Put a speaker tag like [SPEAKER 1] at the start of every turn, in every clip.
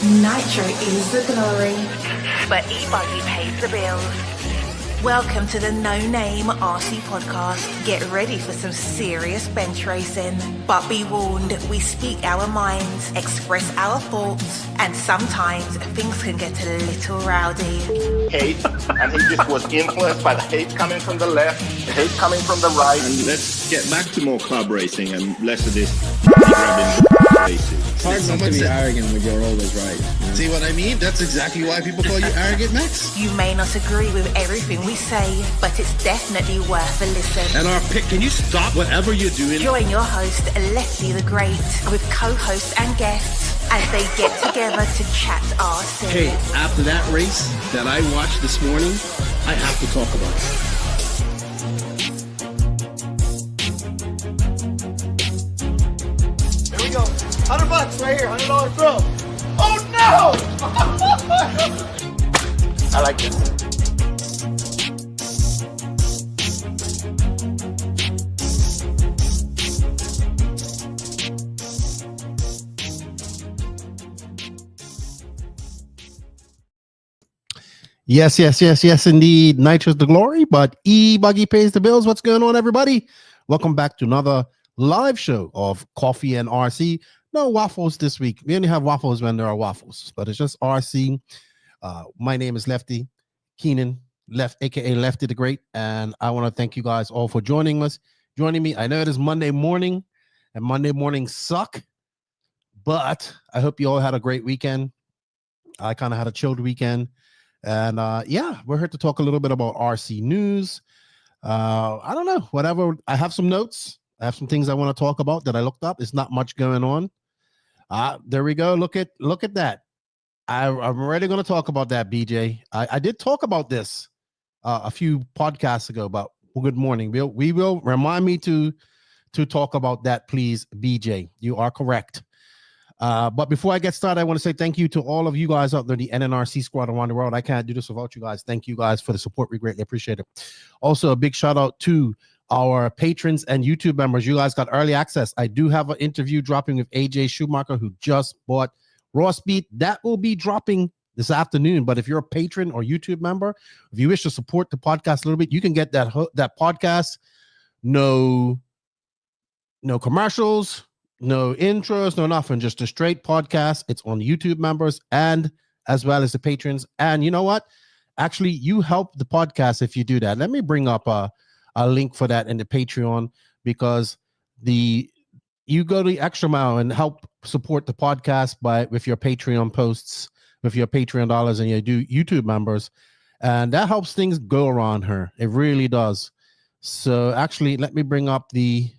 [SPEAKER 1] Nitro is the glory,
[SPEAKER 2] but E-Buggy pays the bills. Welcome to the No Name RC podcast. Get ready for some serious bench racing. But be warned, we speak our minds, express our thoughts, and sometimes things can get a little rowdy.
[SPEAKER 3] Hate, and he just was influenced by the hate coming from the left, the hate coming from the right.
[SPEAKER 4] And let's get back to more club racing and less of this grabbing races.
[SPEAKER 5] It's hard not to be arrogant when you're always right. You know?
[SPEAKER 6] See what I mean? That's exactly why people call you arrogant, Max.
[SPEAKER 2] You may not agree with everything we say, but it's definitely worth a listen.
[SPEAKER 4] And our pick, can you stop whatever you're doing?
[SPEAKER 2] Join your host, Lefty the Great, with co-hosts and guests as they get together to chat RC.
[SPEAKER 4] Hey, after that race that I watched this morning, I have to talk about it.
[SPEAKER 7] $100 right here, $100 throw. Oh no!
[SPEAKER 3] I like this.
[SPEAKER 8] Yes, indeed. Nitro's the glory, but E-Buggy pays the bills. What's going on, everybody? Welcome back to another live show of Coffee and RC. No waffles this week. We only have waffles when there are waffles, but it's just RC. My name is Lefty Keenan, aka Lefty the Great, and I want to thank you guys all for joining me. I know it is Monday morning, and Monday mornings suck, but I hope you all had a great weekend. I kind of had a chilled weekend, and yeah, we're here to talk a little bit about RC news. I don't know, whatever. I have some notes. I have some things I want to talk about that I looked up. It's not much going on. There we go. Look at that. I'm already going to talk about that, BJ. I did talk about this a few podcasts ago about good morning. We will remind me to talk about that, please, BJ. You are correct. But before I get started, I want to say thank you to all of you guys out there, the NNRC squad around the world. I can't do this without you guys. Thank you guys for the support. We greatly appreciate it. Also, a big shout out to our patrons and YouTube members. You guys got early access. I do have an interview dropping with AJ Schumacher, who just bought Raw Speed. That will be dropping this afternoon. But if you're a patron or YouTube member, if you wish to support the podcast a little bit, you can get that podcast. No commercials, no intros, no nothing. Just a straight podcast. It's on YouTube members and as well as the patrons. And you know what? Actually, you help the podcast if you do that. Let me bring up a link for that in the Patreon, because you go the extra mile and help support the podcast with your Patreon posts, with your Patreon dollars, and your YouTube members, and that helps things go around here. It really does. So actually, let me bring up the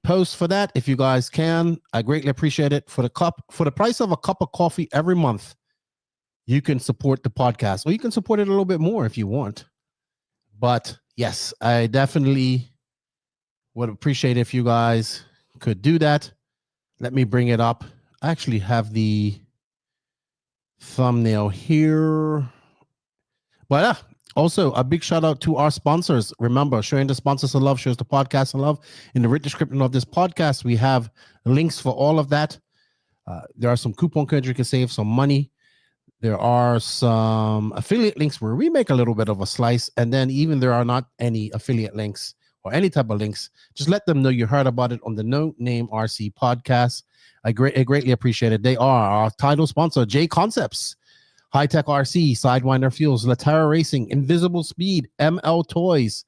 [SPEAKER 8] post for that if you guys can. I greatly appreciate it. For the price of a cup of coffee every month, you can support the podcast, or you can support it a little bit more if you want. But yes, I definitely would appreciate if you guys could do that. Let me bring it up. I actually have the thumbnail here. But also, a big shout out to our sponsors. Remember, showing the sponsors some love shows the podcast some love. In the written description of this podcast, we have links for all of that. There are some coupon codes you can save some money. There are some affiliate links where we make a little bit of a slice, and then even there are not any affiliate links or any type of links, just let them know you heard about it on the No Name RC podcast. I greatly appreciate it. They are our title sponsor, J Concepts, High Tech RC, Sidewinder Fuels, Latera Racing, Invisible Speed, ML Toys,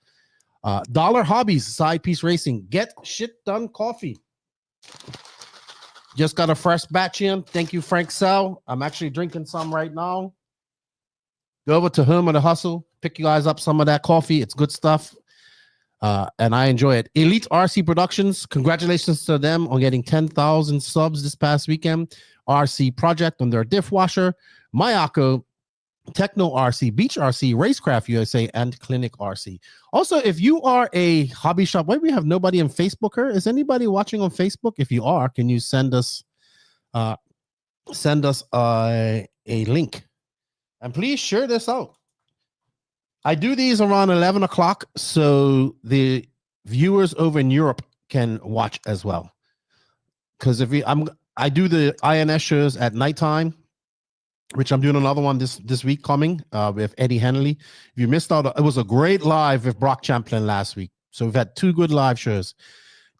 [SPEAKER 8] Dollar Hobbies, Side Piece Racing, Get Shit Done Coffee. Just got a fresh batch in. Thank you, Frank Sell. I'm actually drinking some right now. Go over to Home of the Hustle. Pick you guys up some of that coffee. It's good stuff. And I enjoy it. Elite RC Productions. Congratulations to them on getting 10,000 subs this past weekend. RC Project on their diff washer. Mayako, Techno RC, Beach RC, Racecraft USA, and Clinic RC. Also, if you are a hobby shop, why do we have nobody on Facebook here? Is anybody watching on Facebook? If you are, can you send us a link? And please share this out. I do these around 11 o'clock, so the viewers over in Europe can watch as well. Because if I do the INS shows at nighttime, which I'm doing another one this week coming with Eddie Henley. If you missed out, it was a great live with Brock Champlin last week. So we've had 2 good live shows.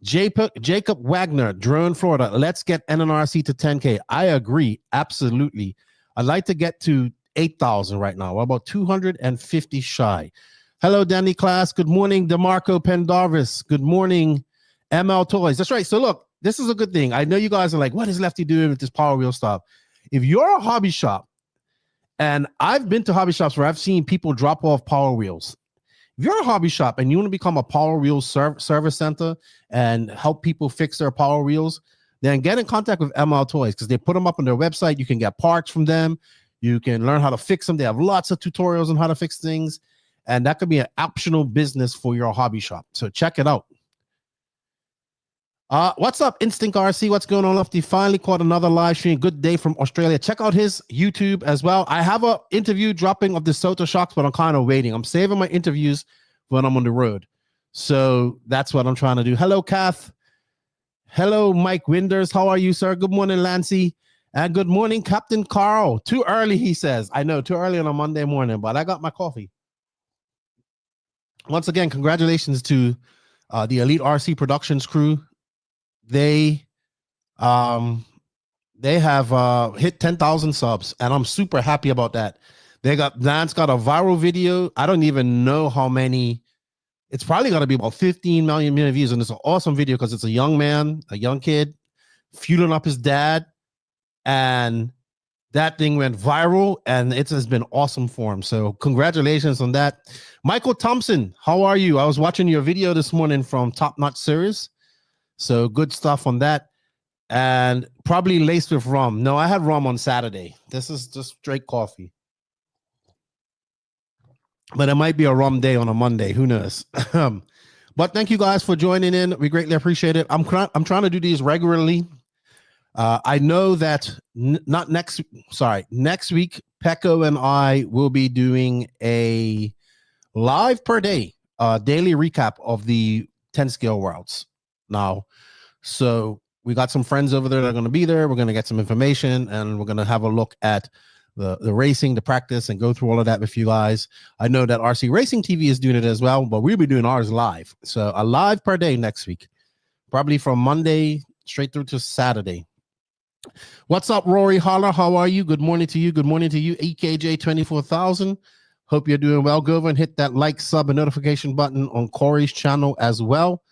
[SPEAKER 8] Jacob Wagner, Drone, Florida. Let's get NNRC to 10K. I agree. Absolutely. I'd like to get to 8,000 right now. We're about 250 shy. Hello, Danny Class. Good morning, DeMarco Pendarvis. Good morning, ML Toys. That's right. So look, this is a good thing. I know you guys are like, what is Lefty doing with this Power Wheel stuff? If you're a hobby shop, and I've been to hobby shops where I've seen people drop off Power Wheels. If you're a hobby shop and you want to become a Power Wheels service center and help people fix their Power Wheels, then get in contact with ML Toys because they put them up on their website. You can get parts from them. You can learn how to fix them. They have lots of tutorials on how to fix things. And that could be an optional business for your hobby shop. So check it out. What's up, Instinct RC? What's going on, Lefty? Finally caught another live stream. Good day from Australia. Check out his YouTube as well. I have an interview dropping of the Soto Shocks, but I'm kind of waiting. I'm saving my interviews when I'm on the road. So that's what I'm trying to do. Hello, Kath. Hello, Mike Winders. How are you, sir? Good morning, Lancy. And good morning, Captain Carl. Too early, he says. I know, too early on a Monday morning, but I got my coffee. Once again, congratulations to the Elite RC Productions crew. They have hit 10,000 subs, and I'm super happy about that. Lance got a viral video. I don't even know how many. It's probably going to be about 15 million views, and it's an awesome video because it's a young man, a young kid, fueling up his dad, and that thing went viral, and it has been awesome for him. So congratulations on that. Michael Thompson, how are you? I was watching your video this morning from Top Notch Series. So good stuff on that. And probably laced with rum. No, I had rum on Saturday. This is just straight coffee. But it might be a rum day on a Monday. Who knows? But thank you guys for joining in. We greatly appreciate it. I'm trying to do these regularly. I know that next week, Pecco and I will be doing a live per day, daily recap of the 10 scale worlds. Now, so we got some friends over there that are going to be there. We're going to get some information, and we're going to have a look at the racing, the practice, and go through all of that with you guys. I know that RC Racing TV is doing it as well, but we'll be doing ours live. So a live per day next week, probably from Monday straight through to Saturday. What's up, Rory Holler? How are you? Good morning to you. Good morning to you, EKJ 24,000. Hope you're doing well. Go over and hit that like, sub, and notification button on Corey's channel as well.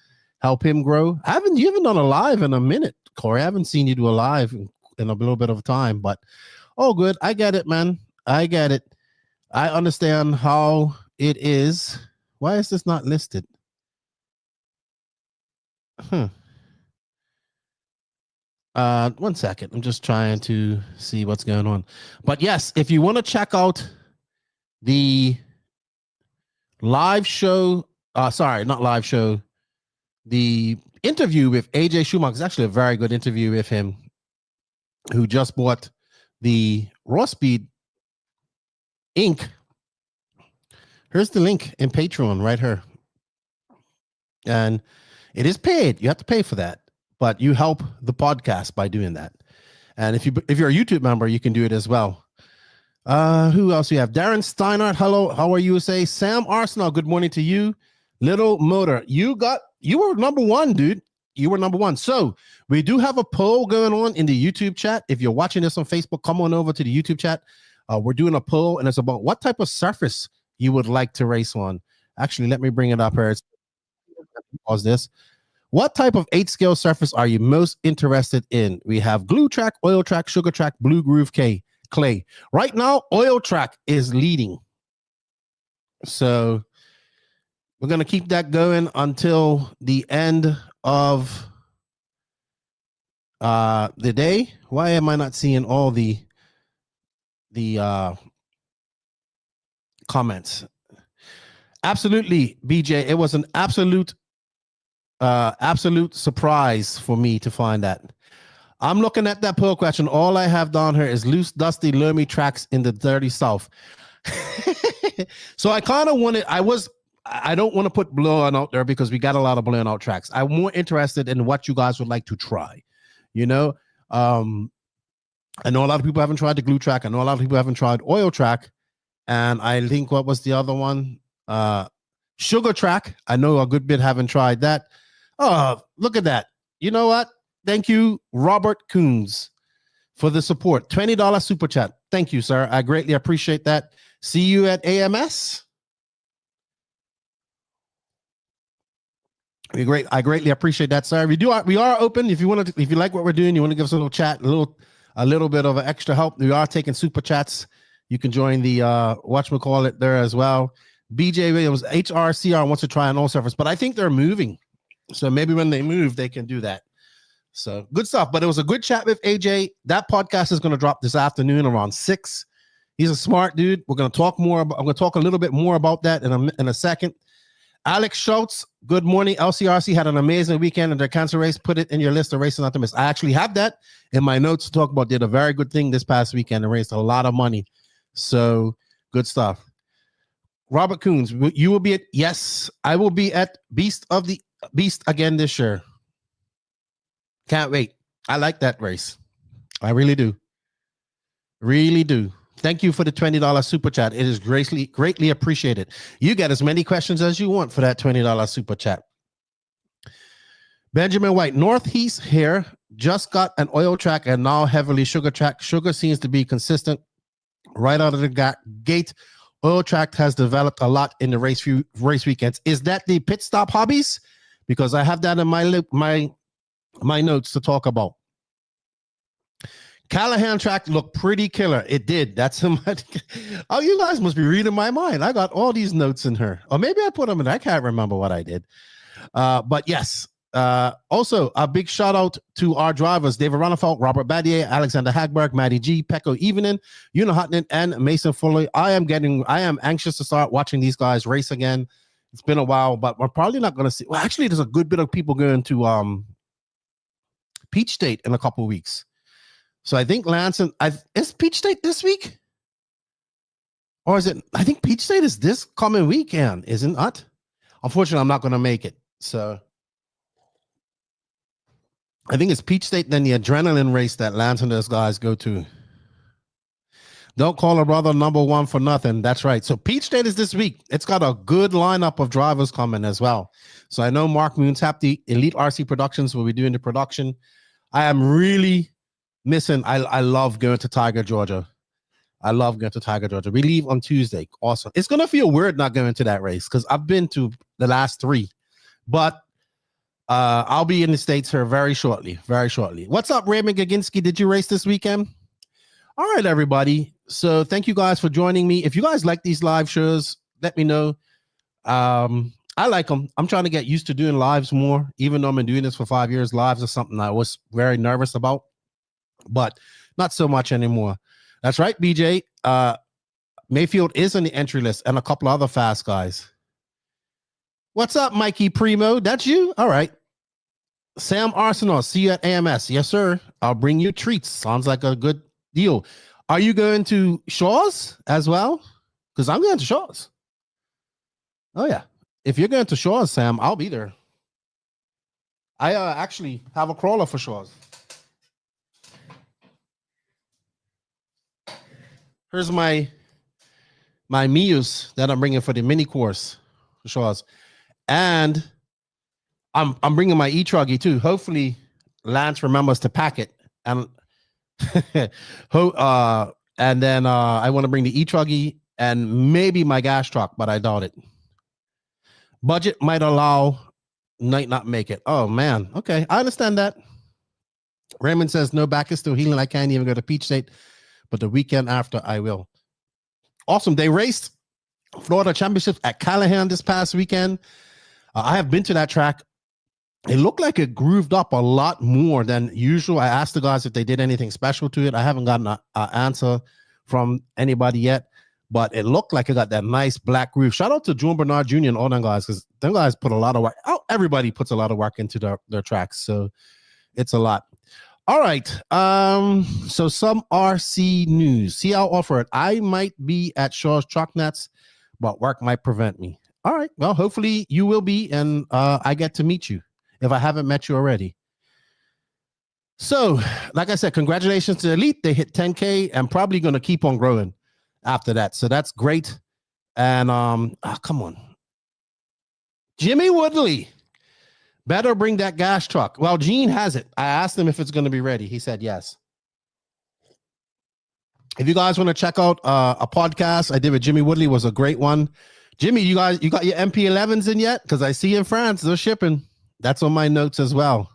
[SPEAKER 8] Help him grow. You haven't done a live in a minute, Corey. I haven't seen you do a live in a little bit of time, but oh, good. I get it, man. I get it. I understand how it is. Why is this not listed? 1 second. I'm just trying to see what's going on. But yes, if you want to check out the live show, not live show, the interview with AJ Schumacher is actually a very good interview with him, who just bought the Raw Speed Inc. Here's the link in Patreon right here. And it is paid. You have to pay for that, but you help the podcast by doing that. And if you're a YouTube member, you can do it as well. Who else we have? Darren Steinhardt. Hello. How are you? Say Sam Arsenal. Good morning to you. Little Motor. You were number one, dude. You were number one. So we do have a poll going on in the YouTube chat. If you're watching this on Facebook, come on over to the YouTube chat. We're doing a poll, and it's about what type of surface you would like to race on. Actually, let me bring it up here. Pause this. What type of 8-scale surface are you most interested in? We have glue track, oil track, sugar track, blue groove, clay. Right now, oil track is leading. So we're going to keep that going until the end of the day. Why am I not seeing all the comments? Absolutely, BJ. It was an absolute surprise for me to find that. I'm looking at that poll question. All I have down here is loose, dusty, loamy tracks in the dirty South. So I kind of wanted, I don't want to put blowout out there because we got a lot of blown out tracks. I'm more interested in what you guys would like to try. You know, I know a lot of people haven't tried the glue track. I know a lot of people haven't tried oil track. And I think what was the other one? Sugar track. I know a good bit haven't tried that. Oh, look at that. You know what? Thank you, Robert Coons, for the support. $20 super chat. Thank you, sir. I greatly appreciate that. See you at AMS. I greatly appreciate that, sir. We are open. If you like what we're doing, you want to give us a little chat, a little bit of extra help. We are taking super chats. You can join the whatchamacallit there as well. BJ Williams, HRCR wants to try an oil surface, but I think they're moving. So maybe when they move, they can do that. So good stuff. But it was a good chat with AJ. That podcast is going to drop this afternoon around 6. He's a smart dude. We're going to talk more. I'm going to talk a little bit more about that in a second. Alex Schultz, good morning. LCRC had an amazing weekend in their cancer race. Put it in your list of races not to miss. I actually have that in my notes to talk about. Did a very good thing this past weekend and raised a lot of money. So good stuff. Robert Coons, you will be at, yes, I will be at Beast again this year. Can't wait. I like that race. I really do. Really do. Thank you for the $20 super chat. It is greatly appreciated. You get as many questions as you want for that $20 super chat. Benjamin White, Northeast here, just got an oil track and now heavily sugar track. Sugar seems to be consistent right out of the gate. Oil track has developed a lot in the race weekends. Is that the pit stop hobbies? Because I have that in my notes to talk about. Callahan track looked pretty killer. It did. That's him. Oh, you guys must be reading my mind. I got all these notes in here. Or maybe I put them in. I can't remember what I did. But yes. Also, a big shout out to our drivers, David Ronnefelt, Robert Badier, Alexander Hagberg, Maddie G, Pecco Evening, Una Hutton, and Mason Foley. I am anxious to start watching these guys race again. It's been a while, but we're probably not going to see. Well, actually, there's a good bit of people going to Peach State in a couple of weeks. So I think Lance is Peach State this week? Or is it? I think Peach State is this coming weekend, isn't it? Unfortunately, I'm not going to make it. So I think it's Peach State, then the adrenaline race that Lance and those guys go to. Don't call a brother number one for nothing. That's right. So Peach State is this week. It's got a good lineup of drivers coming as well. So I know Mark Moonshap, the Elite RC Productions, will be doing the production. I am really missing. I love going to Tiger, Georgia. I love going to Tiger, Georgia. We leave on Tuesday. Awesome. It's going to feel weird not going to that race because I've been to the last 3. But I'll be in the States here very shortly. Very shortly. What's up, Raymond Gaginski? Did you race this weekend? All right, everybody. So thank you guys for joining me. If you guys like these live shows, let me know. I like them. I'm trying to get used to doing lives more, even though I've been doing this for 5 years. Lives are something I was very nervous about, but not so much anymore. That's right, BJ. Mayfield is on the entry list and a couple other fast guys. What's up, Mikey Primo? That's you? All right. Sam Arsenal, see you at AMS. Yes, sir. I'll bring you treats. Sounds like a good deal. Are you going to Shaw's as well? Because I'm going to Shaw's. Oh, yeah. If you're going to Shaw's, Sam, I'll be there. I actually have a crawler for Shaw's. Here's my Mius that I'm bringing for the mini course for Shaw's. And I'm bringing my E-Truggy too. Hopefully Lance remembers to pack it. And and then I want to bring the E-Truggy and maybe my gas truck, but I doubt it. Budget might allow, might not make it. Oh man. Okay. I understand that. Raymond says no, back is still healing. I can't even go to Peach State, but the weekend after I will. Awesome. They raced Florida Championships at Callahan this past weekend. I have been to that track. It looked like it grooved up a lot more than usual. I asked the guys if they did anything special to it. I haven't gotten an answer from anybody yet, but it looked like it got that nice black groove. Shout out to John Bernard Jr. and all them guys, because them guys put a lot of work. Oh, everybody puts a lot of work into their tracks, so it's a lot. All right. So some RC news. See how offered. I might be at Shaw's Truck Nets, but work might prevent me. All right. Well, hopefully you will be, and I get to meet you if I haven't met you already. So, like I said, congratulations to Elite. They hit 10K and probably going to keep on growing after that. So that's great. And come on. Jimmy Woodley. Better bring that gas truck. Well, Gene has it. I asked him if it's going to be ready. He said yes. If you guys want to check out a podcast I did with Jimmy Woodley, was a great one. Jimmy, you got your MP11s in yet? Because I see in France they're shipping. That's on my notes as well.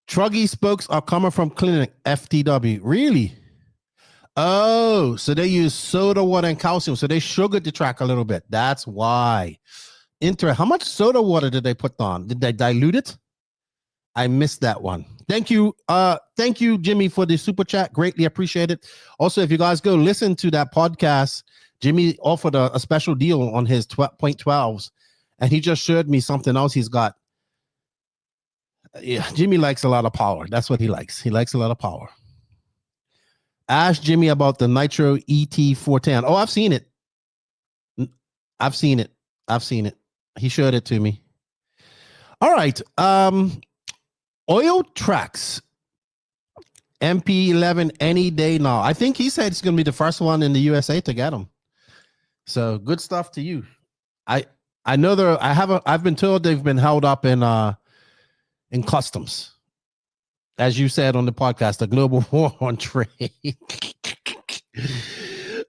[SPEAKER 8] Truggy spokes are coming from clinic FTW. Really? Oh, so they use soda water and calcium. So they sugared the track a little bit. That's why. How much soda water did they put on? Did they dilute it? I missed that one. Thank you. Thank you, Jimmy, for the super chat. Greatly appreciate it. Also, if you guys go listen to that podcast, Jimmy offered a special deal on his 0.12s, and he just showed me something else he's got. Yeah, Jimmy likes a lot of power. That's what he likes. He likes a lot of power. Ask Jimmy about the Nitro ET410. Oh, I've seen it. I've seen it. He showed it to me. All right. Oil tracks. MP11 any day now. I think he said it's going to be the first one in the USA to get them. So good stuff to you. I know I've been told they've been held up in customs. As you said on the podcast, the global war on trade.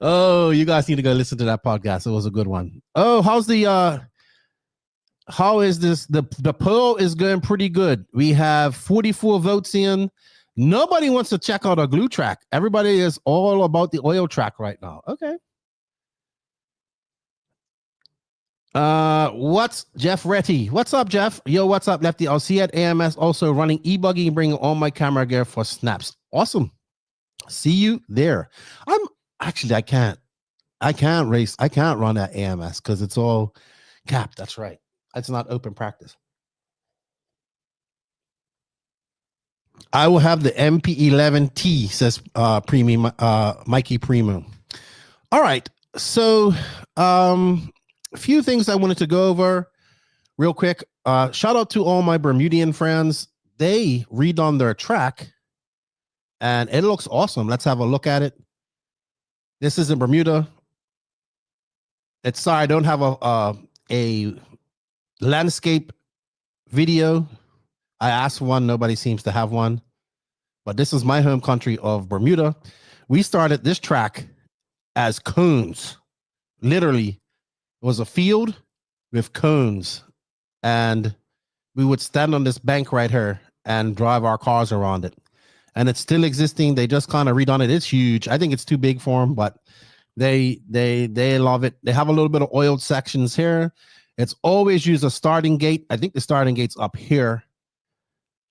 [SPEAKER 8] Oh, you guys need to go listen to that podcast. It was a good one. Oh, how is this? The poll is going pretty good. We have 44 votes in. Nobody wants to check out a glue track. Everybody is all about the oil track right now. Okay. What's Jeff Retty? What's up, Jeff? Yo, what's up, Lefty? I'll see you at AMS also running E-Buggy and bringing all my camera gear for snaps. Awesome. See you there. I can't race. I can't run at AMS because it's all capped. That's right. It's not open practice. I will have the MP11T, says Premium Mikey Primo. All right. So a few things I wanted to go over real quick. Shout out to all my Bermudian friends. They redone their track and it looks awesome. Let's have a look at it. This is in Bermuda. I don't have a landscape video. I asked one, nobody seems to have one, but this is my home country of Bermuda. We started this track as cones. Literally, it was a field with cones, and we would stand on this bank right here and drive our cars around it. And it's still existing. They just kind of redone it. It's huge. I think it's too big for them, but they love it. They have a little bit of oiled sections here. It's always use a starting gate. I think the starting gate's up here,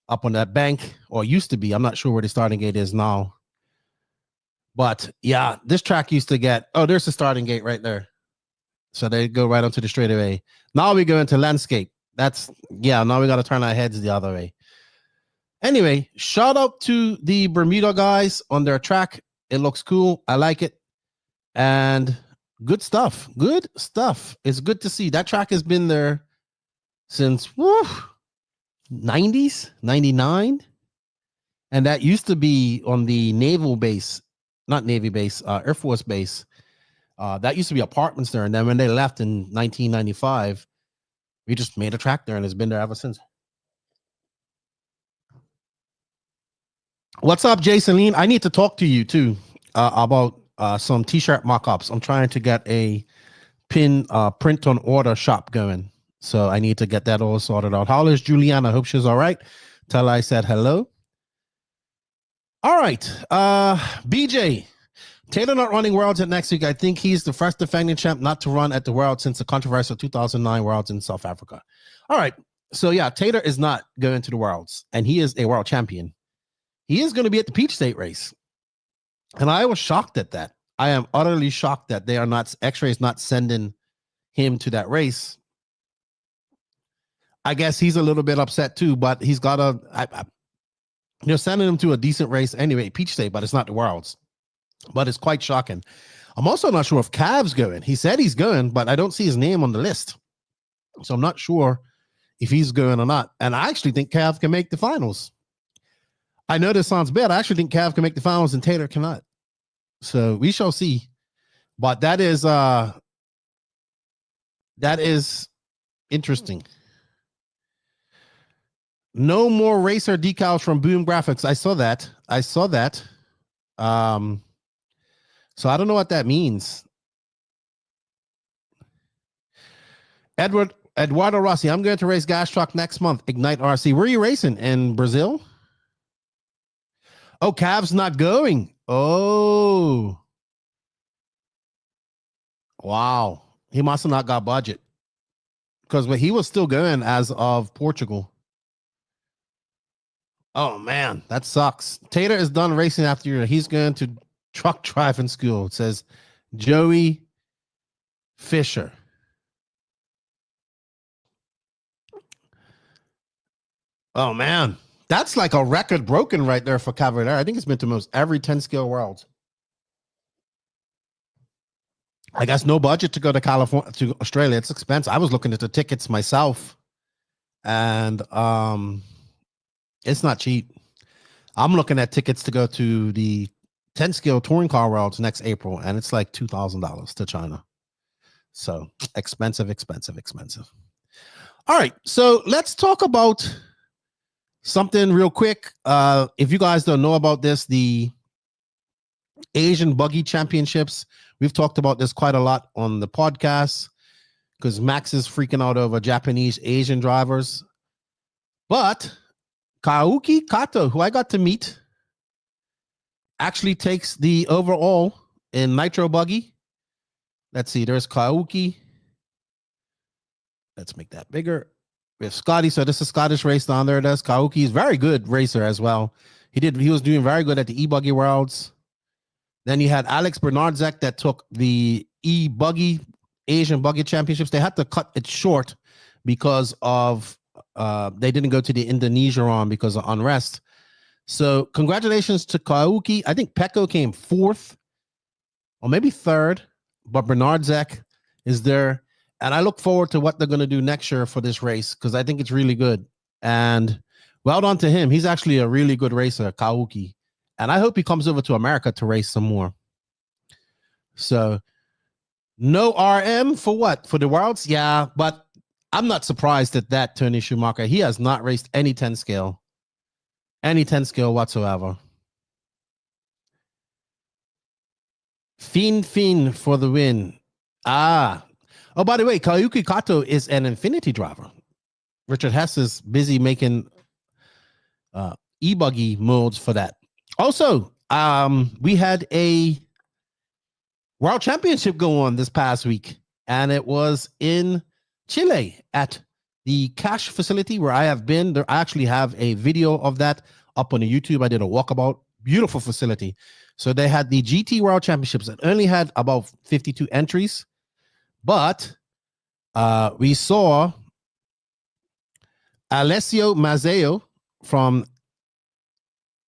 [SPEAKER 8] up on that bank, or used to be. I'm not sure where the starting gate is now. But yeah, this track used to get, there's the starting gate right there. So they go right onto the straightaway. Now we go into landscape. Now we got to turn our heads the other way. Anyway, shout out to the Bermuda guys on their track. It looks cool. I like it. And good stuff. Good stuff. It's good to see. That track has been there since 90s, 99. And that used to be on the naval base, not Navy base, Air Force base. That used to be apartments there. And then when they left in 1995, we just made a track there and it's been there ever since. What's up, Jason Lean? I need to talk to you too about some t-shirt mock-ups. I'm trying to get a print on order shop going. So I need to get that all sorted out. How is Juliana? Hope she's all right. Tell her I said hello. All right. BJ. Taylor not running Worlds at next week. I think he's the first defending champ not to run at the Worlds since the controversial 2009 Worlds in South Africa. All right. So yeah, Taylor is not going to the Worlds and he is a world champion. He is going to be at the Peach State race. And I was shocked at that. I am utterly shocked that they are not, X-Ray's not sending him to that race. I guess he's a little bit upset too, but he's got they're sending him to a decent race anyway, Peach State, but it's not the Worlds. But it's quite shocking. I'm also not sure if Cav's going. He said he's going, but I don't see his name on the list. So I'm not sure if he's going or not. And I actually think Cav can make the finals. I know this sounds bad. I actually think Cav can make the finals and Taylor cannot. So we shall see. But that is interesting. No more racer decals from Boom Graphics. I saw that. So I don't know what that means. Eduardo Rossi, I'm going to race gas truck next month. Ignite RC. Where are you racing? In Brazil? Oh, Cav's not going. Oh. Wow. He must have not got budget. Because he was still going as of Portugal. Oh, man. That sucks. Taylor is done racing after year. He's going to truck driving school. It says Joey Fisher. Oh, man. That's like a record broken right there for Cavalier. I think it's been to most every 10-scale world. I guess no budget to go to California, to Australia. It's expensive. I was looking at the tickets myself, and it's not cheap. I'm looking at tickets to go to the 10-scale touring car worlds next April, and it's like $2,000 to China. So expensive. All right, so let's talk about something real quick. If you guys don't know about this, the Asian Buggy Championships, we've talked about this quite a lot on the podcast because Max is freaking out over Japanese Asian drivers. But Kaoki Kato, who I got to meet, actually takes the overall in Nitro Buggy. Let's see, there's Kaoki. Let's make that bigger. We have Scotty. So this is Scottish race down there. There's Kaoki. He's a very good racer as well. He was doing very good at the E-Buggy Worlds. Then you had Alex Bernardzek that took the E-Buggy Asian Buggy Championships. They had to cut it short because of they didn't go to the Indonesia round because of unrest. So congratulations to Kaoki. I think Pecco came 4th or maybe 3rd, but Bernardzek is there. And I look forward to what they're going to do next year for this race because I think it's really good. And well done to him. He's actually a really good racer, Kaoki. And I hope he comes over to America to race some more. So no RM for what? For the Worlds? Yeah, but I'm not surprised at that, Tony Schumacher. He has not raced any 10 scale whatsoever. Fiend for the win. Oh, by the way, Kaoki Kato is an Infinity driver. Richard Hess is busy making E-Buggy modes for that. Also, we had a World Championship go on this past week, and it was in Chile at the Cash facility where I have been. I actually have a video of that up on the YouTube. I did a walkabout. Beautiful facility. So they had the GT World Championships. It only had about 52 entries, but we saw Alessio Mazzeo from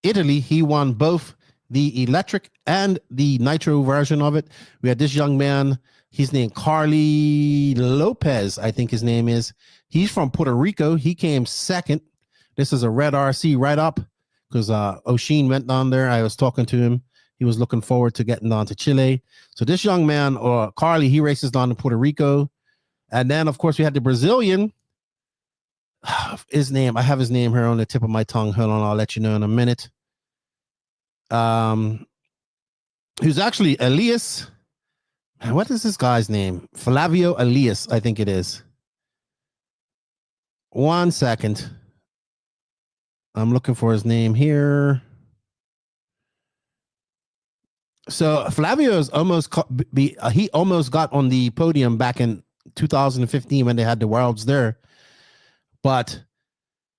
[SPEAKER 8] Italy. He won both the electric and the nitro version of it. We had this young man. He's named Carly Lopez, I think his name is. He's from Puerto Rico. He came 2nd. This is a red RC right up because Oshin went down there. I was talking to him. He was looking forward to getting down to Chile. So this young man, or Carly, he races down to Puerto Rico. And then, of course, we had the Brazilian. His name, I have his name here on the tip of my tongue. Hold on, I'll let you know in a minute. Who's actually Elias. What is this guy's name? Flavio Elias, I think it is. 1 second. I'm looking for his name here. So Flavio is he almost got on the podium back in 2015 when they had the Worlds there, but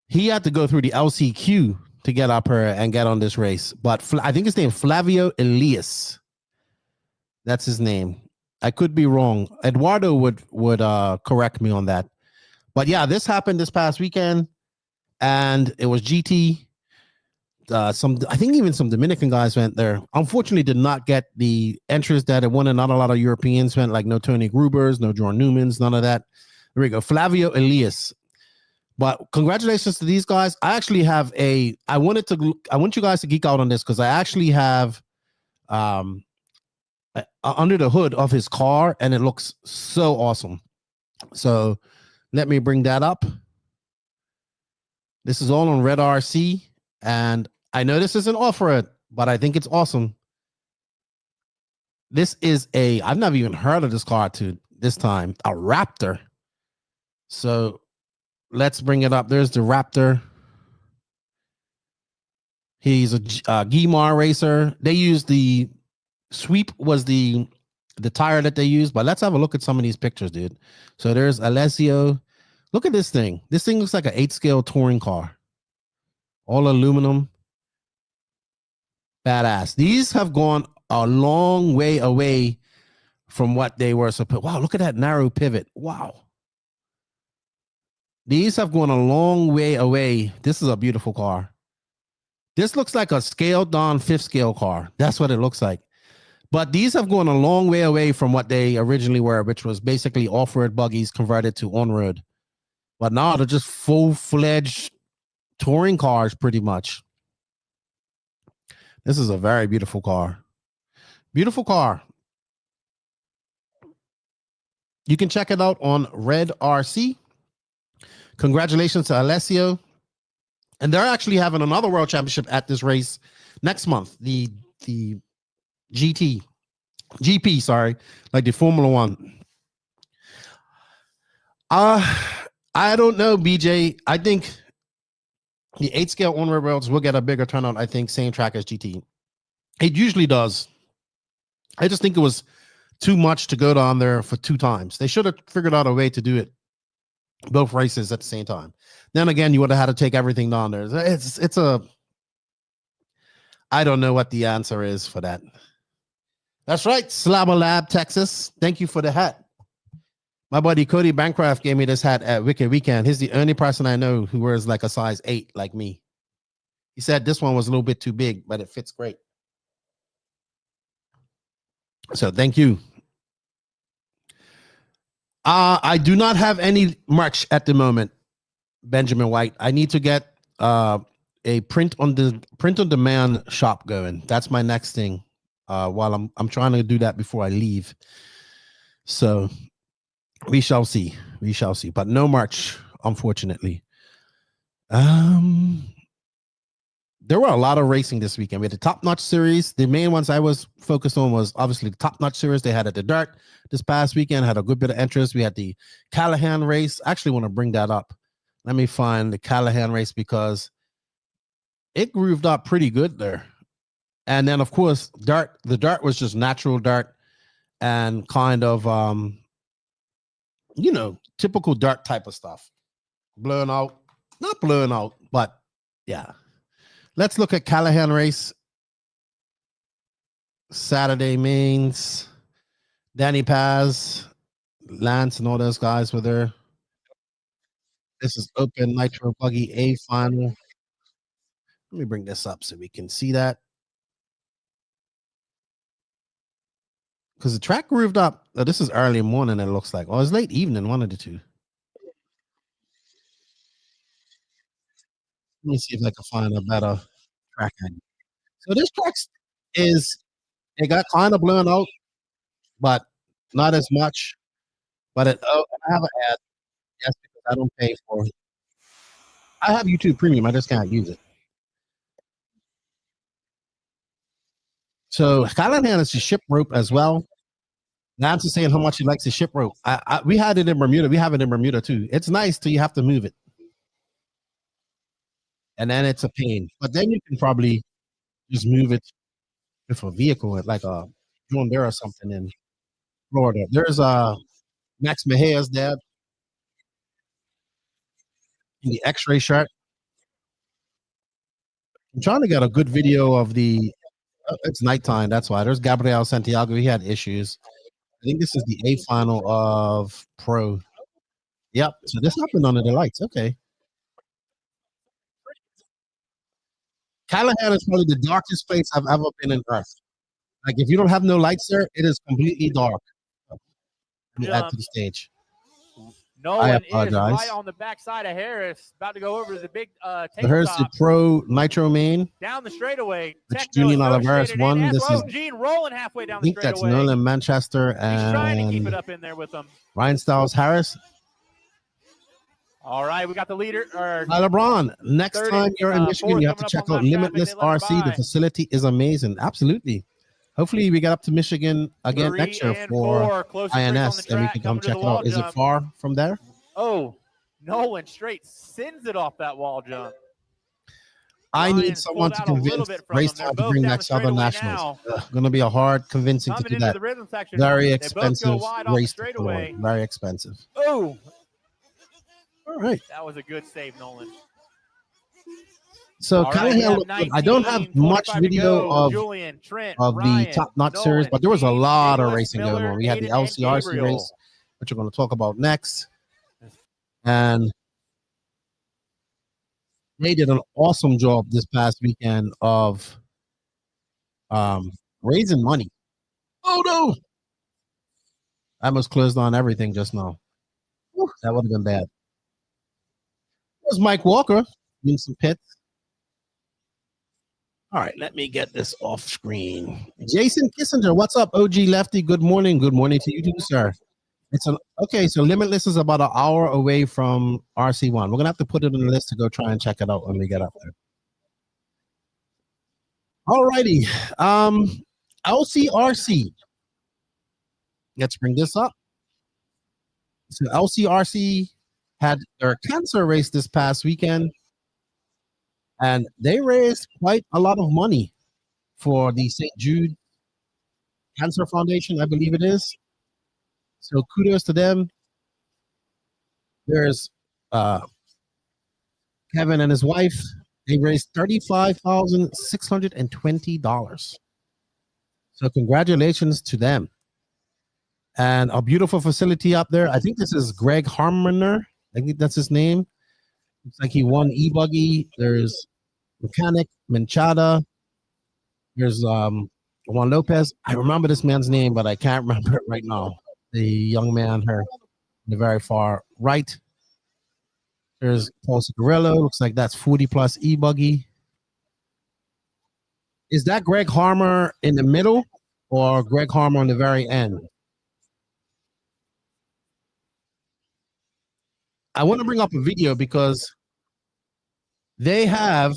[SPEAKER 8] he had to go through the LCQ to get up here and get on this race. But I think his name is Flavio Elias. That's his name. I could be wrong. Eduardo would correct me on that. But yeah, this happened this past weekend, and it was GT. I think even some Dominican guys went there. Unfortunately, did not get the entries that it wanted. Not a lot of Europeans went, like no Tony Grubers, no Jordan Newmans, none of that. There we go. Flavio Elias. But congratulations to these guys. I actually have I want you guys to geek out on this because I actually have under the hood of his car, and it looks so awesome. So let me bring that up. This is all on Red RC, and I know this isn't off-road, but I think it's awesome. This is I've never even heard of this car to this time, a Raptor. So let's bring it up. There's the Raptor. He's a Guimar racer. They used the sweep was the tire that they used, but let's have a look at some of these pictures, dude. So there's Alessio. Look at this thing. This thing looks like an 8-scale touring car. All aluminum. Badass. These have gone a long way away from what they were supposed. Wow, look at that narrow pivot. Wow. These have gone a long way away. This is a beautiful car. This looks like a scaled down 5th scale car. That's what it looks like. But these have gone a long way away from what they originally were, which was basically off-road buggies converted to on-road. But now they're just full-fledged touring cars, pretty much. This is a very beautiful car. Beautiful car. You can check it out on Red RC. Congratulations to Alessio. And they're actually having another world championship at this race next month. The GP, sorry, like the Formula One. I don't know, BJ. I think the 8-scale on-road worlds will get a bigger turnout. I think same track as GT. It usually does. I just think it was too much to go down there for 2 times. They should have figured out a way to do it both races at the same time. Then again, you would have had to take everything down there. I don't know what the answer is for that. That's right, Slabber Lab, Texas. Thank you for the hat. My buddy Cody Bancroft gave me this hat at Wicked Weekend. He's the only person I know who wears like a size 8 like me. He said this one was a little bit too big, but it fits great. So thank you. I do not have any merch at the moment, Benjamin White. I need to get a print on demand shop going. That's my next thing. While I'm trying to do that before I leave. So we shall see. We shall see. But no merch, unfortunately. There were a lot of racing this weekend. We had the Top Notch Series. The main ones I was focused on was obviously the Top Notch Series. They had at the Dirt this past weekend, had a good bit of interest. We had the Callahan race. I actually want to bring that up. Let me find the Callahan race because it grooved up pretty good there. And then, of course, the dirt was just natural dirt and kind of, typical dirt type of stuff. Blowing out, not blowing out, but yeah. Let's look at Callahan race. Saturday mains. Danny Paz, Lance, and all those guys were there. This is Open Nitro Buggy A final. Let me bring this up so we can see that. Because the track grooved up. Oh, this is early morning, it looks like. Oh, it's late evening, one of the two. Let me see if I can find a better track angle. So this track it got kind of blown out, but not as much. But I have an ad. Yes, because I don't pay for it. I have YouTube Premium. I just can't use it. So Callahan is the ship rope as well. Lance is saying how much he likes the ship rope. We had it in Bermuda. We have it in Bermuda too. It's nice till you have to move it. And then it's a pain. But then you can probably just move it with a vehicle, like a John Deere or something in Florida. There's Max Mejia's dad in the X-ray shirt. I'm trying to get a good video of it's nighttime, that's why. There's Gabriel Santiago. He had issues. I think this is the A final of Pro. Yep. So this happened under the lights. Okay. Callahan is probably the darkest place I've ever been in Earth. Like if you don't have no lights there, it is completely dark. Let me add to the stage.
[SPEAKER 9] Nolan is
[SPEAKER 8] apologize.
[SPEAKER 9] right on the backside of Harris, about to go over to the big
[SPEAKER 8] So here's the
[SPEAKER 9] tabletop.
[SPEAKER 8] Pro Nitro main.
[SPEAKER 9] Down the straightaway.
[SPEAKER 8] Which
[SPEAKER 9] Techno
[SPEAKER 8] Julian Oliveras
[SPEAKER 9] associated
[SPEAKER 8] won.
[SPEAKER 9] in.
[SPEAKER 8] This is,
[SPEAKER 9] Gene rolling halfway down
[SPEAKER 8] I
[SPEAKER 9] the
[SPEAKER 8] think that's
[SPEAKER 9] straightaway.
[SPEAKER 8] Nolan Manchester
[SPEAKER 9] He's trying to keep it
[SPEAKER 8] and
[SPEAKER 9] up in there with them.
[SPEAKER 8] Ryan Stiles Harris.
[SPEAKER 9] All right, we got the leader.
[SPEAKER 8] LeBron, next
[SPEAKER 9] 30,
[SPEAKER 8] time you're in Michigan, you have to
[SPEAKER 9] coming
[SPEAKER 8] check
[SPEAKER 9] up on
[SPEAKER 8] out
[SPEAKER 9] lap
[SPEAKER 8] Limitless
[SPEAKER 9] traffic, they let
[SPEAKER 8] RC.
[SPEAKER 9] her
[SPEAKER 8] The
[SPEAKER 9] by.
[SPEAKER 8] facility is amazing. Absolutely. Hopefully, we get up to Michigan again
[SPEAKER 9] 3
[SPEAKER 8] next year
[SPEAKER 9] and
[SPEAKER 8] for
[SPEAKER 9] 4, closest race on
[SPEAKER 8] INS,
[SPEAKER 9] the
[SPEAKER 8] and we
[SPEAKER 9] track,
[SPEAKER 8] can come
[SPEAKER 9] coming to
[SPEAKER 8] check
[SPEAKER 9] the
[SPEAKER 8] it
[SPEAKER 9] wall
[SPEAKER 8] out. Is it
[SPEAKER 9] jump.
[SPEAKER 8] far from there?
[SPEAKER 9] Oh, Nolan straight sends it off that wall jump.
[SPEAKER 8] I need
[SPEAKER 9] Ryan's
[SPEAKER 8] someone
[SPEAKER 9] pulled
[SPEAKER 8] to
[SPEAKER 9] out a little
[SPEAKER 8] convince
[SPEAKER 9] bit from
[SPEAKER 8] Race
[SPEAKER 9] them. They're
[SPEAKER 8] Time to
[SPEAKER 9] both
[SPEAKER 8] bring
[SPEAKER 9] down
[SPEAKER 8] back
[SPEAKER 9] the
[SPEAKER 8] Southern
[SPEAKER 9] straightaway
[SPEAKER 8] Nationals.
[SPEAKER 9] now.
[SPEAKER 8] Going to be a hard convincing to
[SPEAKER 9] Coming
[SPEAKER 8] do
[SPEAKER 9] into
[SPEAKER 8] that.
[SPEAKER 9] the rhythm section.
[SPEAKER 8] Very
[SPEAKER 9] They both go
[SPEAKER 8] expensive
[SPEAKER 9] wide off the
[SPEAKER 8] race to
[SPEAKER 9] straightaway.
[SPEAKER 8] perform. Very expensive.
[SPEAKER 9] Oh,
[SPEAKER 8] All right.
[SPEAKER 9] that was a good save, Nolan.
[SPEAKER 8] So
[SPEAKER 9] All
[SPEAKER 8] kind
[SPEAKER 9] right, we
[SPEAKER 8] of
[SPEAKER 9] have
[SPEAKER 8] I don't have
[SPEAKER 9] 19,
[SPEAKER 8] much
[SPEAKER 9] 25 to
[SPEAKER 8] video
[SPEAKER 9] go.
[SPEAKER 8] of
[SPEAKER 9] Julian, Trent,
[SPEAKER 8] the
[SPEAKER 9] Ryan,
[SPEAKER 8] Top Notch
[SPEAKER 9] Nolan,
[SPEAKER 8] series, but there was a
[SPEAKER 9] Keith,
[SPEAKER 8] lot of
[SPEAKER 9] Nicholas,
[SPEAKER 8] racing going
[SPEAKER 9] Miller,
[SPEAKER 8] on. We had the
[SPEAKER 9] Aiden, and
[SPEAKER 8] LCRC
[SPEAKER 9] Gabriel.
[SPEAKER 8] race, which we're going to talk about next. And they did an awesome job this past weekend of raising money. Oh no! I almost closed on everything just now. Whew, that would have been bad. There's Mike Walker doing some pits. All right, let me get this off screen. Jason Kissinger, what's up, OG Lefty? Good morning. Good morning to you too, sir. It's an okay. So Limitless is about an hour away from RC1. We're gonna have to put it on the list to go try and check it out when we get up there. All righty. LCRC. Let's bring this up. So LCRC had their cancer race this past weekend, and they raised quite a lot of money for the St. Jude Cancer Foundation, I believe it is. So kudos to them. There's Kevin and his wife. They raised $35,620. So congratulations to them. And a beautiful facility up there. I think this is Greg Harmoner. I think that's his name. Looks like he won E-Buggy. There's Mechanic, Menchada. There's Juan Lopez. I remember this man's name, but I can't remember it right now. The young man here, the very far right. There's Paul Cicarello. Looks like that's 40 plus E-Buggy. Is that Greg Harmer in the middle or Greg Harmer on the very end? I want to bring up a video because they have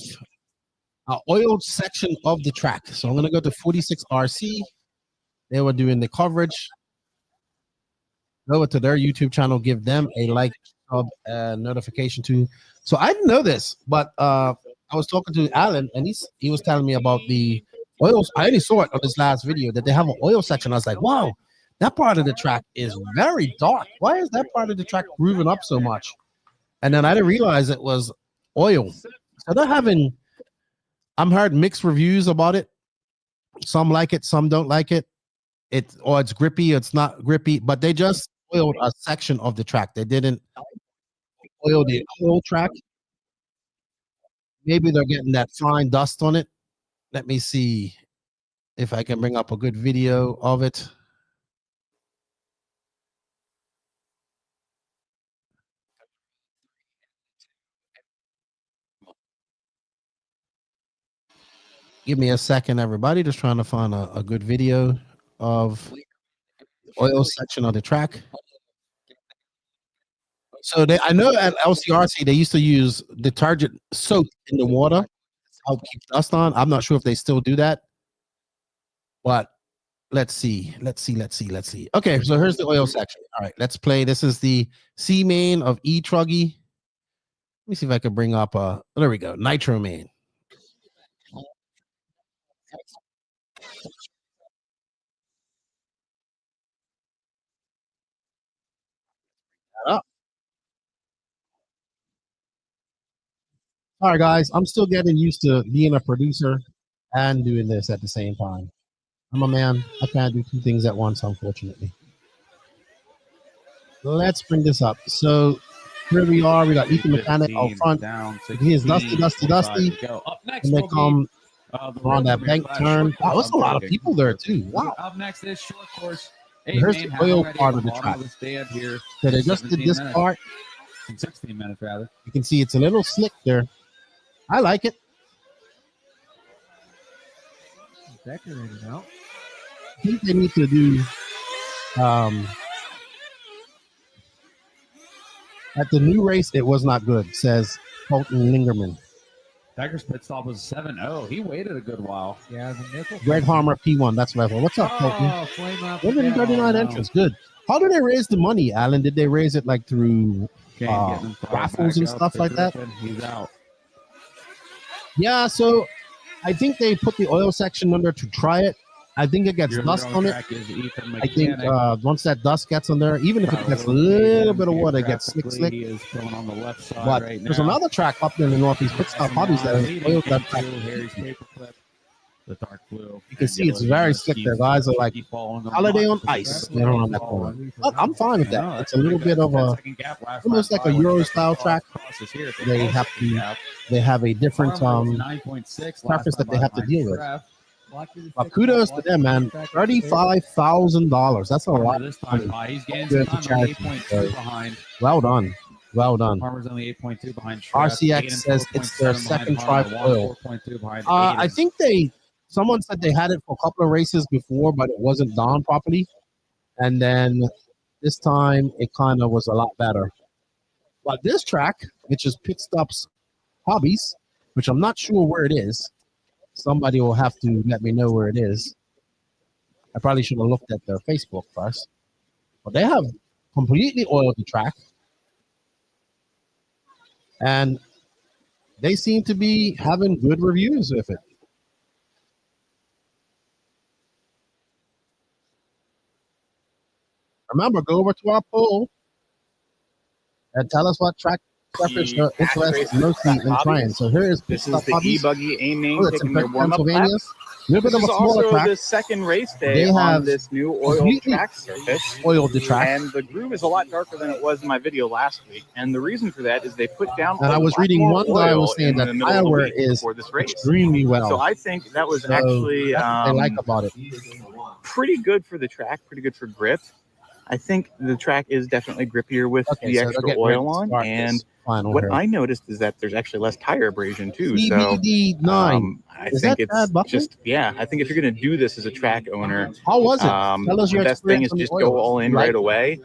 [SPEAKER 8] an oiled section of the track. So I'm going to go to 46 RC. They were doing the coverage. Go to their YouTube channel, give them a like, sub, and notification too. So I didn't know this, but I was talking to Alan, and he was telling me about the oils. I only saw it on this last video that they have an oil section. I was like, wow, that part of the track is very dark. Why is that part of the track grooving up so much? And then I didn't realize it was oil. So they're having, I'm heard mixed reviews about it. Some like it, some don't like it. It's grippy, it's not grippy, but they just oiled a section of the track. They didn't oil the whole track. Maybe they're getting that fine dust on it. Let me see if I can bring up a good video of it. Give me a second, everybody. Just trying to find a good video of oil section of the track. So I know at LCRC they used to use detergent soap in the water to help keep dust on. I'm not sure if they still do that, but let's see. Okay, so here's the oil section. All right, let's play. This is the C main of E-Truggy. Let me see if I can bring up there we go, Nitro main. Up. All right, guys, I'm still getting used to being a producer and doing this at the same time. I'm a man. I can't do two things at once, unfortunately. Let's bring this up. So here we are. We got Ethan Mechanic out front. Here's Dusty.
[SPEAKER 10] Up next,
[SPEAKER 8] and they come
[SPEAKER 10] the
[SPEAKER 8] on that bank turn. Wow, there's a lot of people there, too. Wow.
[SPEAKER 10] Up next is short course Hey,
[SPEAKER 8] Here's
[SPEAKER 10] Maine,
[SPEAKER 8] the
[SPEAKER 10] have
[SPEAKER 8] oil
[SPEAKER 10] already
[SPEAKER 8] part
[SPEAKER 10] at
[SPEAKER 8] of the
[SPEAKER 10] bottom
[SPEAKER 8] track.
[SPEAKER 10] the stand here.
[SPEAKER 8] So they just did
[SPEAKER 10] 17
[SPEAKER 8] this
[SPEAKER 10] minutes.
[SPEAKER 8] part.
[SPEAKER 10] 16 minutes, rather.
[SPEAKER 8] You can see it's a little slick there. I like it.
[SPEAKER 9] Decorated out.
[SPEAKER 8] I think they need to do at the new race, it was not good, says Colton Lingerman.
[SPEAKER 10] Decker's pit stop was 7-0. He waited a good while.
[SPEAKER 9] Yeah, the nickel.
[SPEAKER 8] Greg Harmer P1, that's what I thought. What's up, Colton?
[SPEAKER 9] Oh, flame up.
[SPEAKER 8] 139 entrance, good. How did they raise the money, Alan? Did they raise it like through raffles and stuff like that?
[SPEAKER 10] He's out.
[SPEAKER 8] Yeah, so I think they put the oil section under to try it. I think it gets dust on it. I think once that dust gets on there, even if it gets a little bit of water, it gets slick.
[SPEAKER 10] He is going on the left side
[SPEAKER 8] But
[SPEAKER 10] right
[SPEAKER 8] there's
[SPEAKER 10] now.
[SPEAKER 8] another track up in the Northeast Pit Stop Hobbies that is oiled that track.
[SPEAKER 10] Harry's paperclip, the dark blue.
[SPEAKER 8] You can see it's very slick there. Guys are like holiday on ice. You know, on that corner. Look, I'm fine with that. It's a little bit of a almost like a Euro style track. They have a different preface that they have to deal with. But kudos to them, man. $35,000. That's a lot.
[SPEAKER 10] This time, he's getting to charity. 8.2 behind.
[SPEAKER 8] Well done. Well done.
[SPEAKER 10] Farmer's only 8.2 behind.
[SPEAKER 8] RCX says it's their second try for oil. I think someone said they had it for a couple of races before, but it wasn't done properly. And then this time it kind of was a lot better. But this track, which is Pit Stops Hobbies, which I'm not sure where it is. Somebody will have to let me know where it is. I probably should have looked at their Facebook first. But they have completely oiled the track. And they seem to be having good reviews with it. Remember, go over to our poll and tell us what track preference you're interested mostly in trying. So here is
[SPEAKER 3] This is the E-Buggy A-Main taking their warm-up
[SPEAKER 8] Pennsylvania.
[SPEAKER 3] laps.
[SPEAKER 8] A little bit
[SPEAKER 3] This
[SPEAKER 8] of a
[SPEAKER 3] is
[SPEAKER 8] smaller
[SPEAKER 3] also
[SPEAKER 8] track.
[SPEAKER 3] the second race day
[SPEAKER 8] They have
[SPEAKER 3] on this new oil
[SPEAKER 8] completely
[SPEAKER 3] track surface.
[SPEAKER 8] Oiled the track.
[SPEAKER 3] And the groove is a lot darker than it was in my video last week. And the reason for that is they put down
[SPEAKER 8] And I was reading one guy was saying that tire wear is extremely well.
[SPEAKER 3] So I think that was actually
[SPEAKER 8] that's what I like about it.
[SPEAKER 3] pretty good for the track, pretty good for grip. I think the track is definitely grippier with the extra oil on. And what I noticed is that there's actually less tire abrasion too.
[SPEAKER 8] CBD9.
[SPEAKER 3] I think it's just, I think if you're going to do this as a track owner,
[SPEAKER 8] how was it? Tell us your
[SPEAKER 3] the best thing is
[SPEAKER 8] experience on the
[SPEAKER 3] just
[SPEAKER 8] oil.
[SPEAKER 3] go all in
[SPEAKER 8] Right.
[SPEAKER 3] right away.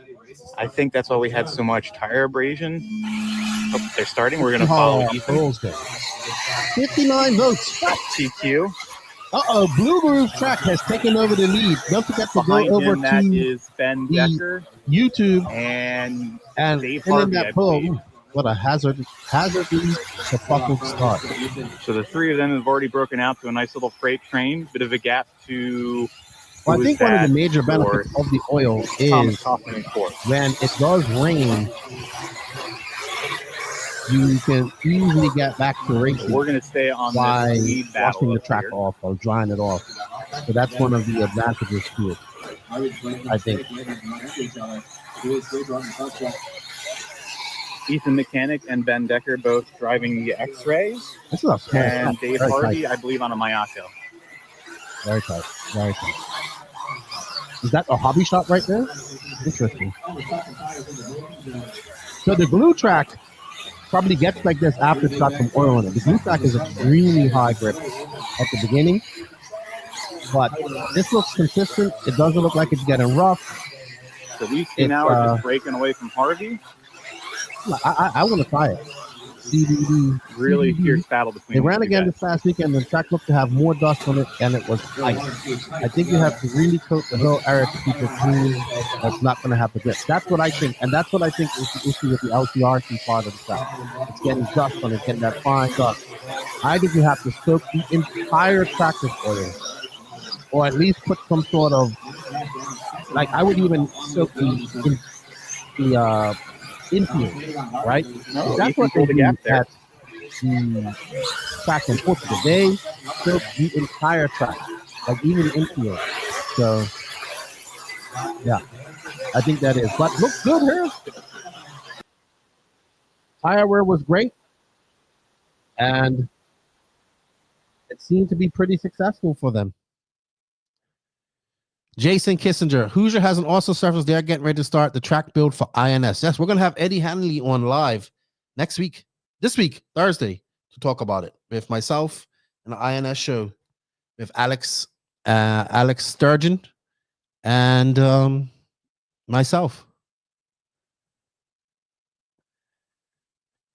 [SPEAKER 3] I think that's why we had so much tire abrasion. Oh, they're starting. We're going to follow Ethan.
[SPEAKER 8] 59 votes.
[SPEAKER 3] TQ.
[SPEAKER 8] Blue Groove Track has taken over the lead. Don't forget to
[SPEAKER 3] Behind
[SPEAKER 8] go over
[SPEAKER 3] him, that
[SPEAKER 8] to
[SPEAKER 3] is Ben Decker
[SPEAKER 8] YouTube
[SPEAKER 3] and
[SPEAKER 8] Dave
[SPEAKER 3] Dave
[SPEAKER 8] in
[SPEAKER 3] Harvey, I
[SPEAKER 8] that poll.
[SPEAKER 3] believe.
[SPEAKER 8] What a hazardly to fucking start.
[SPEAKER 3] So the three of them have already broken out to a nice little freight train. Bit of a gap to.
[SPEAKER 8] Well, I think one of the major benefits of the oil is when it does rain, you can easily get back to racing.
[SPEAKER 3] We're going to stay on
[SPEAKER 8] by
[SPEAKER 3] this lead battle
[SPEAKER 8] washing the
[SPEAKER 3] up
[SPEAKER 8] track
[SPEAKER 3] here.
[SPEAKER 8] off or drying it off. So that's one of the advantages to it, I think.
[SPEAKER 3] Ethan Mechanic and Ben Decker both driving the X-Rays.
[SPEAKER 8] This is a small
[SPEAKER 3] And
[SPEAKER 8] track.
[SPEAKER 3] Dave
[SPEAKER 8] Very
[SPEAKER 3] Harvey,
[SPEAKER 8] tight.
[SPEAKER 3] I believe, on a Mayato.
[SPEAKER 8] Very tight. Very tight. Is that a hobby shop right there? Interesting. So the blue track probably gets like this after it's got some oil in it. The blue track is extremely high grip at the beginning. But this looks consistent. It doesn't look like it's getting rough.
[SPEAKER 3] So these two now are just breaking away from Harvey.
[SPEAKER 8] I want to try it. CBD.
[SPEAKER 3] Really fierce battle between
[SPEAKER 8] They
[SPEAKER 3] the
[SPEAKER 8] ran
[SPEAKER 3] two
[SPEAKER 8] again
[SPEAKER 3] guys.
[SPEAKER 8] this last weekend. The track looked to have more dust on it, and it was ice. I think you have to really coat the whole area to keep it clean. That's not going to have the grip. That's what I think, and that's what I think is the issue with the LCRC part of the track. It's getting dust on it, getting that fine dust. I think you have to soak the entire track with oil, or at least put some sort of, like I would even soak the infield, right?
[SPEAKER 3] No,
[SPEAKER 8] That's
[SPEAKER 3] Ethan
[SPEAKER 8] what they
[SPEAKER 3] pulled the
[SPEAKER 8] do
[SPEAKER 3] gap there.
[SPEAKER 8] at the track in Portugal. They soak the entire track, like even infield. So, yeah, I think that is. But looks good here. Tire wear was great, and it seemed to be pretty successful for them. Jason Kissinger, Hoosier has an awesome surface. They're getting ready to start the track build for INS. Yes, we're going to have Eddie Hanley on live this week, Thursday, to talk about it with myself and the INS show with Alex Sturgeon and myself.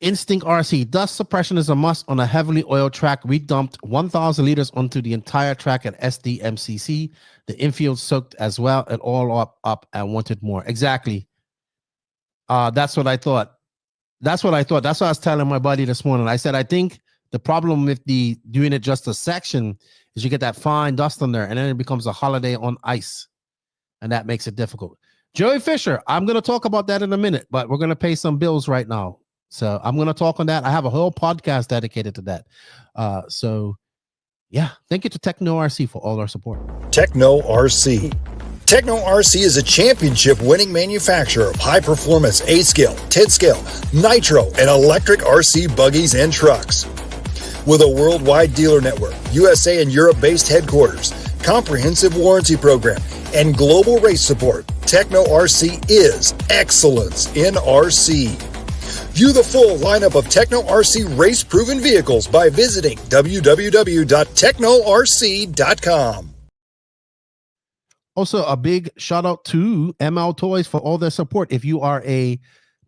[SPEAKER 8] Instinct RC, dust suppression is a must on a heavily oiled track. We dumped 1,000 liters onto the entire track at SDMCC. The infield soaked as well, and all up and wanted more. Exactly. That's what I thought. That's what I was telling my buddy this morning. I said, I think the problem with doing it just a section is you get that fine dust on there, and then it becomes a holiday on ice, and that makes it difficult. Joey Fisher, I'm going to talk about that in a minute, but we're going to pay some bills right now. So I'm going to talk on that. I have a whole podcast dedicated to that. Yeah, thank you to Techno RC for all our support.
[SPEAKER 11] Techno RC. Techno RC is a championship-winning manufacturer of high-performance A-scale, 10-scale, Nitro, and electric RC buggies and trucks. With a worldwide dealer network, USA and Europe-based headquarters, comprehensive warranty program, and global race support, Techno RC is excellence in RC. View the full lineup of Techno RC race-proven vehicles by visiting www.technorc.com.
[SPEAKER 8] Also, a big shout out to ML Toys for all their support. If you are a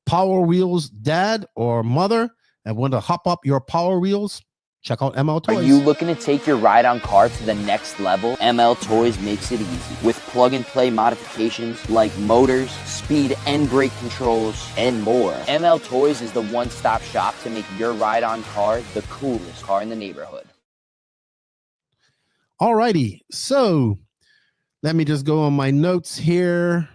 [SPEAKER 8] Power Wheels dad or mother and want to hop up your Power Wheels, check out ML Toys.
[SPEAKER 12] Are you looking to take your ride-on car to the next level? ML Toys makes it easy with plug-and-play modifications like motors, speed and brake controls, and more. ML Toys is the one-stop shop to make your ride-on car the coolest car in the neighborhood.
[SPEAKER 8] Alrighty, so let me just go on my notes here.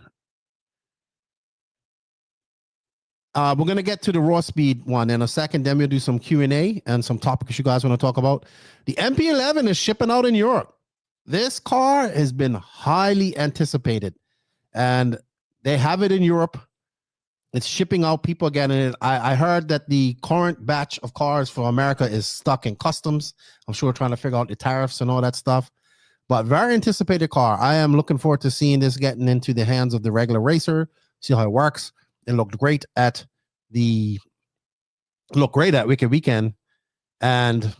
[SPEAKER 8] We're going to get to the raw speed one in a second. Then we'll do some Q&A and some topics you guys want to talk about. The MP11 is shipping out in Europe. This car has been highly anticipated, and they have it in Europe. It's shipping out. People getting it. I heard that the current batch of cars for America is stuck in customs. I'm sure trying to figure out the tariffs and all that stuff. But very anticipated car. I am looking forward to seeing this getting into the hands of the regular racer, see how it works. It looked great at Wicked Weekend. And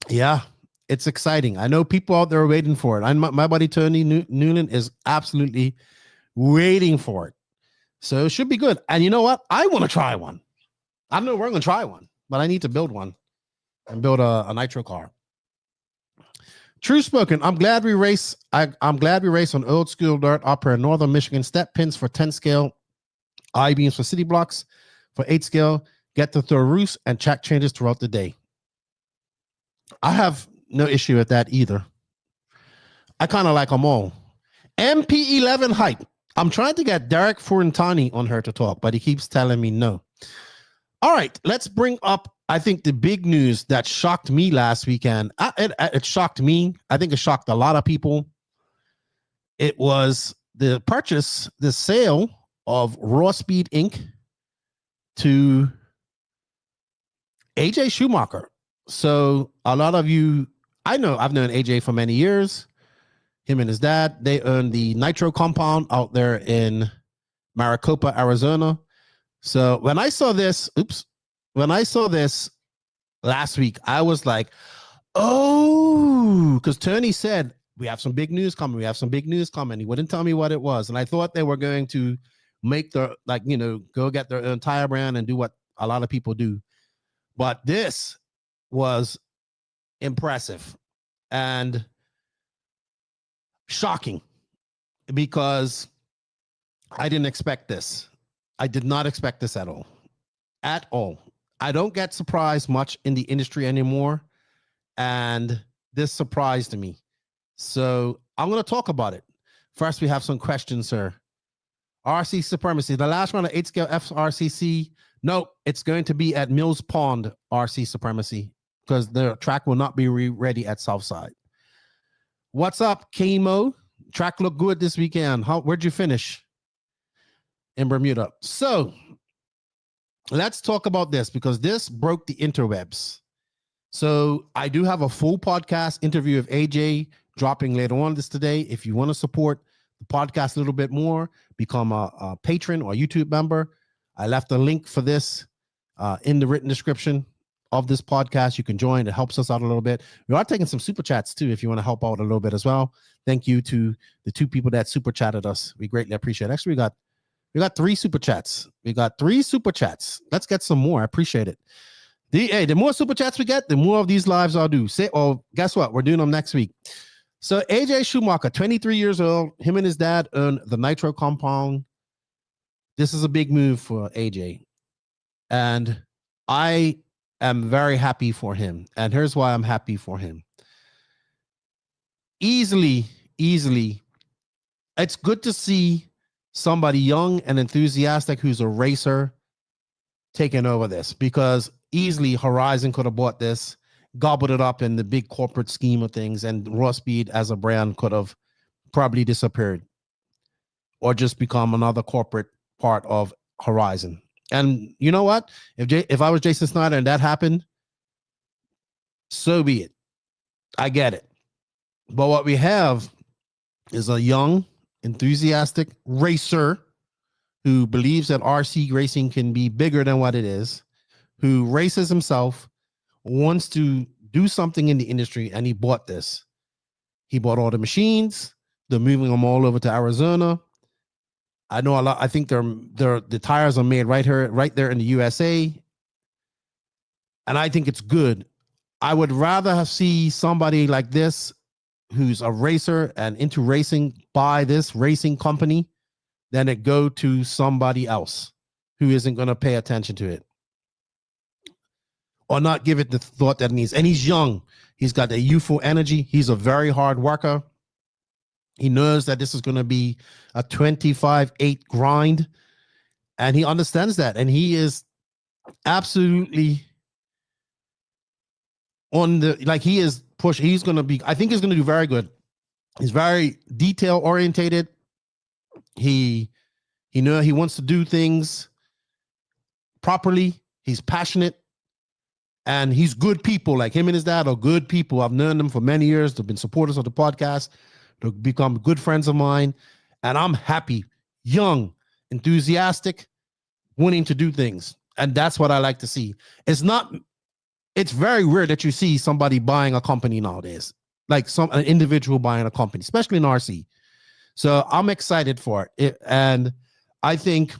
[SPEAKER 8] yeah, it's exciting. I know people out there are waiting for it. My buddy Tony Newland is absolutely waiting for it. So it should be good. And you know what? I want to try one. I don't know where I'm going to try one, but I need to build one and build a Nitro car. True spoken. I'm glad we race. I'm glad we race on old school dirt up here in Northern Michigan. Step pins for 10 scale. I-beams for city blocks for 8 scale, get to throw roofs and track changes throughout the day. I have no issue with that either. I kind of like them all. MP11 hype. I'm trying to get Derek Furentani on her to talk, but he keeps telling me no. All right, let's bring up, I think, the big news that shocked me last weekend. It shocked me. I think it shocked a lot of people. It was the sale of Raw Speed Inc. to AJ Schumacher. So a lot of you, I've known AJ for many years. Him and his dad, they own the Nitro compound out there in Maricopa, Arizona. So when I saw this last week, I was like, oh, because Tony said, we have some big news coming. He wouldn't tell me what it was. And I thought they were going to make go get their entire brand and do what a lot of people do. But this was impressive and shocking because I didn't expect this. I did not expect this at all. At all. I don't get surprised much in the industry anymore. And this surprised me. So I'm going to talk about it. First, we have some questions, sir. RC Supremacy. The last round of 8 scale FRCC. No, it's going to be at Mills Pond RC Supremacy because the track will not be ready at Southside. What's up, Chemo? Track looked good this weekend. Where'd you finish? In Bermuda. So let's talk about this because this broke the interwebs. So I do have a full podcast interview of AJ dropping later on this today. If you want to support the podcast a little bit more, become a patron or YouTube member. I left a link for this in the written description of this podcast. You can join. It helps us out a little bit. We are taking some super chats too if you want to help out a little bit as well. Thank you to the 2 people that super chatted us. We greatly appreciate it. Actually, we got 3 super chats. We got 3 super chats. Let's get some more. I appreciate it. The more super chats we get, the more of these lives I'll do. Guess what? We're doing them next week. So AJ Schumacher, 23 years old. Him and his dad own the Nitro compound. This is a big move for AJ. And I am very happy for him. And here's why I'm happy for him. Easily, it's good to see somebody young and enthusiastic who's a racer taking over this, because easily Horizon could have bought this, gobbled it up in the big corporate scheme of things, and Raw Speed as a brand could have probably disappeared or just become another corporate part of Horizon. And you know what? If I was Jason Snyder and that happened, so be it. I get it. But what we have is a young, enthusiastic racer who believes that RC racing can be bigger than what it is, who races himself, wants to do something in the industry, and he bought this. He bought all the machines. They're moving them all over to Arizona. I know a lot. I think the tires are made right there in the USA. And I think it's good. I would rather see somebody like this who's a racer and into racing buy this racing company than it go to somebody else who isn't going to pay attention to it or not give it the thought that it needs. And he's young. He's got the youthful energy. He's a very hard worker. He knows that this is going to be a 25/8 grind, and he understands that. And he is absolutely on the, like, he is push. He's going to be, I think he's going to do very good. He's very detail orientated. He wants to do things properly. He's passionate, and he's good people. Like him and his dad are good people. I've known them for many years. They've been supporters of the podcast. They've become good friends of mine, and I'm happy, young, enthusiastic, wanting to do things. And that's what I like to see. It's very rare that you see somebody buying a company nowadays, like an individual buying a company, especially in RC. So I'm excited for it. And I think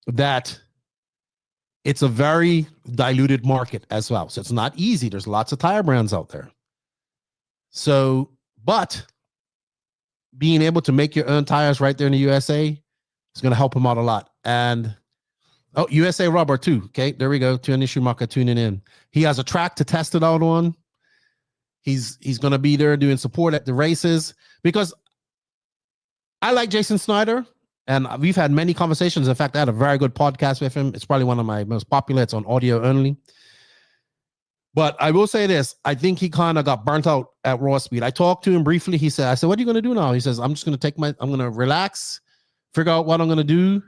[SPEAKER 8] that it's a very diluted market as well. So it's not easy. There's lots of tire brands out there. So, but being able to make your own tires right there in the USA is going to help him out a lot. And USA rubber too. Okay, there we go. Tony Schumacher tuning in. He has a track to test it out on. He's going to be there doing support at the races, because I like Jason Snyder, and we've had many conversations. In fact, I had a very good podcast with him. It's probably one of my most popular. It's on audio only. But I will say this. I think he kind of got burnt out at Raw Speed. I talked to him briefly. I said, what are you going to do now? He says, I'm going to relax, figure out what I'm going to do.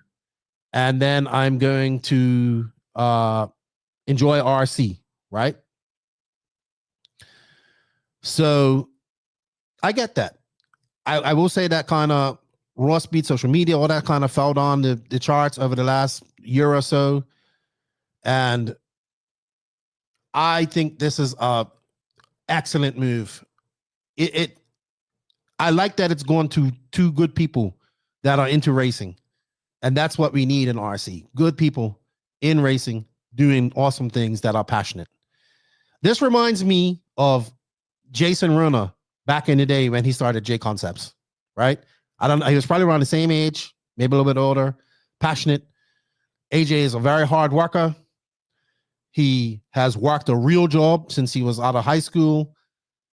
[SPEAKER 8] And then I'm going to enjoy RC, right? So I get that. I will say that kind of Raw Speed, social media, all that kind of fell down the charts over the last year or so. And I think this is a excellent move. I like that it's going to 2 good people that are into racing. And that's what we need in RC. Good people in racing doing awesome things that are passionate. This reminds me of Jason Rona back in the day when he started J Concepts, right? I don't know. He was probably around the same age, maybe a little bit older, passionate. AJ is a very hard worker. He has worked a real job since he was out of high school.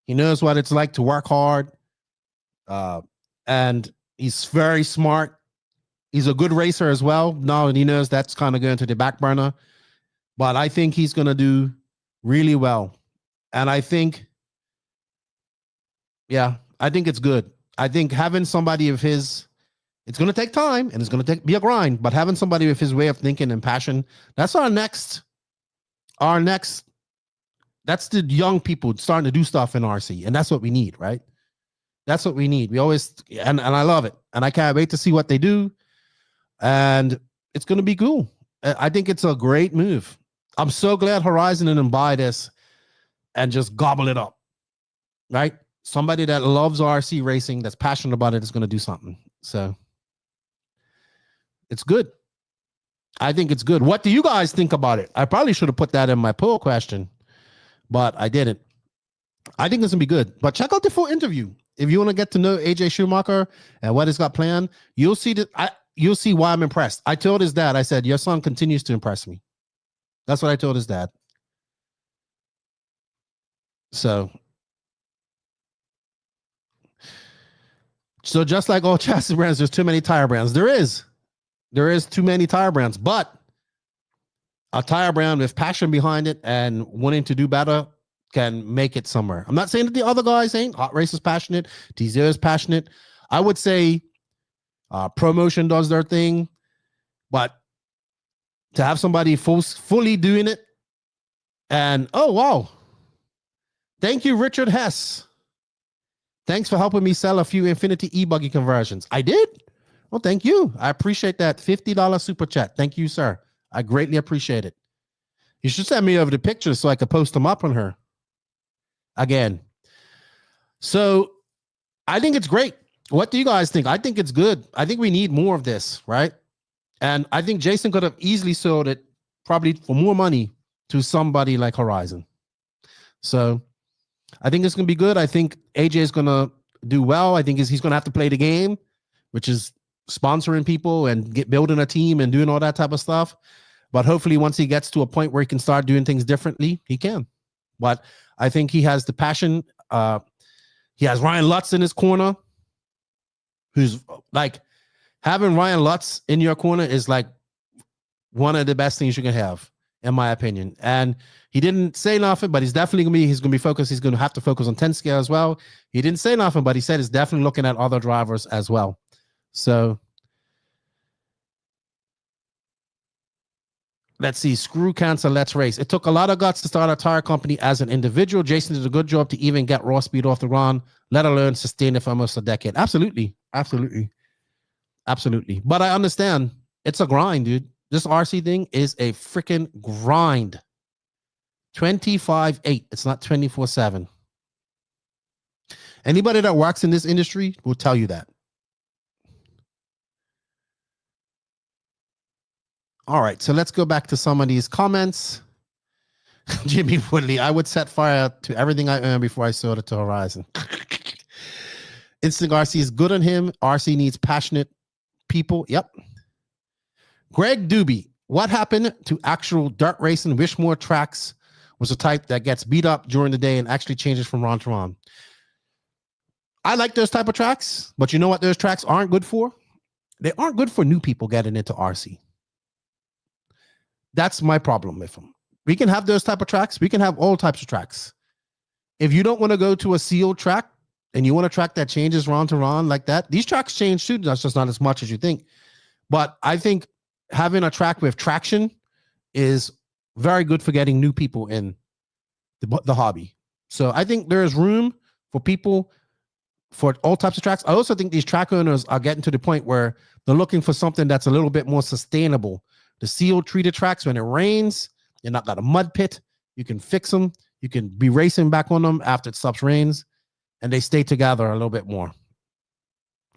[SPEAKER 8] He knows what it's like to work hard. And he's very smart. He's a good racer as well. Now he knows that's kind of going to the back burner. But I think he's going to do really well. And I think, I think it's good. I think having somebody of his, it's going to take time and it's going to be a grind, but having somebody with his way of thinking and passion, that's that's the young people starting to do stuff in RC. And that's what we need, right? That's what we need. We always, and I love it. And I can't wait to see what they do. And it's going to be cool. I think it's a great move. I'm so glad Horizon didn't buy this and just gobble it up. Right? Somebody that loves RC racing, that's passionate about it, is going to do something. So it's good. I think it's good. What do you guys think about it? I probably should have put that in my poll question, but I didn't. I think it's going to be good. But check out the full interview. If you want to get to know AJ Schumacher and what he's got planned, you'll see that. You'll see why I'm impressed. I told his dad, I said, your son continues to impress me. That's what I told his dad. So just like all chassis brands, there's too many tire brands. There is too many tire brands, but a tire brand with passion behind it and wanting to do better can make it somewhere. I'm not saying that the other guys ain't. Hot Race is passionate. DZ is passionate. I would say Promotion does their thing, but to have somebody fully doing it, and oh wow, thank you, Richard Hess. Thanks for helping me sell a few Infinity E-Buggy conversions. I did. Well, thank you. I appreciate that $50 super chat. Thank you, sir. I greatly appreciate it. You should send me over the pictures so I could post them up on her again. So I think it's great. What do you guys think? I think it's good. I think we need more of this, right? And I think Jason could have easily sold it probably for more money to somebody like Horizon. So I think it's going to be good. I think AJ is going to do well. I think he's going to have to play the game, which is sponsoring people and building a team and doing all that type of stuff. But hopefully once he gets to a point where he can start doing things differently, he can. But I think he has the passion. He has Ryan Lutz in his corner, who's like, having Ryan Lutz in your corner is like one of the best things you can have, in my opinion. And he didn't say nothing, but he's definitely going to be focused. He's going to have to focus on 10 scale as well. He didn't say nothing, but he said he's definitely looking at other drivers as well. So let's see. Screw cancer, let's race. It took a lot of guts to start a tire company as an individual. Jason did a good job to even get raw speed off the ground, let alone sustain it for almost a decade. Absolutely. Absolutely. Absolutely. But I understand it's a grind, dude. This RC thing is a freaking grind. 25/8. It's not 24/7. Anybody that works in this industry will tell you that. All right, so let's go back to some of these comments. Jimmy Woodley, I would set fire to everything I earned before I sold it to Horizon. Instinct RC is good on him. RC needs passionate people. Yep. Greg Doobie, what happened to actual dirt racing? Wish more tracks was a type that gets beat up during the day and actually changes from round to round. I like those type of tracks, but you know what those tracks aren't good for? They aren't good for new people getting into RC. That's my problem with them. We can have those type of tracks. We can have all types of tracks. If you don't want to go to a sealed track and you want a track that changes round to round like that, these tracks change too. That's just not as much as you think. But I think having a track with traction is very good for getting new people in the hobby. So I think there is room for people for all types of tracks. I also think these track owners are getting to the point where they're looking for something that's a little bit more sustainable. The sealed treated tracks, when it rains, you're not got a mud pit. You can fix them. You can be racing back on them after it stops rains, and they stay together a little bit more.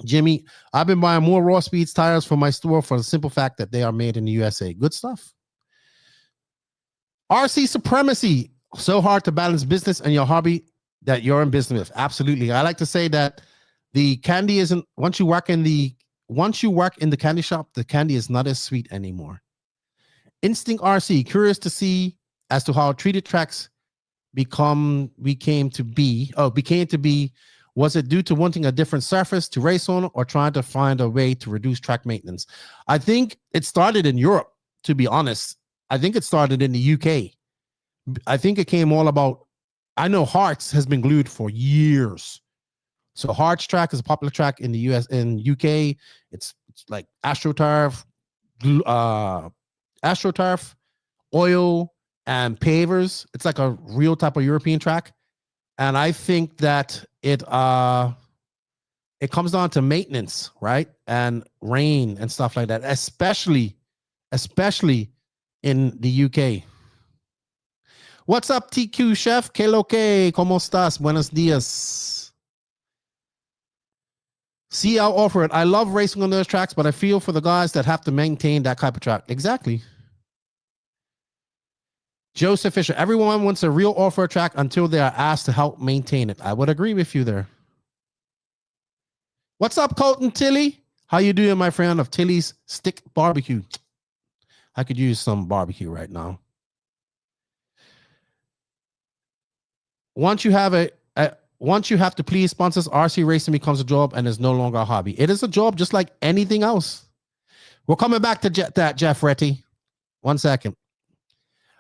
[SPEAKER 8] Jimmy, I've been buying more Raw Speeds tires for my store for the simple fact that they are made in the USA. Good stuff. RC supremacy. So hard to balance business and your hobby that you're in business with. Absolutely. I like to say that the candy isn't, once you work in the candy shop, the candy is not as sweet anymore. Instinct RC, curious to see as to how treated tracks became to be. Was it due to wanting a different surface to race on or trying to find a way to reduce track maintenance? I think it started in Europe, to be honest. I think it started in the UK. I think it came all about, I know Hearts has been glued for years. So Hearts track is a popular track in the US and UK. It's like AstroTurf, oil, and pavers. It's like a real type of European track. And I think that it it comes down to maintenance, right? And rain and stuff like that, especially in the UK. What's up, TQ Chef? Que lo que? ¿Cómo estás? Buenos días. See, I'll offer it. I love racing on those tracks, but I feel for the guys that have to maintain that type of track. Exactly. Joseph Fisher, everyone wants a real off-road track until they are asked to help maintain it. I would agree with you there. What's up, Colton Tilly? How you doing, my friend of Tilly's Stick Barbecue? I could use some barbecue right now. Once you have to please sponsors, RC racing becomes a job and is no longer a hobby. It is a job just like anything else. We're coming back to that, Jeff Retty. 1 second.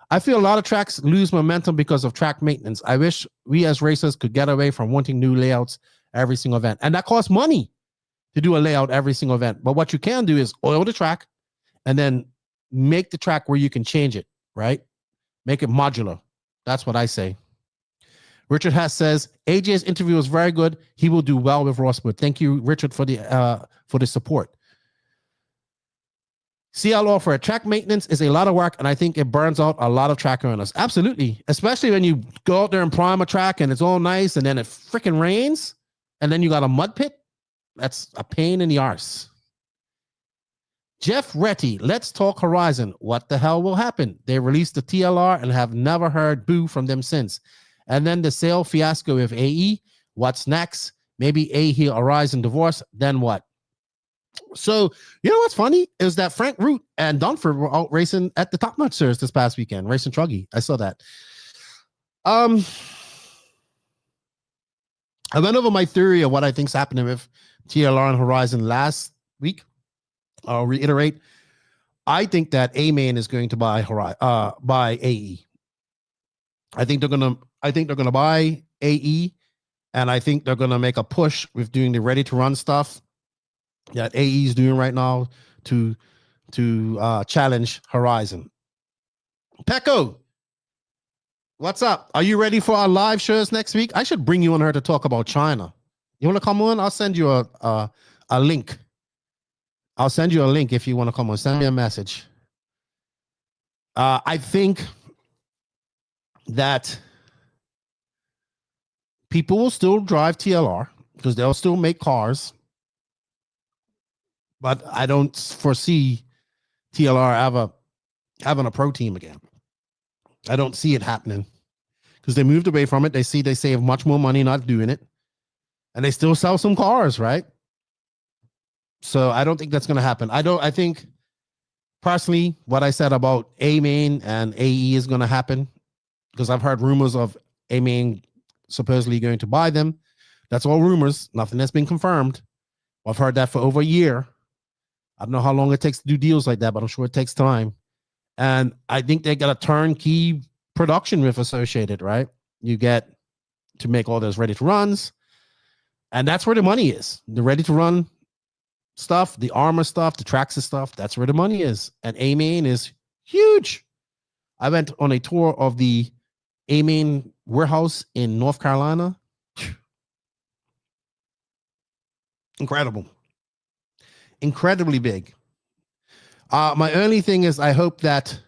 [SPEAKER 8] I feel a lot of tracks lose momentum because of track maintenance. I wish we as racers could get away from wanting new layouts every single event. And that costs money to do a layout every single event. But what you can do is oil the track and then make the track where you can change it, right? Make it modular. That's what I say. Richard Hess says, AJ's interview was very good. He will do well with Rosswood. Thank you, Richard, for the support. CL offer, track maintenance is a lot of work, and I think it burns out a lot of track owners. Absolutely. Especially when you go out there and prime a track and it's all nice and then it freaking rains and then you got a mud pit. That's a pain in the arse. Jeff Retty, let's talk Horizon. What the hell will happen? They released the TLR and have never heard boo from them since. And then the sale fiasco with AE. What's next? Maybe AE Horizon divorce. Then what? So, you know what's funny is that Frank Root and Dunford were out racing at the Top Notch Series this past weekend, racing Truggy. I saw that. I went over my theory of what I think's happening with TLR and Horizon last week. I'll reiterate. I think that A-Main is going to buy AE. I think they're gonna buy AE, and I think they're gonna make a push with doing the ready to run stuff that AE is doing right now to challenge Horizon. Pecco, what's up? Are you ready for our live shows next week? I should bring you on here to talk about China. You want to come on? I'll send you a link. I'll send you a link if you want to come on. Send me a message. I think that people will still drive TLR because they'll still make cars. But I don't foresee TLR having a pro team again. I don't see it happening because they moved away from it. They see they save much more money not doing it. And they still sell some cars, right? So I don't think that's going to happen. I think personally what I said about A-Main and AE is going to happen because I've heard rumors of A-Main supposedly going to buy them. That's all rumors. Nothing that's been confirmed. I've heard that for over a year. I don't know how long it takes to do deals like that, but I'm sure it takes time. And I think they got a turnkey production with associated, right? You get to make all those ready to runs. And that's where the money is. The ready to run stuff, the armor stuff, the Traxxas stuff, that's where the money is. And A-Main is huge. I went on a tour of the A-Main warehouse in North Carolina. Incredible. Incredibly big. My only thing is I hope that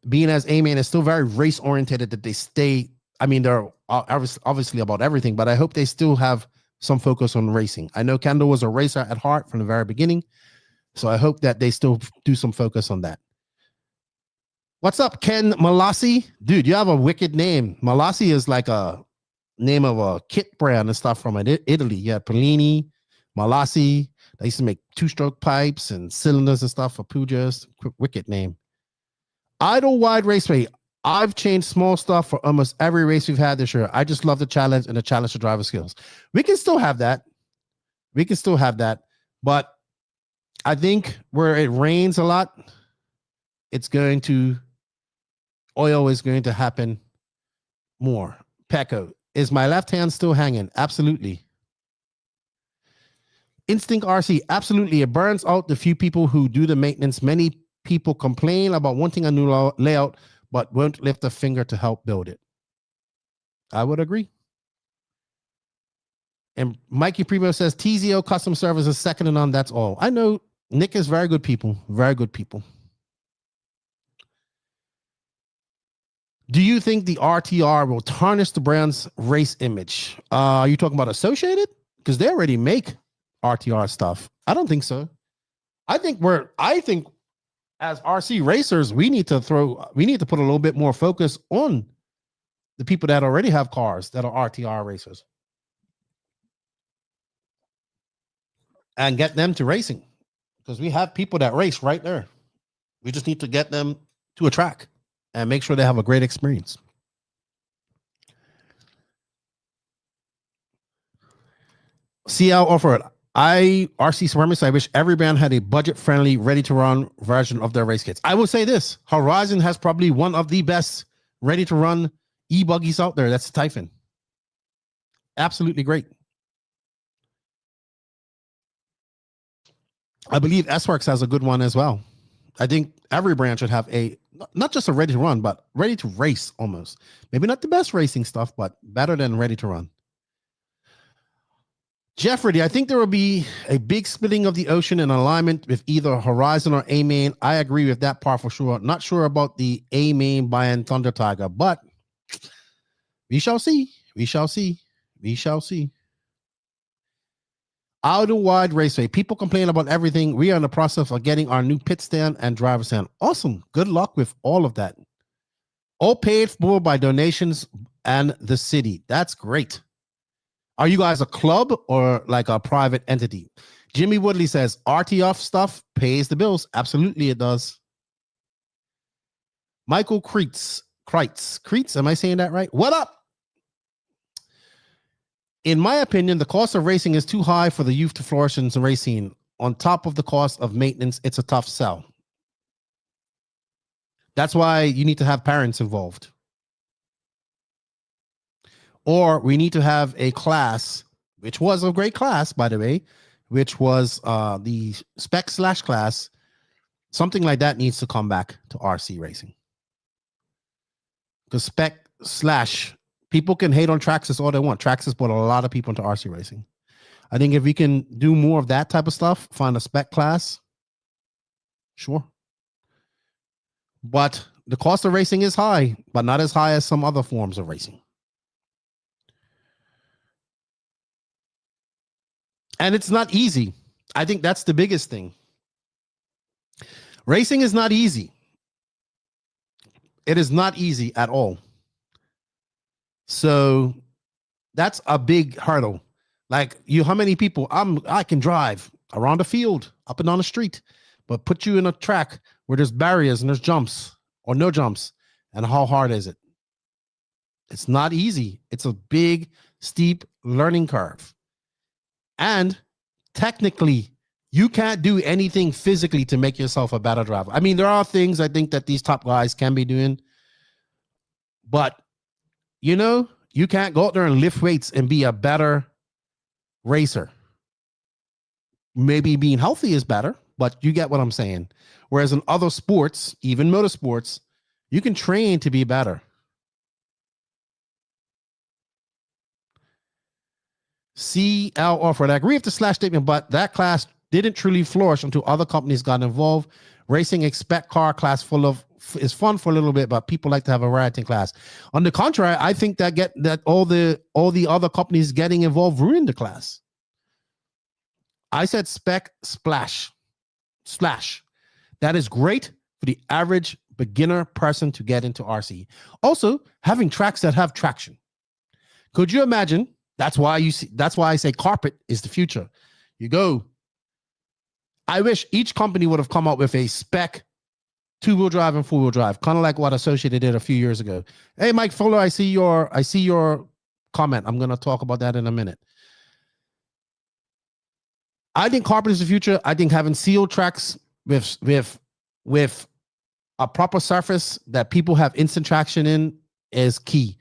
[SPEAKER 8] being as A-Main is still very race oriented, that they stay, I mean, they're obviously about everything, but I hope they still have some focus on racing. I know Kendall was a racer at heart from the very beginning, so I hope that they still do some focus on that. What's up, Ken Malassi? Dude, you have a wicked name. Malassi is like a name of a kit brand and stuff from Italy. You had Polini, Malassi. They used to make two-stroke pipes and cylinders and stuff for Pujas. Wicked name. Idle Wide Raceway. I've changed small stuff for almost every race we've had this year. I just love the challenge and the challenge to driver skills. We can still have that. We can still have that. But I think where it rains a lot, oil is going to happen more. Pecco, is my left hand still hanging? Absolutely. Instinct RC, absolutely. It burns out the few people who do the maintenance. Many people complain about wanting a new layout, but won't lift a finger to help build it. I would agree. And Mikey Primo says TZO custom service is second to none. That's all. I know Nick is very good people. Very good people. Do you think the RTR will tarnish the brand's race image? Are you talking about Associated? Because they already make RTR stuff. I don't think so. I think as RC racers, we need to put a little bit more focus on the people that already have cars that are RTR racers and get them to racing, because we have people that race right there. We just need to get them to a track and make sure they have a great experience. CL offered, RC Supremacy, I wish every brand had a budget-friendly, ready-to-run version of their race kits. I will say this, Horizon has probably one of the best ready-to-run E-Buggies out there. That's the Typhon. Absolutely great. I believe S-Works has a good one as well. I think every brand should have not just a ready-to-run, but ready-to-race almost. Maybe not the best racing stuff, but better than ready-to-run. Jeffrey, I think there will be a big splitting of the ocean in alignment with either Horizon or A-Main. I agree with that part for sure. Not sure about the A-Main buying Thunder Tiger, but we shall see. We shall see. We shall see. Out and wide raceway. People complain about everything. We are in the process of getting our new pit stand and driver stand. Awesome. Good luck with all of that. All paid for by donations and the city. That's great. Are you guys a club or like a private entity? Jimmy Woodley says RTF stuff pays the bills. Absolutely, it does. Michael Kreitz, am I saying that right? What up? In my opinion, the cost of racing is too high for the youth to flourish in racing. On top of the cost of maintenance, it's a tough sell. That's why you need to have parents involved. Or we need to have a class, which was a great class, by the way, which was the spec / class. Something like that needs to come back to RC racing. Because spec / people can hate on Traxxas all they want. Traxxas brought a lot of people into RC racing. I think if we can do more of that type of stuff, find a spec class, sure. But the cost of racing is high, but not as high as some other forms of racing. And it's not easy. I think that's the biggest thing. Racing is not easy. It is not easy at all. So that's a big hurdle. Like how many people I can drive around the field, up and down the street, but put you in a track where there's barriers and there's jumps or no jumps. And how hard is it? It's not easy. It's a big, steep learning curve. And technically, you can't do anything physically to make yourself a better driver. I mean, there are things I think that these top guys can be doing, but you can't go out there and lift weights and be a better racer. Maybe being healthy is better, but you get what I'm saying. Whereas in other sports, even motorsports, you can train to be better. CL offered, I agree with the slash statement, but that class didn't truly flourish until other companies got involved. Racing expect car class is fun for a little bit, but people like to have a variety in class. On the contrary, I think that all the other companies getting involved ruined the class. I said spec slash. That is great for the average beginner person to get into RC. Also, having tracks that have traction. Could you imagine? That's why I say carpet is the future. I wish each company would have come up with a spec 2-wheel drive and 4-wheel drive, kind of like what Associated did a few years ago. Hey, Mike Fuller, I see your comment. I'm going to talk about that in a minute. I think carpet is the future. I think having sealed tracks with a proper surface that people have instant traction in is key.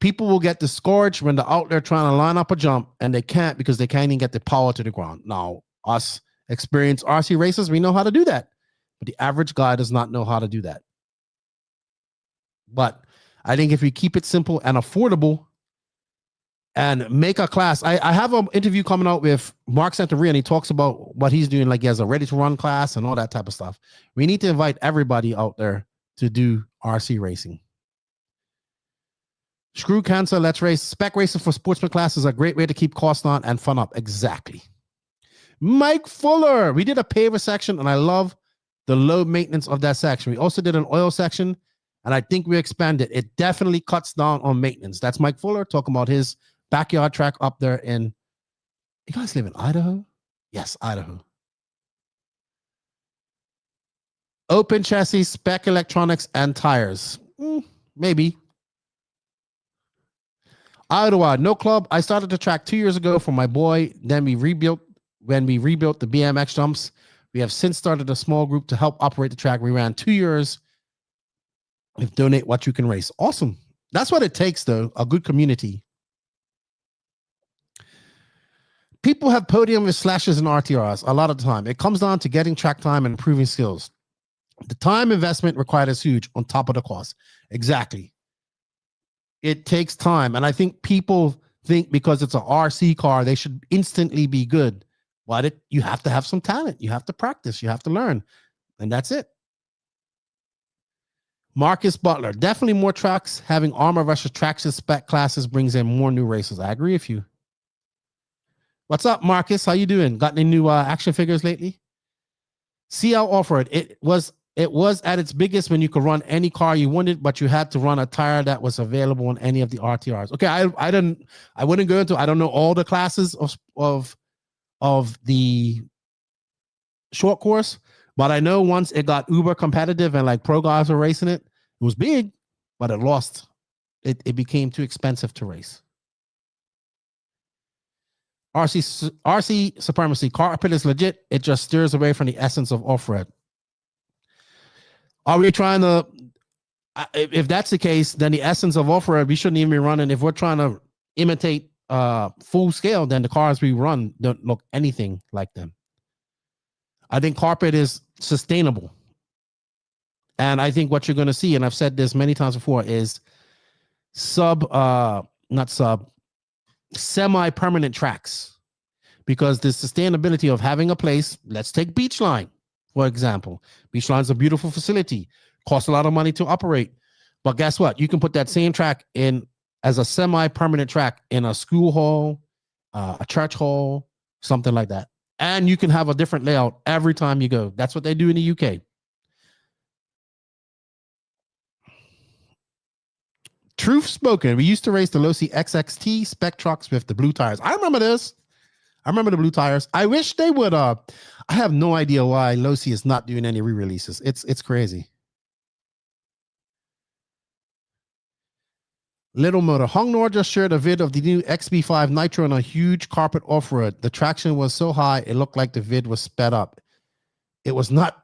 [SPEAKER 8] People will get discouraged when they're out there trying to line up a jump and they can't because they can't even get the power to the ground. Now, us experienced RC racers, we know how to do that. But the average guy does not know how to do that. But I think if we keep it simple and affordable, and make a class. I have an interview coming out with Mark Santeria, and he talks about what he's doing. Like he has a ready to run class and all that type of stuff. We need to invite everybody out there to do RC racing. Screw cancer, let's race. Spec racing for sportsman class is a great way to keep costs on and fun up. Exactly. Mike Fuller. We did a paver section, and I love the low maintenance of that section. We also did an oil section, and I think we expanded. It definitely cuts down on maintenance. That's Mike Fuller talking about his backyard track up there in, you guys live in Idaho? Yes, Idaho. Open chassis, spec electronics, and tires. Maybe. Ottawa, no club. I started the track 2 years ago for my boy. Then we rebuilt the BMX jumps. We have since started a small group to help operate the track. We ran 2 years. If donate what you can race. Awesome. That's what it takes, though. A good community. People have podium with slashes and RTRs a lot of the time. It comes down to getting track time and improving skills. The time investment required is huge on top of the cost. Exactly. It takes time. And I think people think because it's an RC car, they should instantly be good. But you have to have some talent. You have to practice. You have to learn. And that's it. Marcus Butler. Definitely more tracks. Having armor versus traction spec classes brings in more new races. I agree with you. What's up, Marcus? How you doing? Got any new action figures lately? CL Off-Road. It was at its biggest when you could run any car you wanted, but you had to run a tire that was available on any of the RTRs. Okay, I wouldn't go into. I don't know all the classes of the short course, but I know once it got uber competitive and like pro guys were racing it, it was big, but it lost. It became too expensive to race. RC supremacy. Carpet is legit. It just steers away from the essence of off-road. Are we trying to, if that's the case, then the essence of off-road, we shouldn't even be running. If we're trying to imitate full scale, then the cars we run don't look anything like them. I think carpet is sustainable. And I think what you're going to see, and I've said this many times before, is semi-permanent tracks, because the sustainability of having a place, let's take Beachline, for example. Beachline is a beautiful facility, costs a lot of money to operate, but guess what? You can put that same track in as a semi-permanent track in a school hall, a church hall, something like that. And you can have a different layout every time you go. That's what they do in the UK. Truth spoken. We used to race the Losi XXT spec trucks with the blue tires. I remember this. I remember the blue tires. I wish they would. I have no idea why Losi is not doing any re-releases. It's crazy. Little Motor. Hong Nor just shared a vid of the new XB5 Nitro on a huge carpet off-road. The traction was so high, it looked like the vid was sped up. It was not.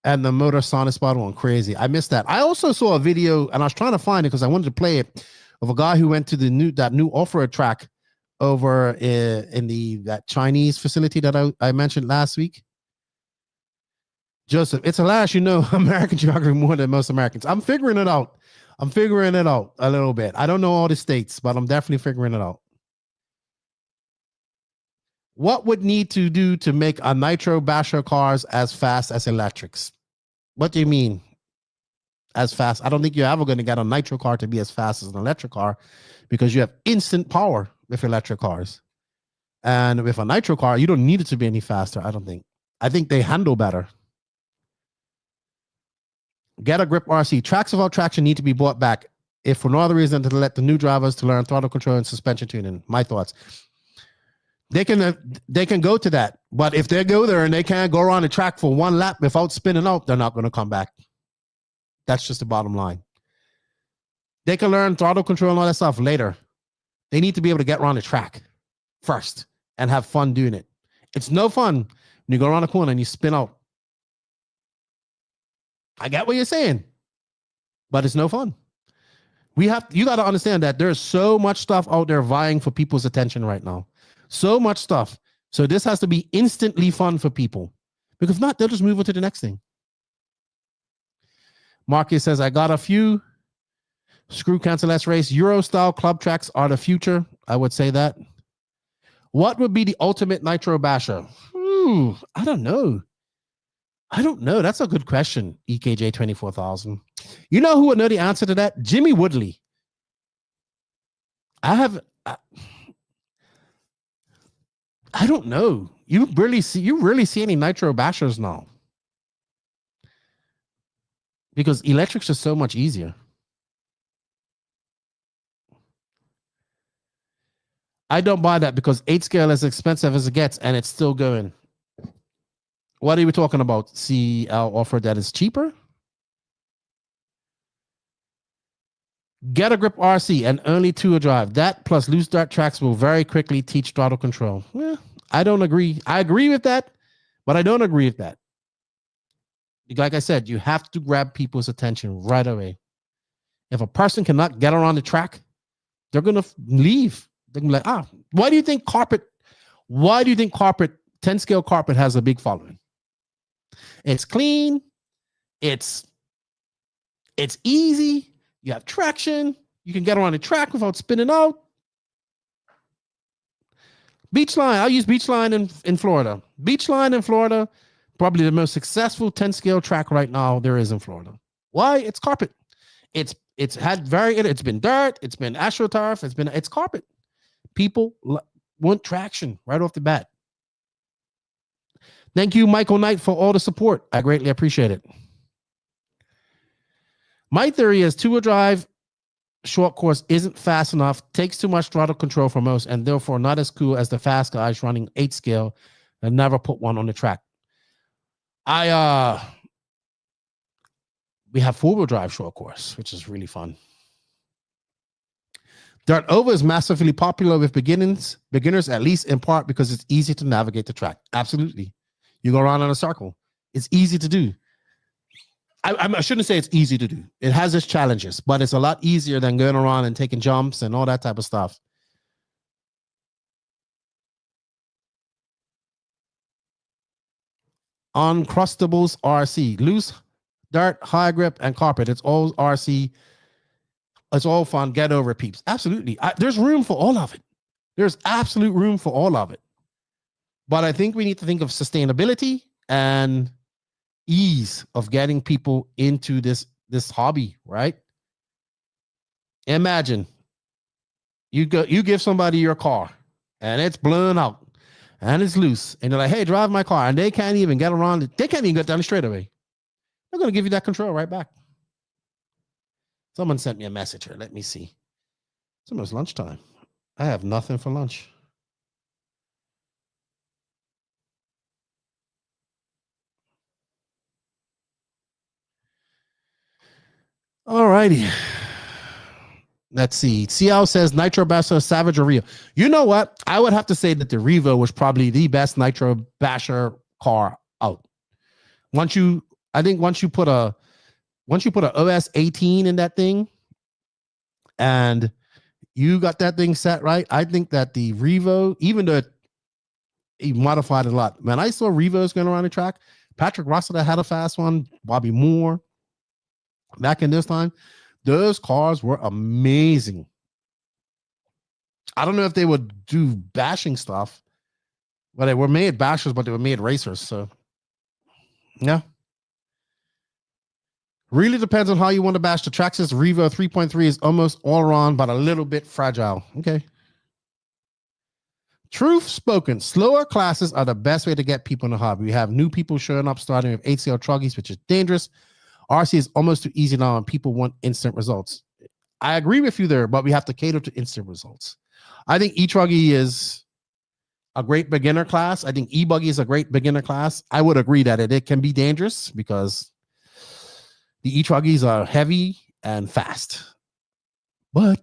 [SPEAKER 8] And the motor sounded spot on. Crazy. I missed that. I also saw a video, and I was trying to find it because I wanted to play it, of a guy who went to that new off-road track over in that Chinese facility that I mentioned last week. Joseph, it's hilarious, American geography more than most Americans. I'm figuring it out. I'm figuring it out a little bit. I don't know all the states, but I'm definitely figuring it out. What would need to do to make a nitro basher cars as fast as electrics? What do you mean as fast? I don't think you're ever going to get a nitro car to be as fast as an electric car, because you have instant power with electric cars. And with a nitro car, you don't need it to be any faster, I don't think. I think they handle better. Get a grip RC. Tracks without traction need to be brought back, if for no other reason than to let the new drivers to learn throttle control and suspension tuning. My thoughts. They can go to that, but if they go there and they can't go around the track for one lap without spinning out, they're not going to come back. That's just the bottom line. They can learn throttle control and all that stuff later. They need to be able to get around the track first and have fun doing it. It's no fun when you go around the corner and you spin out. I get what you're saying, but it's no fun. You got to understand that there's so much stuff out there vying for people's attention right now. So much stuff. So this has to be instantly fun for people, because if not, they'll just move on to the next thing. Marcus says, I got a few. Screw cancel, let's race. Euro style club tracks are the future. I would say that. What would be the ultimate Nitro basher? I don't know. That's a good question. EKJ 24,000. You know who would know the answer to that? Jimmy Woodley. I don't know. You really see any Nitro bashers now. Because electrics are so much easier. I don't buy that because 8 scale is as expensive as it gets and it's still going. What are we talking about? CL offer that is cheaper? Get a grip RC and only 2-wheel drive. That plus loose dirt tracks will very quickly teach throttle control. Yeah, I don't agree. I agree with that, but I don't agree with that. Like I said, you have to grab people's attention right away. If a person cannot get around the track, they're going to leave. They're going to be like, why do you think 10 scale carpet has a big following? It's clean. It's easy. You have traction. You can get around the track without spinning out. Beachline. I'll use Beachline in Florida. Beachline in Florida, probably the most successful 10 scale track right now there is in Florida. Why? It's carpet. It's been dirt. It's been astroturf. It's carpet. People want traction right off the bat. Thank you, Michael Knight, for all the support. I greatly appreciate it. My theory is 2-wheel drive short course isn't fast enough, takes too much throttle control for most, and therefore not as cool as the fast guys running 8 scale and never put one on the track. We have 4-wheel drive short course, which is really fun. Dirt over is massively popular with beginners, at least in part because it's easy to navigate the track. Absolutely. You go around in a circle. It's easy to do. I shouldn't say it's easy to do. It has its challenges, but it's a lot easier than going around and taking jumps and all that type of stuff. Uncrustables RC. Loose, dirt, high grip, and carpet. It's all RC. It's all fun. Get over it, peeps. Absolutely. There's room for all of it. There's absolute room for all of it. But I think we need to think of sustainability and ease of getting people into this hobby, right? Imagine you give somebody your car and it's blown out and it's loose and they're like, hey, drive my car, and they can't even get around it. They can't even get down the straightaway. They're going to give you that control right back. Someone sent me a message here. Let me see. It's almost lunchtime. I have nothing for lunch. All righty. Let's see. CL says Nitro Basher, Savage, or Rio. You know what? I would have to say that the Revo was probably the best Nitro Basher car out. Once you put a OS 18 in that thing and you got that thing set right, I think that the Revo, even though he modified it a lot. Man, I saw Revos going around the track. Patrick Russell that had a fast one, Bobby Moore. Back in this time, those cars were amazing. I don't know if they would do bashing stuff, but they were made bashers, but they were made racers. So, yeah. Really depends on how you want to bash the track. Says Revo 3.3 is almost all around, but a little bit fragile. Okay. Truth spoken. Slower classes are the best way to get people in the hobby. We have new people showing up starting with 8CL truggies, which is dangerous. RC is almost too easy now and people want instant results. I agree with you there, but we have to cater to instant results. I think E-Truggy is a great beginner class. I think E-Buggy is a great beginner class. I would agree that it can be dangerous because the E-Truggies are heavy and fast. But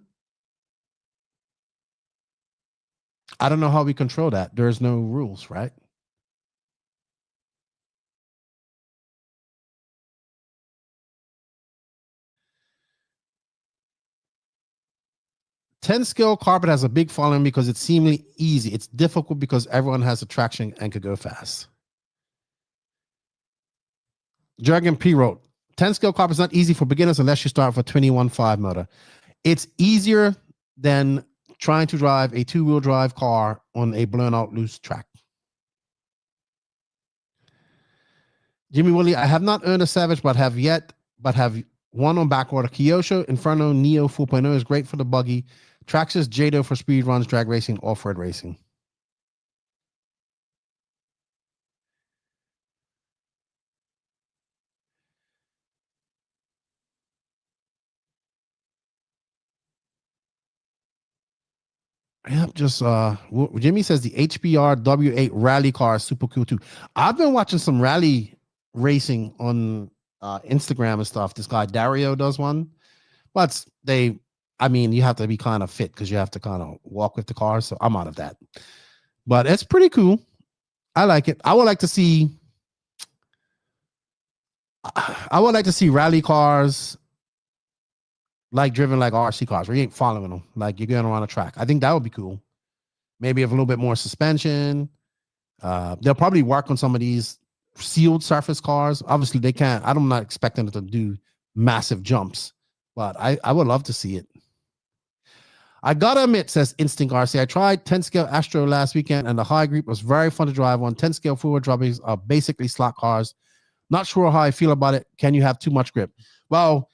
[SPEAKER 8] I don't know how we control that. There's no rules, right? Ten scale carpet has a big following because it's seemingly easy. It's difficult because everyone has attraction and could go fast. Dragon P wrote, 10 scale carpet is not easy for beginners unless you start with a 21.5 motor. It's easier than trying to drive a 2-wheel drive car on a blown out loose track. Jimmy Willie, I have not earned a Savage, but have one on backorder. Kyosho Inferno Neo 4.0 is great for the buggy. Traxxas Jado for speed runs, drag racing, off-road racing. Yep, just Jimmy says the HBR W8 rally car is super cool too. I've been watching some rally racing on Instagram and stuff. This guy Dario does one, but you have to be kind of fit because you have to kind of walk with the car. So I'm out of that, but it's pretty cool. I like it. I would like to see rally cars like driven like RC cars where you ain't following them, like you're going around a track. I think that would be cool. Maybe have a little bit more suspension. They'll probably work on some of these sealed surface cars. Obviously they can't. I'm not expecting them to do massive jumps, but I would love to see it. I gotta admit, says Instinct RC, I tried 10 scale Astro last weekend and the high grip was very fun to drive on. 10 scale forward drivers are basically slot cars. Not sure how I feel about it. Can you have too much grip? Well,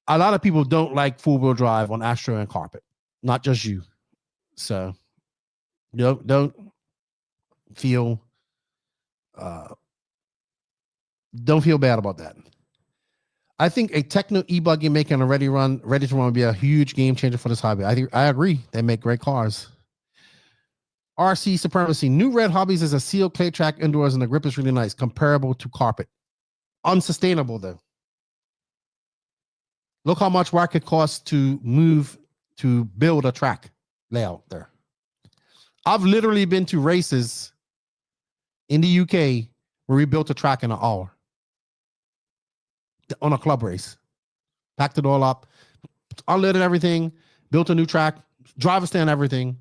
[SPEAKER 8] a lot of people don't like four-wheel drive on Astro and carpet, not just you. So don't feel bad about that. I think a Techno E-Buggy making a ready to run would be a huge game changer for this hobby. I agree. They make great cars. RC Supremacy. New Red Hobbies is a sealed clay track indoors and the grip is really nice, comparable to carpet. Unsustainable though. Look how much work it costs to build a track layout there. I've literally been to races in the UK where we built a track in an hour on a club race. Packed it all up, unloaded everything, built a new track, driver stand, everything,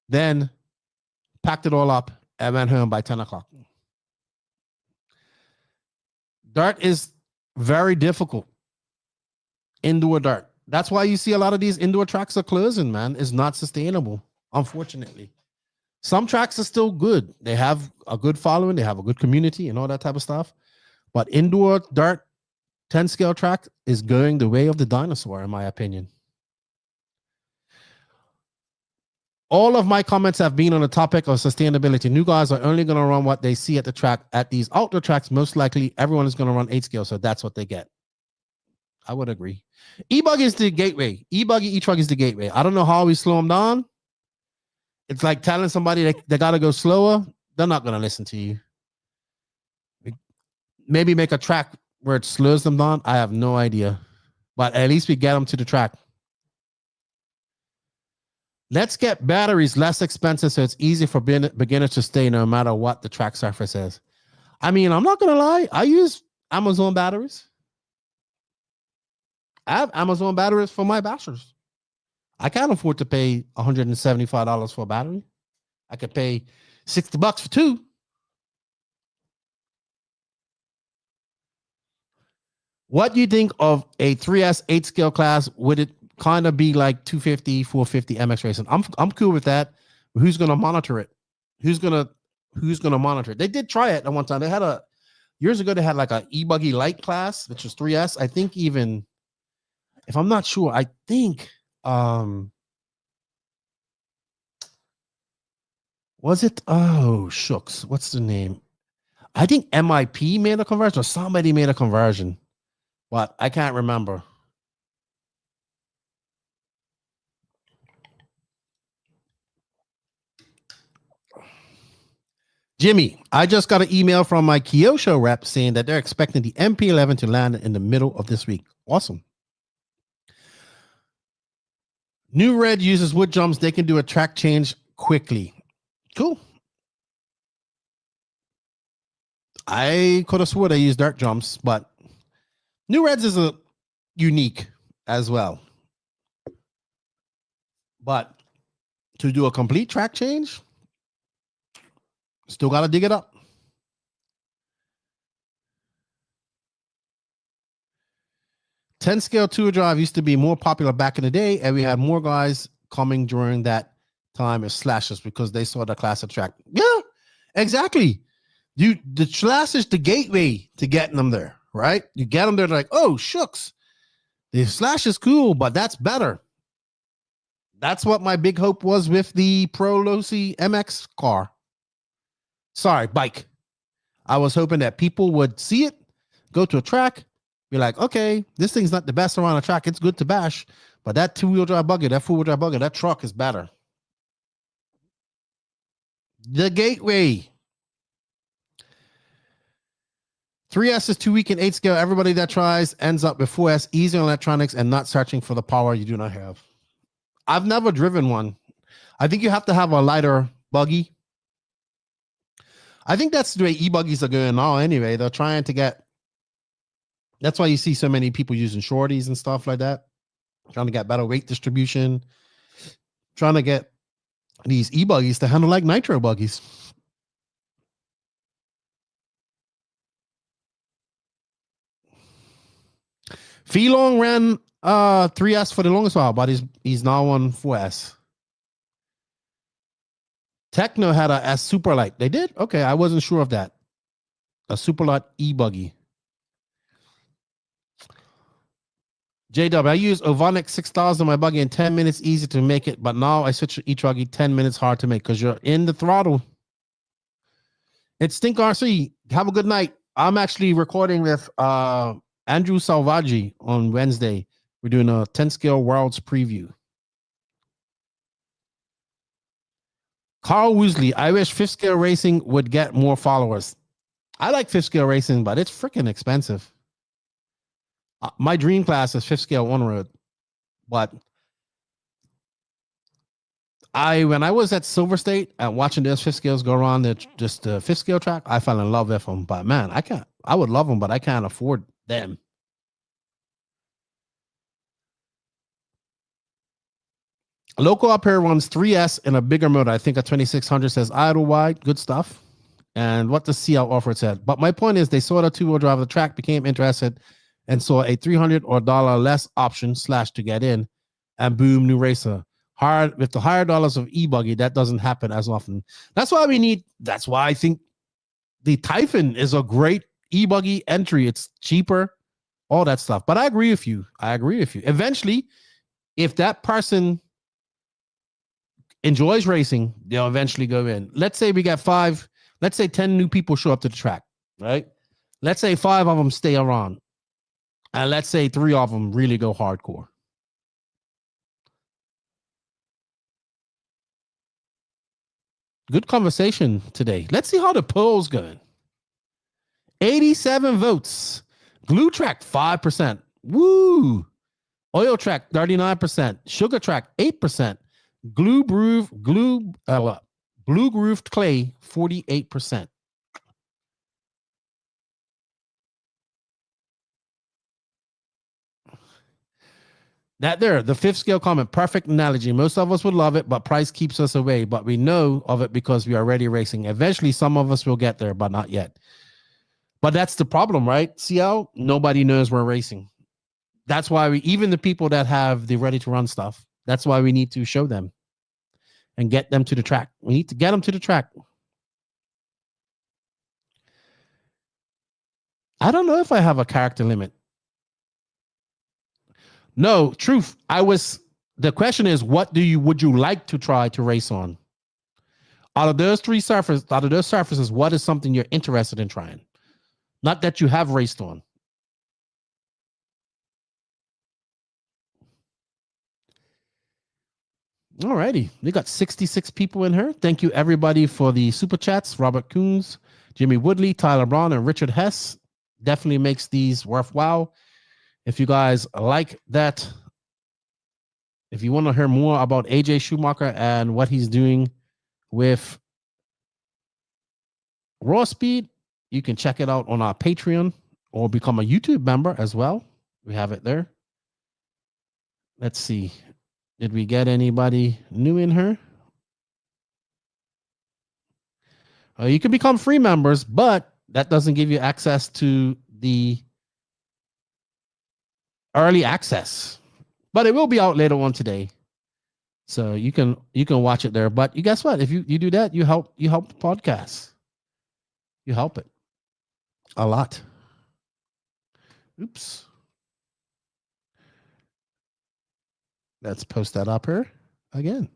[SPEAKER 8] then packed it all up and went home by 10 o'clock. Dirt is very difficult. Indoor dirt. That's why you see a lot of these indoor tracks are closing, man. It's not sustainable, unfortunately. Some tracks are still good. They have a good following. They have a good community and all that type of stuff. But indoor dirt 10 scale track is going the way of the dinosaur, in my opinion. All of my comments have been on the topic of sustainability. New guys are only going to run what they see at the track. At these outdoor tracks, most likely everyone is going to run 8 scale, so that's what they get. I would agree. E-Buggy is the gateway. E-Buggy, E-Truck is the gateway. I don't know how we slow them down. It's like telling somebody they got to go slower. They're not going to listen to you. Maybe make a track where it slows them down. I have no idea. But at least we get them to the track. Let's get batteries less expensive so it's easy for beginners to stay no matter what the track surface is. I mean, I'm not going to lie. I use Amazon batteries. I have Amazon batteries for my bachelors. I can't afford to pay $175 for a battery. I could pay $60 for 2. What do you think of a 3S 8 scale class? Would it kind of be like 250, 450 MX racing? I'm cool with that. Who's going to monitor it? Who's going to monitor it? They did try it at one time. They had years ago, they had like a E-Buggy light class, which was 3S. I think even, if I'm not sure, I think, was it? Oh, shucks. What's the name? I think MIP made a conversion or somebody made a conversion, but I can't remember. Jimmy, I just got an email from my Kyosho rep saying that they're expecting the MP11 to land in the middle of this week. Awesome. New Red uses wood jumps. They can do a track change quickly. Cool. I could have swore they use dirt jumps, but New Reds is unique as well. But to do a complete track change, still got to dig it up. Ten scale 2 drive used to be more popular back in the day, and we had more guys coming during that time is slashes because they saw the classic track. Yeah, exactly. The slash is the gateway to getting them there, right? You get them there, like, oh, shucks. The slash is cool, but that's better. That's what my big hope was with the Pro Losi MX car. Sorry, bike. I was hoping that people would see it, go to a track, be like, okay, this thing's not the best around a track. It's good to bash, but that two-wheel drive buggy, that four-wheel drive buggy, that truck is better. The gateway. 3S is 2 week and 8 scale. Everybody that tries ends up with 4S, easy on electronics, and not searching for the power you do not have. I've never driven one. I think you have to have a lighter buggy. I think that's the way E-Buggies are going now anyway. They're trying to get... That's why you see so many people using shorties and stuff like that. Trying to get better weight distribution. Trying to get these E-Buggies to handle like Nitro buggies. Feelong ran 3S for the longest while, but he's now on 4S. Techno had a S Superlight. They did? Okay, I wasn't sure of that. A Superlight E-Buggy. JW, I use Ovonic 6000 in my buggy in 10 minutes, easy to make it, but now I switch to E-Buggy, 10 minutes hard to make because you're in the throttle. It's Stink RC. Have a good night. I'm actually recording with Andrew Salvaggi on Wednesday. We're doing a 10 scale worlds preview. Carl Woosley, I wish 5th scale racing would get more followers. I like 5th scale racing, but it's freaking expensive. My dream class is 5th scale on road, but when I was at Silver State and watching those 5th scales go around the 5th scale track, I fell in love with them. But man, I would love them, but I can't afford them. Local up here runs 3S in a bigger motor. I think a 2600 says idle wide, good stuff. And what the CL offered said. But my point is, they saw the two-wheel drive of the track, became interested, and saw a $300 or $1 less option / to get in, and boom, new racer. Hard with the higher dollars of E-Buggy, that doesn't happen as often. That's why I think the Typhon is a great E-Buggy entry. It's cheaper, all that stuff. But I agree with you. Eventually, if that person enjoys racing, they'll eventually go in. Let's say we got 10 new people show up to the track, right? Let's say 5 of them stay around. And let's say 3 of them really go hardcore. Good conversation today. Let's see how the poll's going. 87 votes. Glue Track, 5%. Woo! Oil Track, 39%. Sugar Track, 8%. Blue Grooved Clay, 48%. That there, the 5th scale comment, perfect analogy. Most of us would love it, but price keeps us away. But we know of it because we are already racing. Eventually, some of us will get there, but not yet. But that's the problem, right? CL, nobody knows we're racing. That's why even the people that have the ready to run stuff, that's why we need to show them and get them to the track. We need to get them to the track. I don't know if I have a character limit. No, truth. The question is, would you like to try to race on? Out of those surfaces, what is something you're interested in trying? Not that you have raced on. Alrighty, we got 66 people in here. Thank you everybody for the super chats. Robert Coons, Jimmy Woodley, Tyler Braun, and Richard Hess. Definitely makes these worthwhile. If you guys like that, if you want to hear more about AJ Schumacher and what he's doing with Raw Speed, you can check it out on our Patreon or become a YouTube member as well. We have it there. Let's see. Did we get anybody new in here? You can become free members, but that doesn't give you access to the early access. But it will be out later on today. So you can watch it there. But you guess what? If you do that, you help podcasts. You help it a lot. Oops. Let's post that up here again.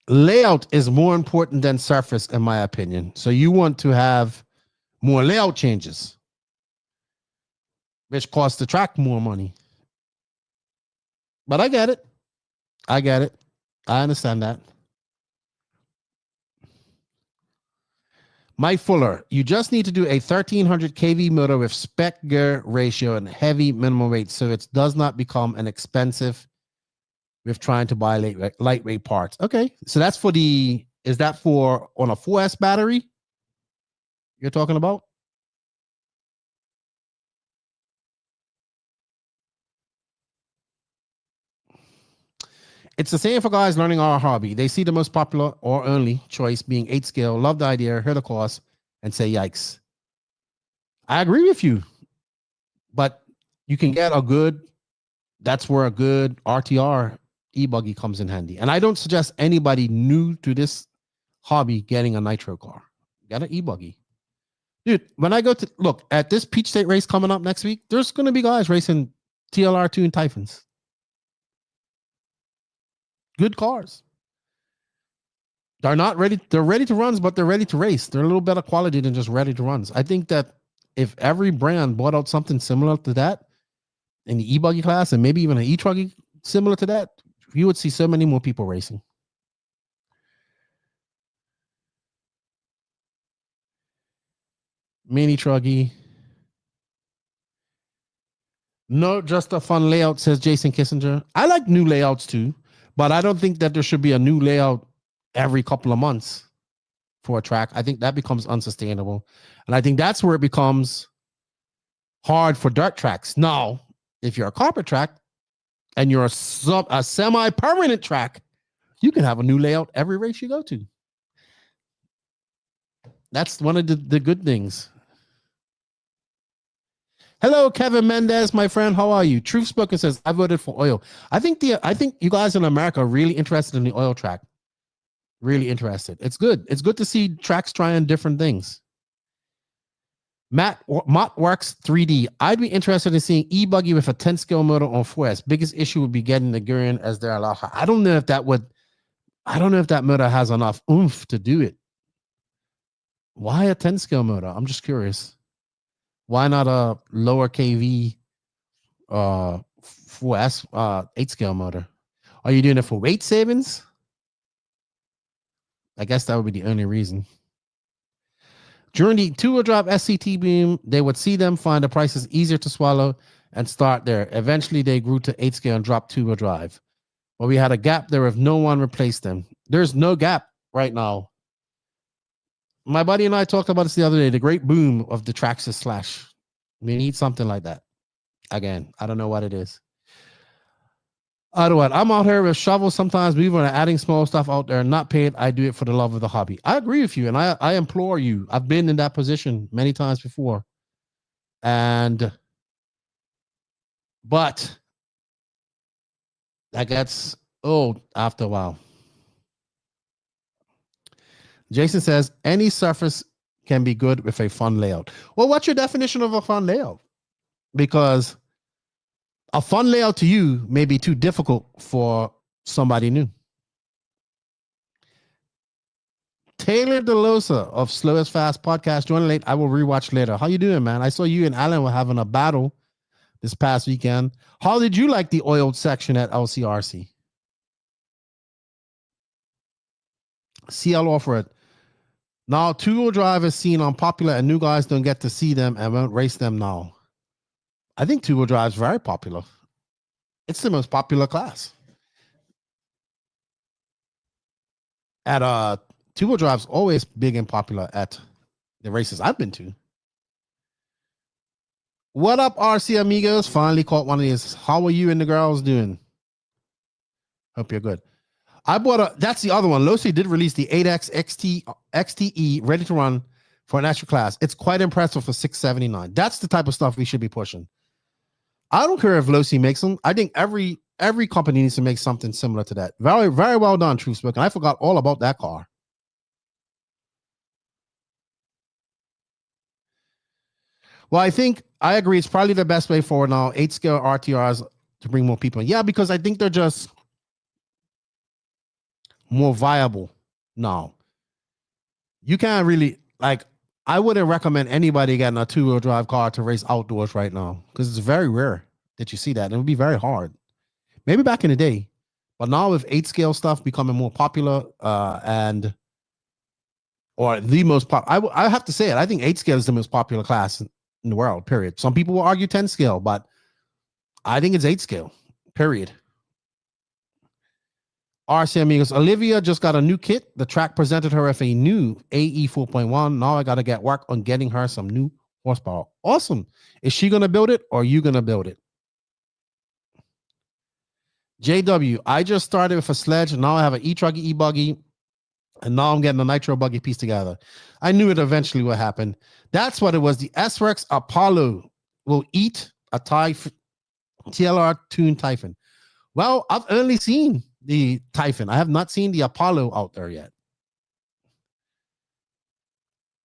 [SPEAKER 8] Layout is more important than surface, in my opinion. So you want to have more layout changes, which costs the track more money. But I get it. I understand that. Mike Fuller, you just need to do a 1300 kV motor with spec gear ratio and heavy minimum weight so it does not become an expensive with trying to buy lightweight parts. Okay, so that's for is that for on a 4S battery you're talking about? It's the same for guys learning our hobby. They see the most popular or only choice being 8 scale, love the idea, hear the cost, and say yikes. I agree with you, but you can get that's where a good RTR E-Buggy comes in handy. And I don't suggest anybody new to this hobby getting a Nitro car. Get an E-Buggy. Dude, when I go to look at this Peach State race coming up next week, there's going to be guys racing TLR2 and Typhons. Good cars. They're not ready. They're ready to runs, but they're ready to race. They're a little better quality than just ready to runs. I think that if every brand bought out something similar to that in the E-Buggy class and maybe even an E-Truggy similar to that, you would see so many more people racing. Mini Truggy. No, just a fun layout, says Jason Kissinger. I like new layouts too. But I don't think that there should be a new layout every couple of months for a track. I think that becomes unsustainable. And I think that's where it becomes hard for dirt tracks. Now, if you're a carpet track and you're a semi-permanent track, you can have a new layout every race you go to. That's one of the good things. Hello, Kevin Mendez, my friend. How are you? Truth Spoken says, I voted for oil. I think you guys in America are really interested in the oil track. Really interested. It's good. It's good to see tracks trying different things. Mott Works 3D. I'd be interested in seeing E-Buggy with a 10 scale motor on 4S. Biggest issue would be getting the gear in as they're allowed. I don't know if that motor has enough oomph to do it. Why a 10 scale motor? I'm just curious. Why not a lower KV 4S 8 scale motor? Are you doing it for weight savings? I guess that would be the only reason. During the 2-wheel drive SCT boom, they would see them find the prices easier to swallow and start there. Eventually, they grew to 8 scale and dropped 2-wheel drive. But we had a gap there if no one replaced them. There's no gap right now. My buddy and I talked about this the other day, the great boom of the Traxxas Slash. We need something like that. Again, I don't know what it is. I'm out here with shovels sometimes, moving and adding small stuff out there, not paid. I do it for the love of the hobby. I agree with you, and I implore you. I've been in that position many times before. But that gets old after a while. Jason says, any surface can be good with a fun layout. Well, what's your definition of a fun layout? Because a fun layout to you may be too difficult for somebody new. Taylor DeLosa of Slow as Fast podcast, joining late. I will rewatch later. How you doing, man? I saw you and Alan were having a battle this past weekend. How did you like the oiled section at LCRC? CL offer it. Now, 2-wheel drive is seen on popular and new guys don't get to see them and won't race them now. I think 2-wheel drive is very popular. It's the most popular class. At 2-wheel drive's always big and popular at the races I've been to. What up, RC amigos? Finally caught one of these. How are you and the girls doing? Hope you're good. I bought that's the other one. Losi did release the 8X XTE ready to run for an extra class. It's quite impressive for $679. That's the type of stuff we should be pushing. I don't care if Lefty makes them. I think every company needs to make something similar to that. Very, very well done, Truth Spoken. I forgot all about that car. Well, I think I agree. It's probably the best way forward now. 8-scale RTRs to bring more people in. Yeah, because I think they're just more viable now. You can't really, like, I wouldn't recommend anybody getting a 2-wheel drive car to race outdoors right now because it's very rare that you see that. It would be very hard. Maybe back in the day, but now with 8-scale stuff becoming more popular or the most popular, I have to say it. I think 8-scale is the most popular class in the world, period. Some people will argue 10-scale, but I think it's 8-scale, period. RC Amigos, Olivia just got a new kit. The track presented her with a new AE 4.1. Now I got to get work on getting her some new horsepower. Awesome. Is she going to build it or are you going to build it? JW, I just started with a sledge. Now I have an E-Truggy E-Buggy. And now I'm getting a Nitro buggy piece together. I knew it eventually would happen. That's what it was. The SRX Apollo will eat a TLR tuned Typhon. Well, I've only seen the Typhon. I have not seen the Apollo out there yet.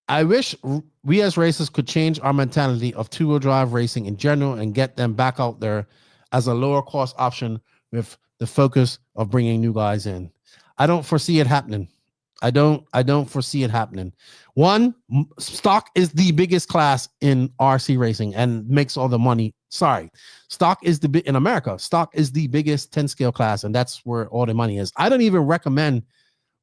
[SPEAKER 8] I wish we as racers could change our mentality of 2-wheel drive racing in general and get them back out there as a lower cost option with the focus of bringing new guys in. I don't foresee it happening. I don't foresee it happening. One, stock is the biggest class in RC racing and makes all the money. Sorry, stock is in America. Stock is the biggest 10-scale class, and that's where all the money is. I don't even recommend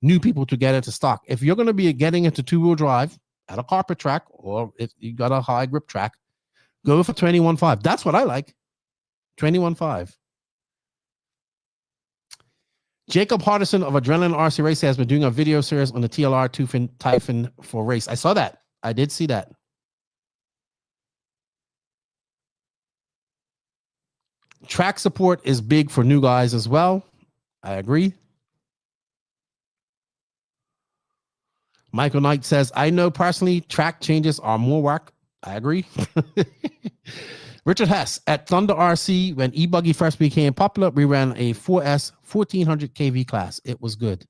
[SPEAKER 8] new people to get into stock. If you're going to be getting into 2-wheel drive at a carpet track, or if you got a high grip track, go for 21.5. That's what I like. 21.5. Jacob Hardison of Adrenaline RC Race has been doing a video series on the TLR Typhon for race. I saw that. I did see that. Track support is big for new guys as well. I agree. Michael Knight says, I know personally track changes are more work. I agree. Richard Hess, at Thunder RC, when E-Buggy first became popular, we ran a 4S 1400 kV class. It was good.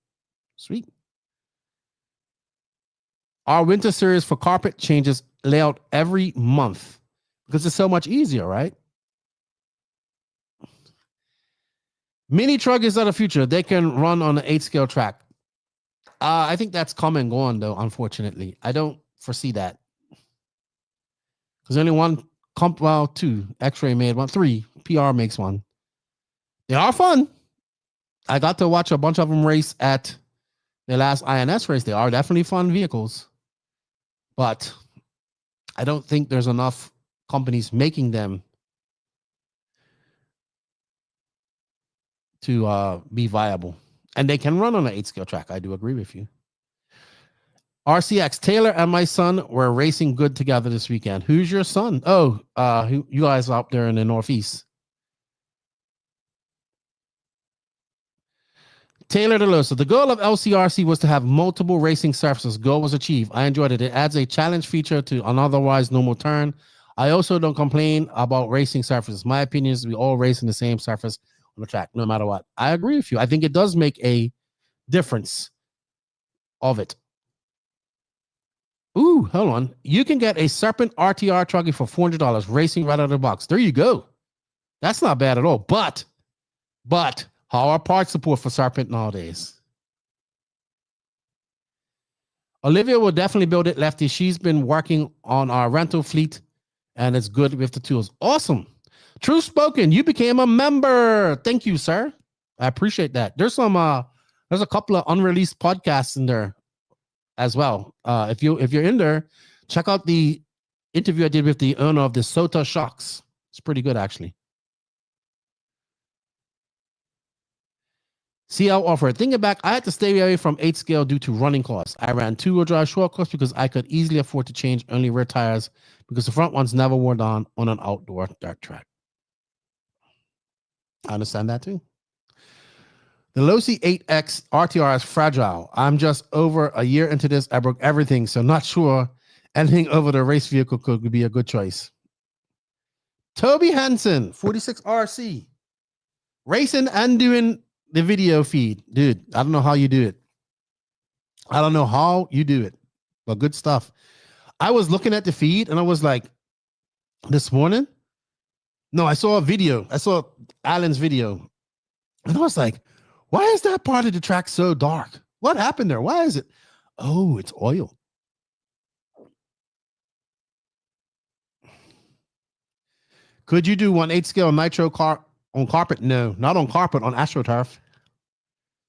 [SPEAKER 8] Sweet. Our winter series for carpet changes layout every month because it's so much easier, right? Mini truckers are the future. They can run on an 8-scale track. I think that's come and gone, though, unfortunately. I don't foresee that. Because only one... two. X-Ray made one. 3. PR makes one. They are fun. I got to watch a bunch of them race at the last INS race. They are definitely fun vehicles. But I don't think there's enough companies making them to be viable. And they can run on an 8-scale track. I do agree with you. RCX, Taylor and my son were racing good together this weekend. Who's your son? Oh, you guys out there in the Northeast. Taylor DeLosa, the goal of LCRC was to have multiple racing surfaces. Goal was achieved. I enjoyed it. It adds a challenge feature to an otherwise normal turn. I also don't complain about racing surfaces. My opinion is we all race in the same surface on the track, no matter what. I agree with you. I think it does make a difference of it. Ooh, hold on. You can get a Serpent RTR Truggy for $400 racing right out of the box. There you go. That's not bad at all. But how are parts support for Serpent nowadays? Olivia will definitely build it, Lefty. She's been working on our rental fleet, and it's good with the tools. Awesome. True spoken. You became a member. Thank you, sir. I appreciate that. There's a couple of unreleased podcasts in there as well. If you're in there, check out the interview I did with the owner of the Sota Shocks. It's pretty good, actually. CL offer. Thinking back, I had to stay away from 8-scale due to running costs. I ran 2-wheel drive short course because I could easily afford to change only rear tires because the front ones never wore down on an outdoor dirt track. I understand that too. The Lefty 8X RTR is fragile. I'm just over a year into this. I broke everything, so not sure anything over the race vehicle could be a good choice. Toby Hansen, 46 RC. Racing and doing the video feed. Dude, I don't know how you do it. But good stuff. I was looking at the feed and I was like, this morning? No, I saw a video. I saw Alan's video. And I was like, why is that part of the track so dark? What happened there? Why is it? Oh, it's oil. Could you do 1/8 scale Nitro car on carpet? No, not on carpet, on AstroTurf.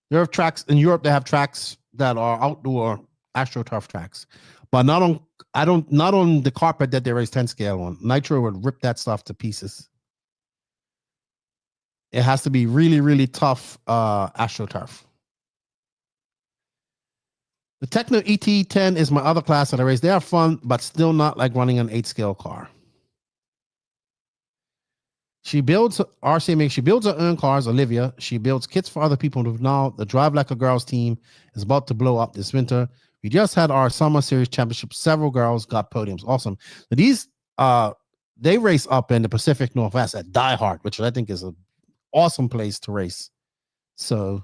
[SPEAKER 8] There are tracks in Europe that have tracks that are outdoor AstroTurf tracks, but not on the carpet that they race 10 scale on. Nitro would rip that stuff to pieces. It has to be really, really tough AstroTurf. The Techno ET10 is my other class that I race. They are fun, but still not like running an 8 scale car. She builds she builds her own cars, Olivia. She builds kits for other people. Now the Drive Like a Girls team is about to blow up this winter. We just had our summer series championship. Several girls got podiums. Awesome. So these they race up in the Pacific Northwest at Die Hard, which I think is an awesome place to race. So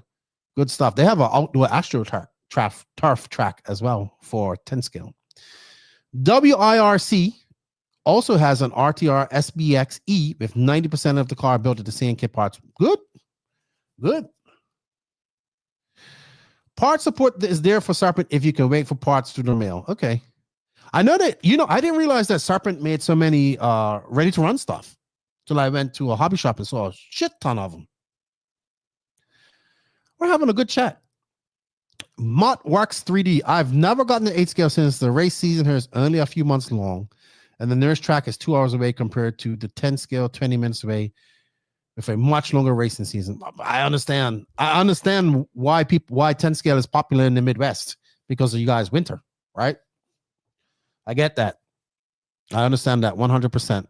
[SPEAKER 8] good stuff. They have an outdoor AstroTurf track as well for 10 scale. WIRC also has an RTR SBX-E with 90% of the car built at the same kit parts. Good. Part support is there for Serpent if you can wait for parts through the mail. Okay. I know that, I didn't realize that Serpent made so many ready to run stuff till I went to a hobby shop and saw a shit ton of them. We're having a good chat. Mott Works 3D. I've never gotten the 8 scale since the race season here is only a few months long. And the nearest track is 2 hours away compared to the 10 scale, 20 minutes away with a much longer racing season. I understand why 10 scale is popular in the Midwest because of you guys' winter, right? I get that. I understand that 100%.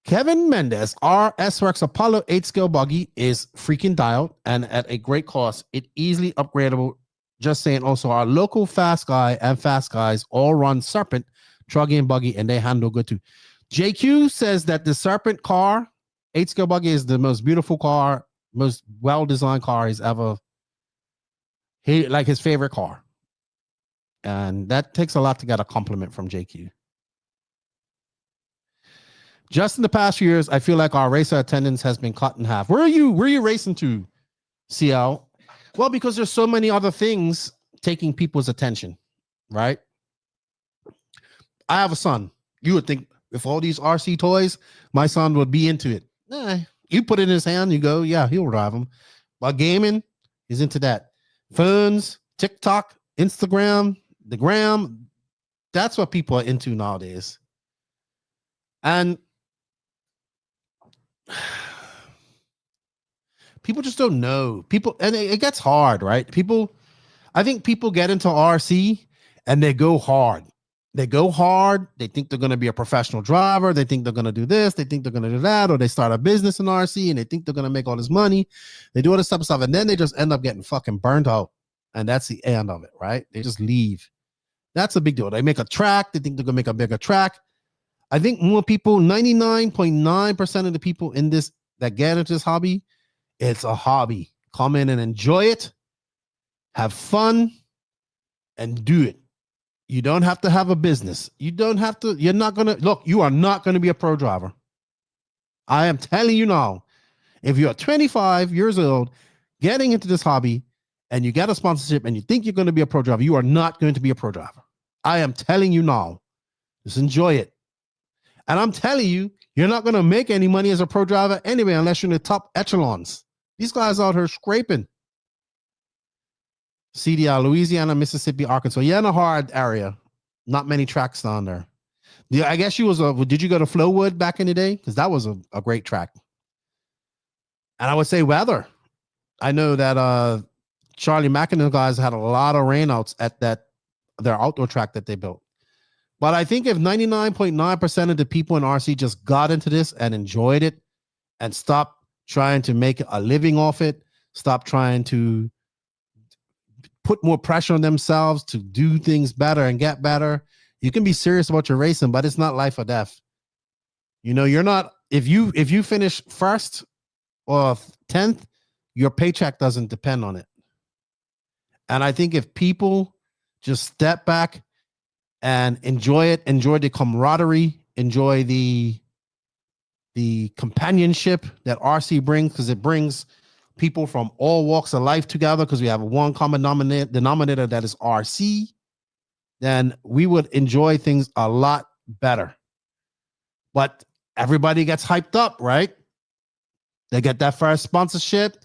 [SPEAKER 8] Kevin Mendez, our S-Works Apollo 8 scale buggy is freaking dialed and at a great cost. It easily upgradable. Just saying, also our local fast guy and fast guys all run Serpent, Truggy and Buggy, and they handle good too. JQ says that the Serpent car, 8 scale buggy, is the most beautiful car, most well-designed car he's ever, like his favorite car. And that takes a lot to get a compliment from JQ. Just in the past few years, I feel like our racer attendance has been cut in half. Where are you racing to, CL? Well, because there's so many other things taking people's attention, right? I have a son. You would think with all these RC toys, my son would be into it. You put it in his hand, you go, yeah, he'll drive them. But gaming, he's into that. Phones, TikTok, Instagram, the gram, that's what people are into nowadays. And people just don't know. And it gets hard, right? I think people get into RC and they go hard. They think they're going to be a professional driver. They think they're going to do this. They think they're going to do that. Or they start a business in RC and they think they're going to make all this money. They do all this type of stuff. And then they just end up getting fucking burnt out. And that's the end of it, right? They just leave. That's a big deal. They make a track. They think they're going to make a bigger track. I think more people, 99.9% of the people in this that get into this hobby, it's a hobby. Come in and enjoy it. Have fun and do it. You don't have to have a business. You are not going to be a pro driver. I am telling you now, if you're 25 years old, getting into this hobby and you get a sponsorship and you think you're going to be a pro driver, you are not going to be a pro driver. I am telling you now, just enjoy it. And I'm telling you, you're not going to make any money as a pro driver anyway, unless you're in the top echelons. These guys out here scraping. CDL, Louisiana, Mississippi, Arkansas. Yeah, in a hard area. Not many tracks down there. Yeah, I guess did you go to Flowwood back in the day? Because that was a great track. And I would say weather. I know that Charlie Mack and the guys had a lot of rainouts at their outdoor track that they built. But I think if 99.9% of the people in RC just got into this and enjoyed it and stopped trying to make a living off it, stop trying to put more pressure on themselves to do things better and get better. You can be serious about your racing, but it's not life or death. You know, you're not, if you finish first or 10th, your paycheck doesn't depend on it. And I think if people just step back and enjoy it, enjoy the camaraderie, enjoy the companionship that RC brings, because it brings people from all walks of life together, because we have one common denominator that is RC, then we would enjoy things a lot better. But everybody gets hyped up, right? They get that first sponsorship.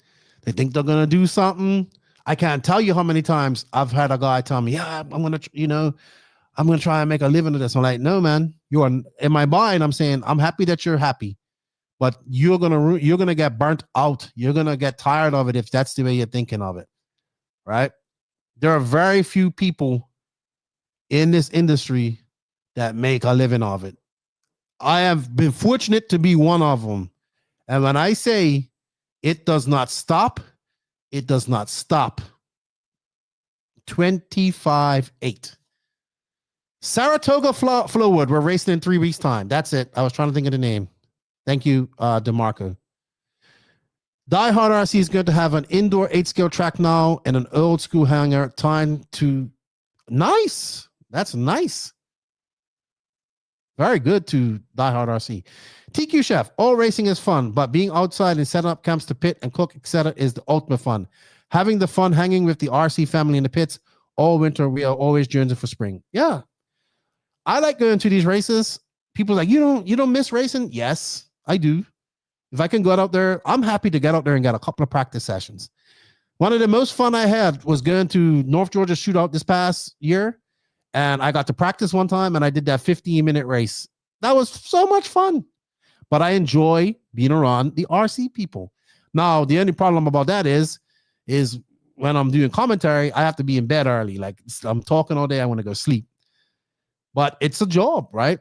[SPEAKER 8] They think they're going to do something. I can't tell you how many times I've had a guy tell me, yeah, I'm going to try and make a living of this. I'm like, no, man, you are in my mind. I'm saying, I'm happy that you're happy, but you're going to get burnt out. You're going to get tired of it if that's the way you're thinking of it. Right? There are very few people in this industry that make a living of it. I have been fortunate to be one of them. And when I say it does not stop, it does not stop. 25-8. Saratoga Flowwood. We're racing in 3 weeks' time. That's it. I was trying to think of the name. Thank you, DeMarco. Die Hard RC is going to have an indoor 8-scale track now and an old school hangar. Time to... Nice. That's nice. Very good to Die Hard RC. TQ Chef, all racing is fun, but being outside and setting up camps to pit and cook, etc. is the ultimate fun. Having the fun hanging with the RC family in the pits all winter, we are always journeying for spring. Yeah. I like going to these races. People are like, you don't miss racing? Yes, I do. If I can go out there, I'm happy to get out there and get a couple of practice sessions. One of the most fun I had was going to North Georgia Shootout this past year. And I got to practice one time and I did that 15-minute race. That was so much fun. But I enjoy being around the RC people. Now, the only problem about that is when I'm doing commentary, I have to be in bed early. Like, I'm talking all day, I want to go sleep. But it's a job, right?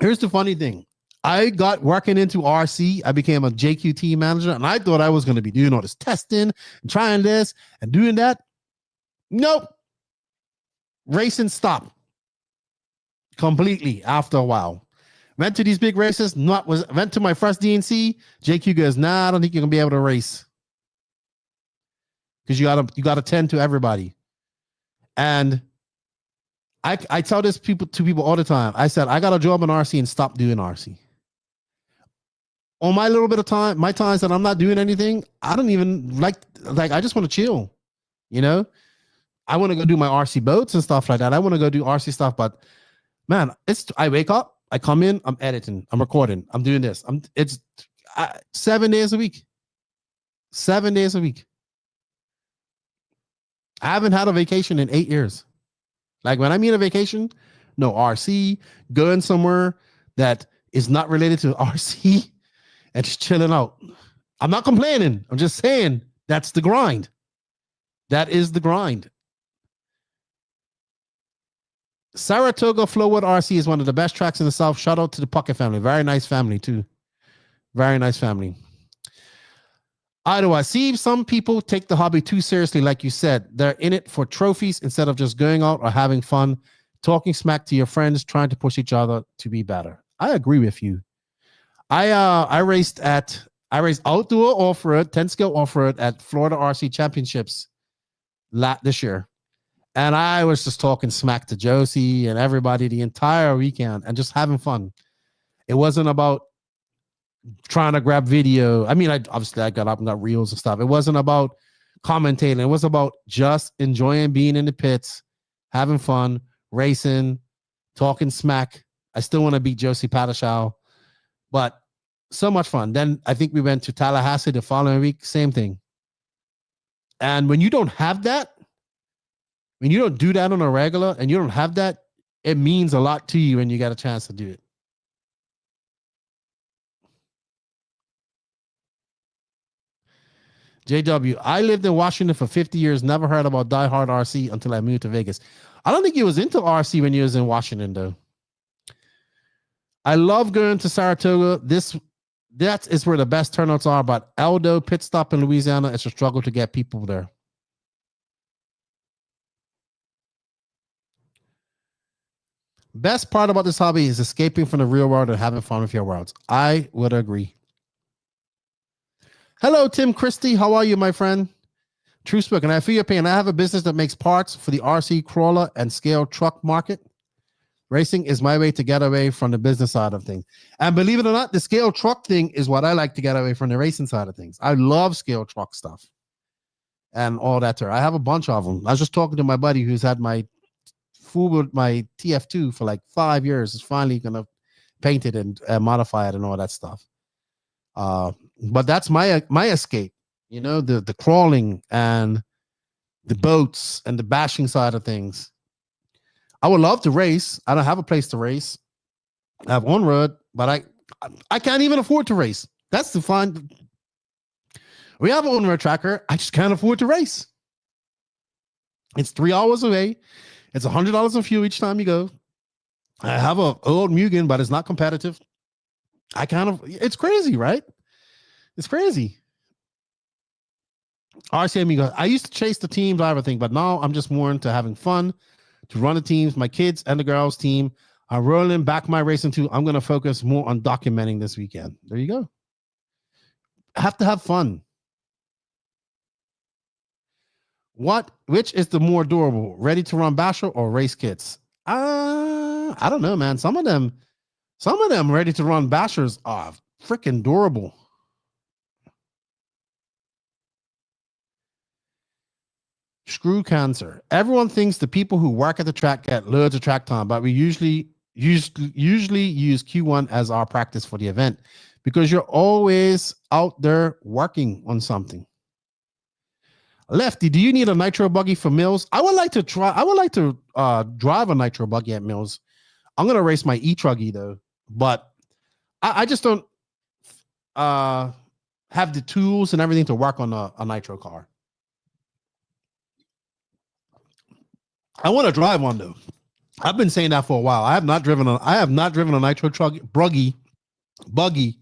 [SPEAKER 8] Here's the funny thing. I got working into RC. I became a JQT manager, and I thought I was going to be doing all this testing and trying this and doing that. Nope. Racing stopped completely after a while. Went to these big races. Went to my first DNC. JQ goes, nah, I don't think you're gonna be able to race because you gotta tend to everybody. And I tell this to people all the time. I said I got a job in RC and stopped doing RC. On my little bit of time, my times that I'm not doing anything, I don't even like I just want to chill, you know. I want to go do my RC boats and stuff like that. I want to go do RC stuff, but man, I wake up, I come in, I'm editing, I'm recording, I'm doing this. It's 7 days a week. 7 days a week. I haven't had a vacation in 8 years. Like when I mean a vacation, no RC, going somewhere that is not related to RC and just chilling out. I'm not complaining. I'm just saying that's the grind. That is the grind. Saratoga Flowwood RC is one of the best tracks in the South. Shout out to the Puckett family. Very nice family, too. Very nice family. I see some people take the hobby too seriously, like you said. They're in it for trophies instead of just going out or having fun, talking smack to your friends, trying to push each other to be better. I agree with you. I raced outdoor off-road, 10-scale off-road at Florida RC Championships this year. And I was just talking smack to Josie and everybody the entire weekend and just having fun. It wasn't about trying to grab video. I mean, I got up and got reels and stuff. It wasn't about commentating. It was about just enjoying being in the pits, having fun, racing, talking smack. I still want to beat Josie Padashow, but so much fun. Then I think we went to Tallahassee the following week. Same thing. And when you don't have that, when you don't do that on a regular and you don't have that, it means a lot to you when you got a chance to do it. JW, I lived in Washington for 50 years, never heard about Die Hard RC until I moved to Vegas. I don't think you was into RC when you was in Washington, though. I love going to Saratoga. That is where the best turnouts are, but Aldo pit stop in Louisiana, it's a struggle to get people there. Best part about this hobby is escaping from the real world and having fun with your worlds. I would agree. Hello, Tim Christie. How are you, my friend? True spoken. I feel your pain. I have a business that makes parts for the RC crawler and scale truck market. Racing is my way to get away from the business side of things. And believe it or not, the scale truck thing is what I like to get away from the racing side of things. I love scale truck stuff and all that. I have a bunch of them. I was just talking to my buddy who's had my my TF2 for like 5 years. Is finally gonna paint it and modify it and all that stuff. But that's my escape. You know, the crawling and the boats and the bashing side of things. I would love to race. I don't have a place to race. I have one road, but I can't even afford to race. That's the fun. We have an on-road tracker. I just can't afford to race. It's 3 hours away. It's $100 in fuel each time you go. I have a old Mugen, but it's not competitive. It's crazy, right? It's crazy. RCM goes, I used to chase the team driver thing, but now I'm just more into having fun, to run the teams. My kids and the girls team are rolling back my racing too. I'm going to focus more on documenting this weekend. There you go. Have to have fun. Which is the more durable, ready to run basher or race kits? I don't know, man. Some of them ready to run bashers are freaking durable. Screw cancer. Everyone thinks the people who work at the track get loads of track time, but we usually use Q1 as our practice for the event because you're always out there working on something. Lefty, do you need a Nitro buggy for Mills? I would like to drive a Nitro buggy at Mills. I'm gonna race my E-Truggy though, but I just don't have the tools and everything to work on a Nitro car. I want to drive one though. I've been saying that for a while. I have not driven a Nitro buggy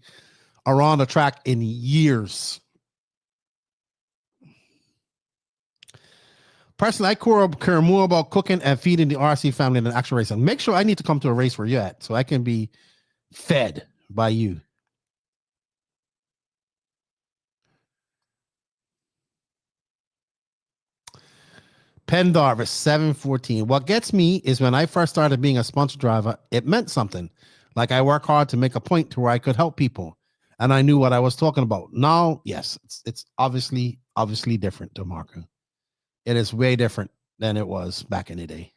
[SPEAKER 8] around the track in years. Personally, I care more about cooking and feeding the RC family than actual racing. Make sure I need to come to a race where you're at so I can be fed by you. Pendarvis 714. What gets me is when I first started being a sponsor driver, it meant something. Like I work hard to make a point to where I could help people. And I knew what I was talking about. Now, yes, it's obviously different, DeMarco. It is way different than it was back in the day.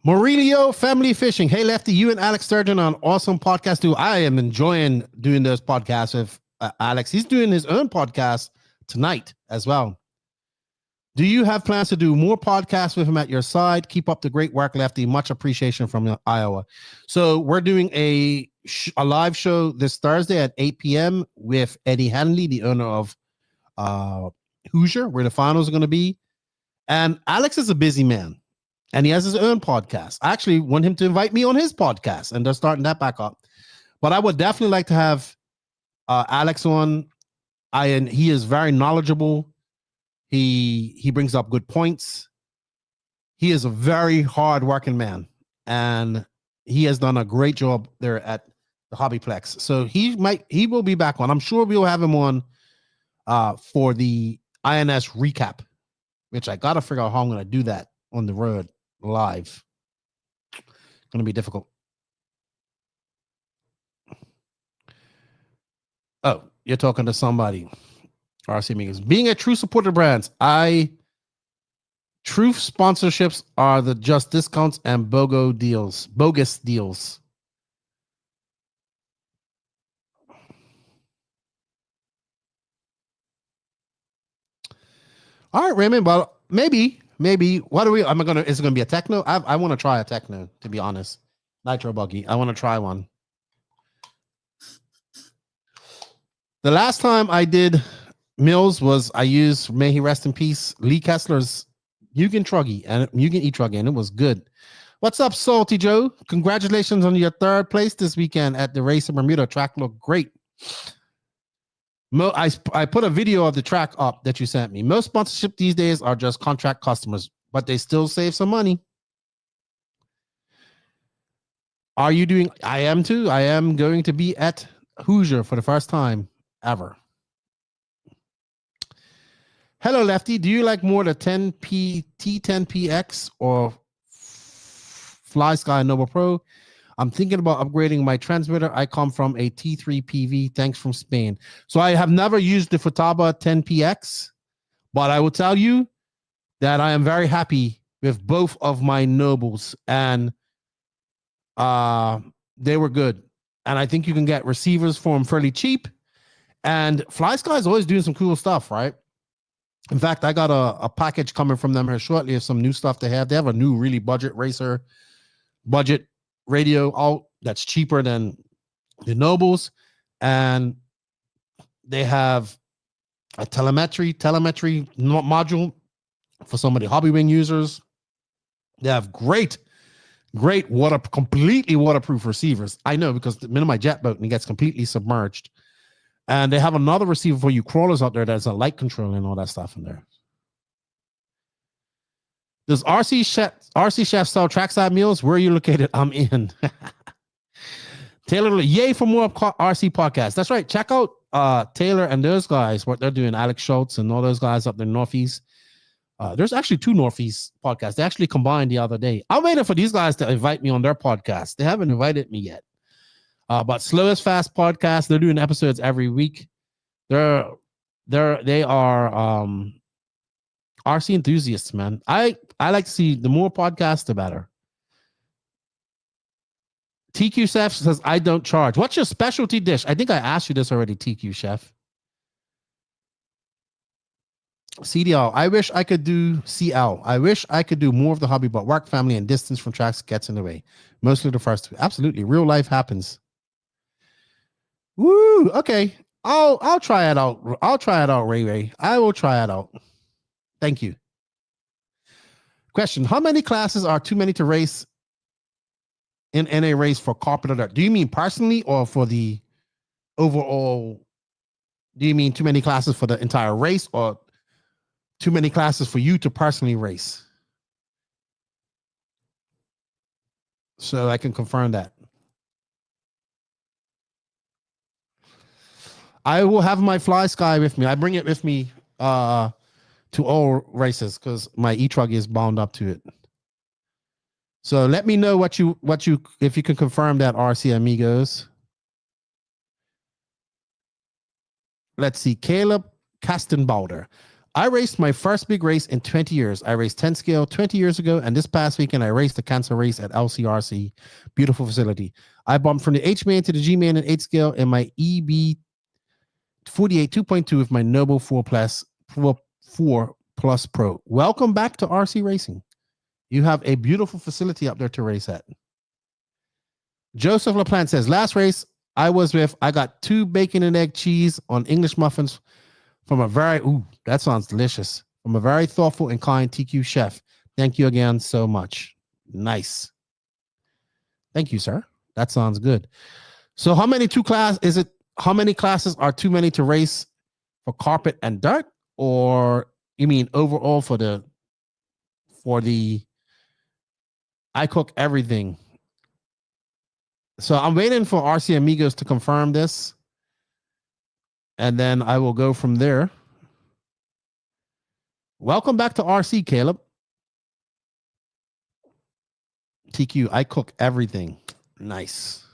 [SPEAKER 8] Murillo Family Fishing. Hey, Lefty, you and Alex Sturgeon on awesome podcast too. I am enjoying doing those podcasts with Alex. He's doing his own podcast tonight as well. Do you have plans to do more podcasts with him at your side? Keep up the great work, Lefty. Much appreciation from Iowa. So we're doing a live show this Thursday at 8 p.m. with Eddie Hanley, the owner of Hoosier, where the finals are going to be. And Alex is a busy man, and he has his own podcast. I actually want him to invite me on his podcast, and they're starting that back up. But I would definitely like to have Alex on. And he is very knowledgeable. He brings up good points. He is a very hard-working man, and he has done a great job there at the Hobbyplex. So he will be back on. I'm sure we'll have him on for the INS recap, which I got to figure out how I'm going to do that on the road live. Going to be difficult. Oh, you're talking to somebody. RC Megas. Being a true supporter of brands, truth sponsorships are the just discounts and bogus deals. All right, Raymond. Well, maybe. What are we? Is it gonna be a techno? I want to try a techno, to be honest. Nitro buggy. I want to try one. The last time I did Mills I used, may he rest in peace, Lee Kessler's Mugen Truggy and Mugen E-Truggy, and it was good. What's up, Salty Joe? Congratulations on your third place this weekend at the race in Bermuda. Track looked great. I put a video of the track up that you sent me. Most sponsorship these days are just contract customers, but they still save some money. Are you doing? I am too. I am going to be at Hoosier for the first time ever. Hello, Lefty. Do you like more the T10PX or Fly Sky Nova Pro? I'm thinking about upgrading my transmitter. I come from a T3 PV. Thanks from Spain. So I have never used the Futaba 10PX, but I will tell you that I am very happy with both of my Nobles, and they were good. And I think you can get receivers for them fairly cheap. And Fly Sky is always doing some cool stuff, right? In fact, I got a package coming from them here shortly of some new stuff they have. They have a new really budget radio out that's cheaper than the Nobles, and they have a telemetry module for some of the hobby wing users. They have great completely waterproof receivers. I know, because I'm in my jet boat and it gets completely submerged. And they have another receiver for you crawlers out there that's a light control and all that stuff in there. Does RC Chef sell trackside meals? Where are you located? I'm in. Taylor, yay for more RC podcasts. That's right. Check out Taylor and those guys, what they're doing. Alex Schultz and all those guys up there in Northeast. There's actually 2 Northeast podcasts. They actually combined the other day. I'm waiting for these guys to invite me on their podcast. They haven't invited me yet. But Slow as Fast podcast, they're doing episodes every week. They are RC enthusiasts, man. I like to see the more podcasts, the better. TQ Chef says, I don't charge. What's your specialty dish? I think I asked you this already, TQ Chef. CDL, I wish I could do CL. I wish I could do more of the hobby, but work, family, and distance from tracks gets in the way. Mostly the first 2. Absolutely. Real life happens. Woo! Okay. I'll try it out. I'll try it out, Ray. I will try it out. Thank you. Question: how many classes are too many to race in NA race for carpet or dirt? Do you mean personally or for the overall? Do you mean too many classes for the entire race or too many classes for you to personally race? So I can confirm that. I will have my Fly Sky with me. I bring it with me to all races because my E-Buggy is bound up to it. So let me know what you if you can confirm that, RC amigos. Let's see. Caleb Kastenbauder. I raced my first big race in 20 years. I raced 10 scale 20 years ago, and this past weekend I raced the cancer race at LCRC. Beautiful facility. I bumped from the H main to the G main in 8 scale in my EB 48 2.2 with my Noble 4 Plus Pro. Welcome back to RC Racing. You have a beautiful facility up there to race at. Joseph LaPlante says, last race I got 2 bacon and egg cheese on English muffins from a very, that sounds delicious, from a very thoughtful and kind TQ chef. Thank you again so much. Nice. Thank you, sir. That sounds good. So how many classes are too many to race for carpet and dirt? Or you mean overall for the I cook everything? So I'm waiting for RC Amigos to confirm this, and then I will go from there. Welcome back to RC, Caleb. TQ, I cook everything. Nice.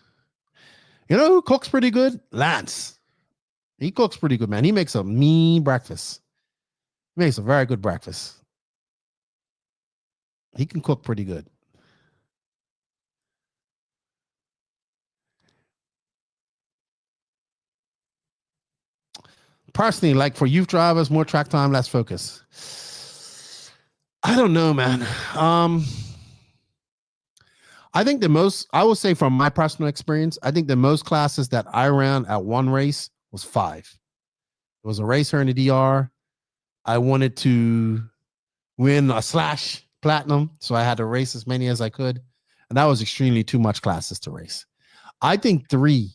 [SPEAKER 8] You know who cooks pretty good? Lance. He cooks pretty good, man. He makes a mean breakfast. He makes a very good breakfast. He can cook pretty good. Personally, like for youth drivers, more track time, less focus. I don't know, man. I think I will say from my personal experience, I think the most classes that I ran at one race was 5. It was a race here in the DR. I wanted to win a slash platinum, so I had to race as many as I could. And that was extremely too much classes to race. I think 3.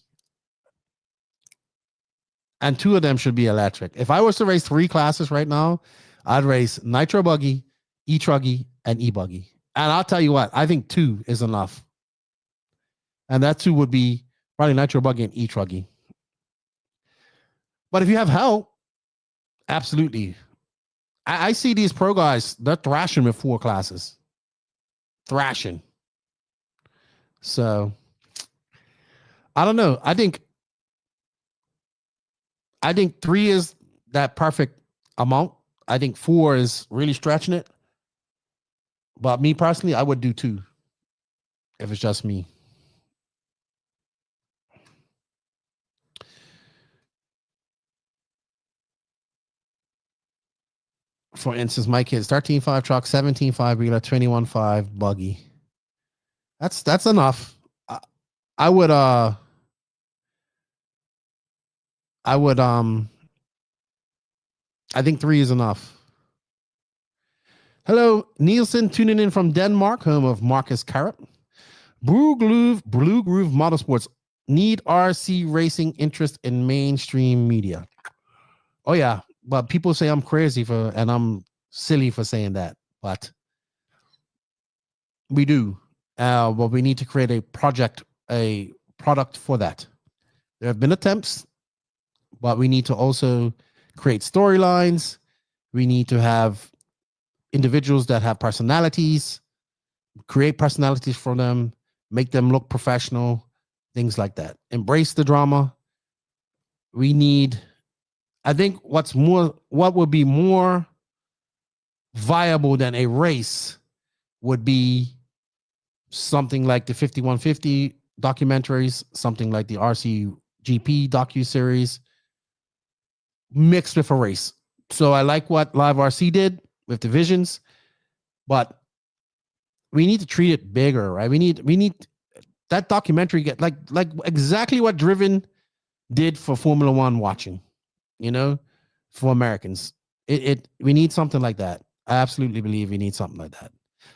[SPEAKER 8] And 2 of them should be electric. If I was to race 3 classes right now, I'd race Nitro Buggy, E-Buggy, and E-Buggy. And I'll tell you what, I think 2 is enough. And that too would be probably Nitro Buggy and E-Buggy. But if you have help, absolutely. I see these pro guys, they're thrashing with 4 classes. Thrashing. So, I don't know. I think 3 is that perfect amount. I think 4 is really stretching it. But me personally, I would do 2 if it's just me. For instance, my kids, 13.5 truck, 17.5 wheeler, 21.5 buggy. That's enough. I think 3 is enough. Hello, Nielsen tuning in from Denmark, home of Marcus Carrot. Blue Groove Motorsports need RC racing interest in mainstream media. Oh yeah, but people say I'm crazy and I'm silly for saying that, but we do. But we need to create a product for that. There have been attempts, but we need to also create storylines. We need to have individuals that have personalities, create personalities for them, make them look professional, things like that. Embrace the drama. We need, I think what would be more viable than a race would be something like the 5150 documentaries, something like the RCGP docuseries mixed with a race. So I like what Live RC did with divisions, but we need to treat it bigger, right? We need that documentary get like exactly what Driven did for Formula One watching, for Americans. We need something like that. I absolutely believe we need something like that.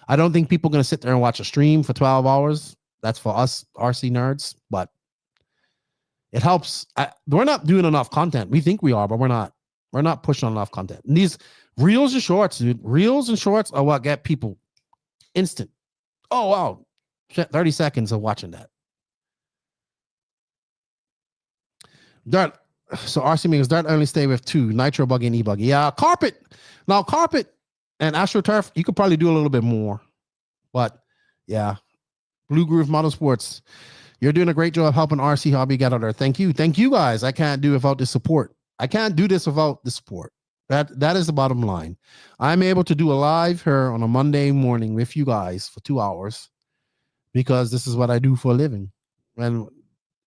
[SPEAKER 8] I don't think people are going to sit there and watch a stream for 12 hours. That's for us RC nerds, but it helps. We're not doing enough content. We think we are, but we're not. We're not pushing enough content. And these reels and shorts, dude. Reels and shorts are what get people instant. Oh, wow. 30 seconds of watching that. Dirt. So RC means Dirt only stay with 2, Nitro Buggy and E-Buggy. Yeah, Carpet. Now, Carpet and AstroTurf, you could probably do a little bit more. But, yeah. Blue Groove Motorsports, you're doing a great job helping RC hobby get out there. Thank you. Thank you, guys. I can't do without the support. I can't do this without the support. That is the bottom line. I'm able to do a live here on a Monday morning with you guys for 2 hours because this is what I do for a living. And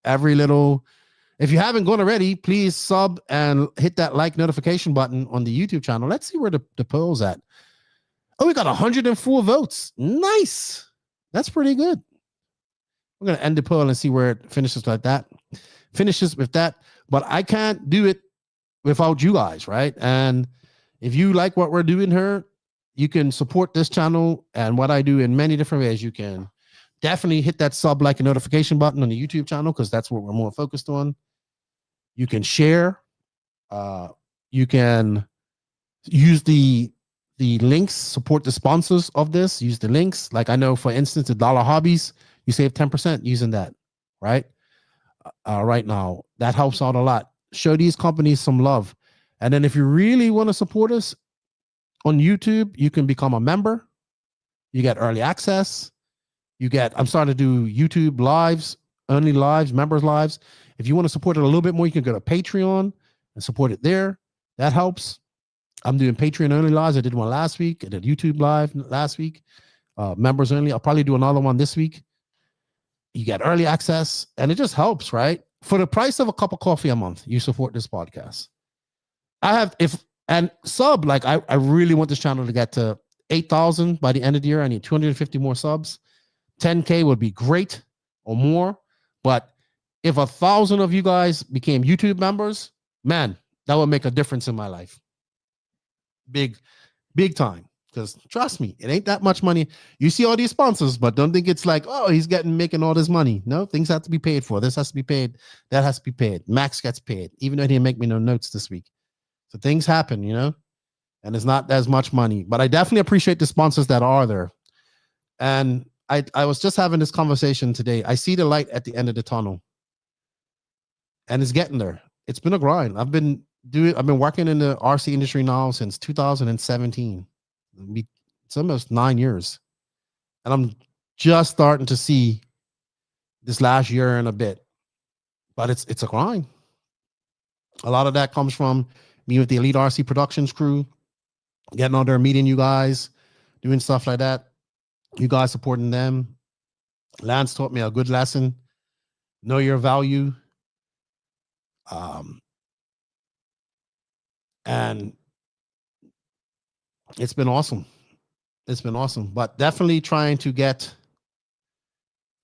[SPEAKER 8] if you haven't gone already, please sub and hit that like notification button on the YouTube channel. Let's see where the poll's at. Oh, we got 104 votes. Nice. That's pretty good. We're going to end the poll and see where it finishes with that. But I can't do it without you guys, right? And if you like what we're doing here, you can support this channel and what I do in many different ways. You can definitely hit that sub, like, and notification button on the YouTube channel because that's what we're more focused on. You can share. You can use the links, support the sponsors of this, use the links. Like I know, for instance, the Dollar Hobbies, you save 10% using that, right? Right now, that helps out a lot. Show these companies some love. And then if you really want to support us on YouTube, you can become a member. You get early access. I'm starting to do YouTube lives, only lives, members lives. If you want to support it a little bit more, you can go to Patreon and support it there. That helps. I'm doing Patreon only lives. I did one last week. I did YouTube live last week. Members only. I'll probably do another one this week. You get early access, and it just helps, right? For the price of a cup of coffee a month, you support this podcast. I really want this channel to get to 8,000 by the end of the year. I need 250 more subs. 10K would be great or more. But if 1,000 of you guys became YouTube members, man, that would make a difference in my life. Big time. Because trust me, it ain't that much money. You see all these sponsors, but don't think it's like, oh, he's making all this money. No, things have to be paid for. This has to be paid. That has to be paid. Max gets paid, even though he didn't make me no notes this week. So things happen, and it's not as much money. But I definitely appreciate the sponsors that are there. And I was just having this conversation today. I see the light at the end of the tunnel, and it's getting there. It's been a grind. I've been working in the RC industry now since 2017. It's almost 9 years, and I'm just starting to see this last year and a bit. But it's a grind. A lot of that comes from me with the Elite RC Productions crew, getting out there, meeting you guys, doing stuff like that. You guys supporting them. Lance taught me a good lesson. Know your value. And it's been awesome. It's been awesome. But definitely trying to get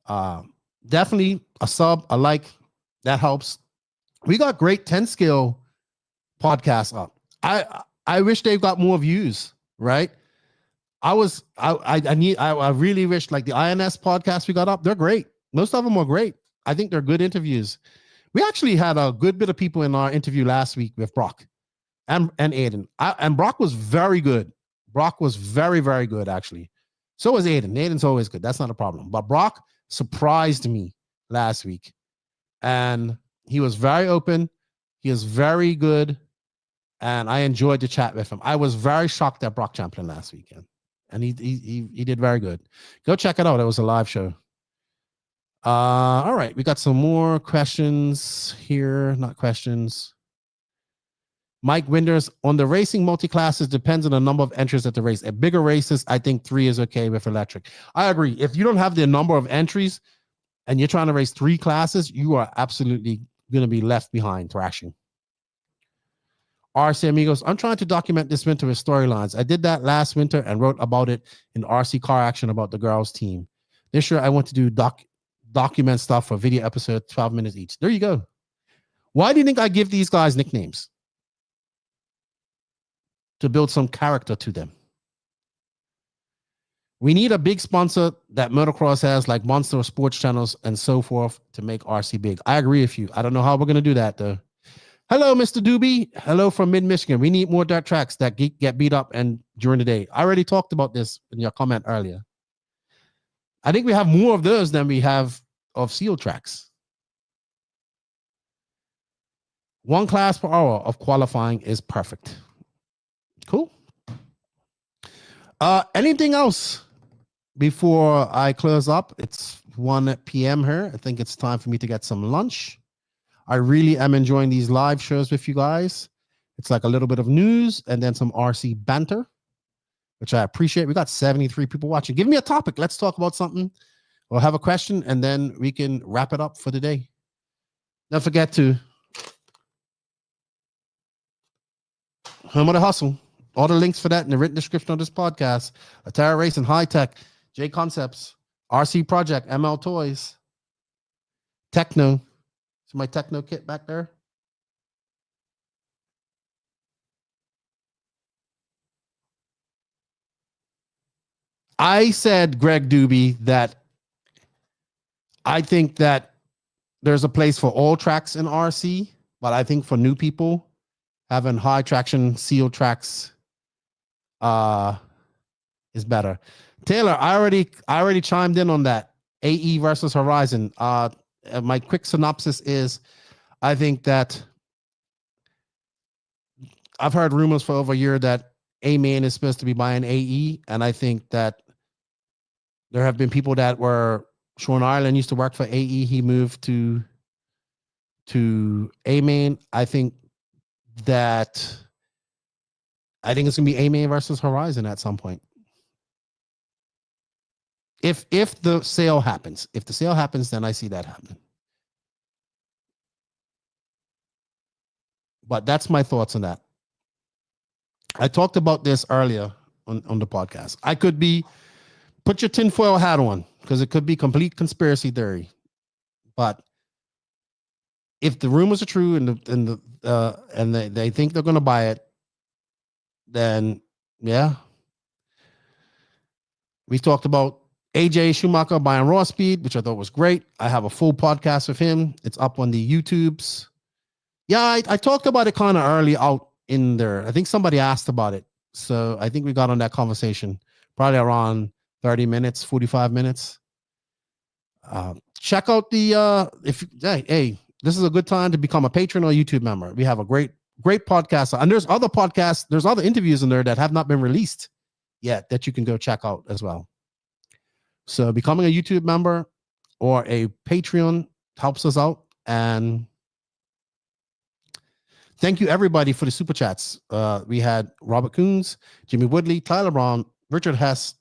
[SPEAKER 8] definitely a sub, a like. That helps. We got great 10 scale podcasts up. I wish they've got more views, right? I really wish, like the INS podcast we got up, they're great. Most of them are great. I think they're good interviews. We actually had a good bit of people in our interview last week with Brock and Aiden. And Brock was very good. Brock was very, very good, actually. So was Aiden. Aiden's always good. That's not a problem. But Brock surprised me last week. And he was very open. He is very good. And I enjoyed the chat with him. I was very shocked at Brock Champlin last weekend. And he did very good. Go check it out. It was a live show. All right. We got some more questions here. Not questions. Mike Winders, on the racing multi-classes, depends on the number of entries at the race. At bigger races, I think 3 is okay with electric. I agree. If you don't have the number of entries and you're trying to race 3 classes, you are absolutely going to be left behind thrashing. RC Amigos, I'm trying to document this winter with storylines. I did that last winter and wrote about it in RC Car Action about the girls team. This year I want to do document stuff for video episode, 12 minutes each. There you go. Why do you think I give these guys nicknames? To build some character to them. We need a big sponsor that motocross has, like Monster Sports Channels and so forth, to make RC big. I agree with you. I don't know how we're going to do that, though. Hello, Mr. Doobie. Hello from mid-Michigan. We need more dirt tracks that get beat up and during the day. I already talked about this in your comment earlier. I think we have more of those than we have of seal tracks. 1 class per hour of qualifying is perfect. Cool. Anything else before I close up? It's 1 p.m. here. I think it's time for me to get some lunch. I really am enjoying these live shows with you guys. It's like a little bit of news and then some RC banter, which I appreciate. We got 73 people watching. Give me a topic. Let's talk about something. We'll have a question and then we can wrap it up for the day. Don't forget to Home of the Hustle. All the links for that in the written description of this podcast. Atara Racing, High Tech, J Concepts, RC Project, ML Toys, Techno. Is my Techno kit back there? I said, Greg Doobie, that I think that there's a place for all tracks in RC, but I think for new people, having high traction seal tracks is better. Taylor, I already chimed in on that. AE versus Horizon. My quick synopsis is, I think that I've heard rumors for over a year that A-Man is supposed to be buying AE, and I think that there have been people that were, Sean Ireland used to work for AE, he moved to A-Man. I think it's going to be A-Man versus Horizon at some point. If the sale happens. If the sale happens, then I see that happening. But that's my thoughts on that. I talked about this earlier on the podcast. I could be, put your tinfoil hat on, because it could be complete conspiracy theory. But if the rumors are true and they think they're going to buy it, then yeah. We talked about AJ Schumacher buying Raw Speed, which I thought was great. I have a full podcast with him. It's up on the YouTubes. Yeah, I talked about it kind of early out in there. I think somebody asked about it. So I think we got on that conversation probably around 30 minutes, 45 minutes. Check out the hey, this is a good time to become a patron or YouTube member. We have a great podcast, and there's other podcasts, there's other interviews in there that have not been released yet that you can go check out as well. So becoming a YouTube member or a Patreon helps us out. And thank you everybody for the super chats. We had Robert Coons, Jimmy Woodley, Tyler Brown, Richard Hess,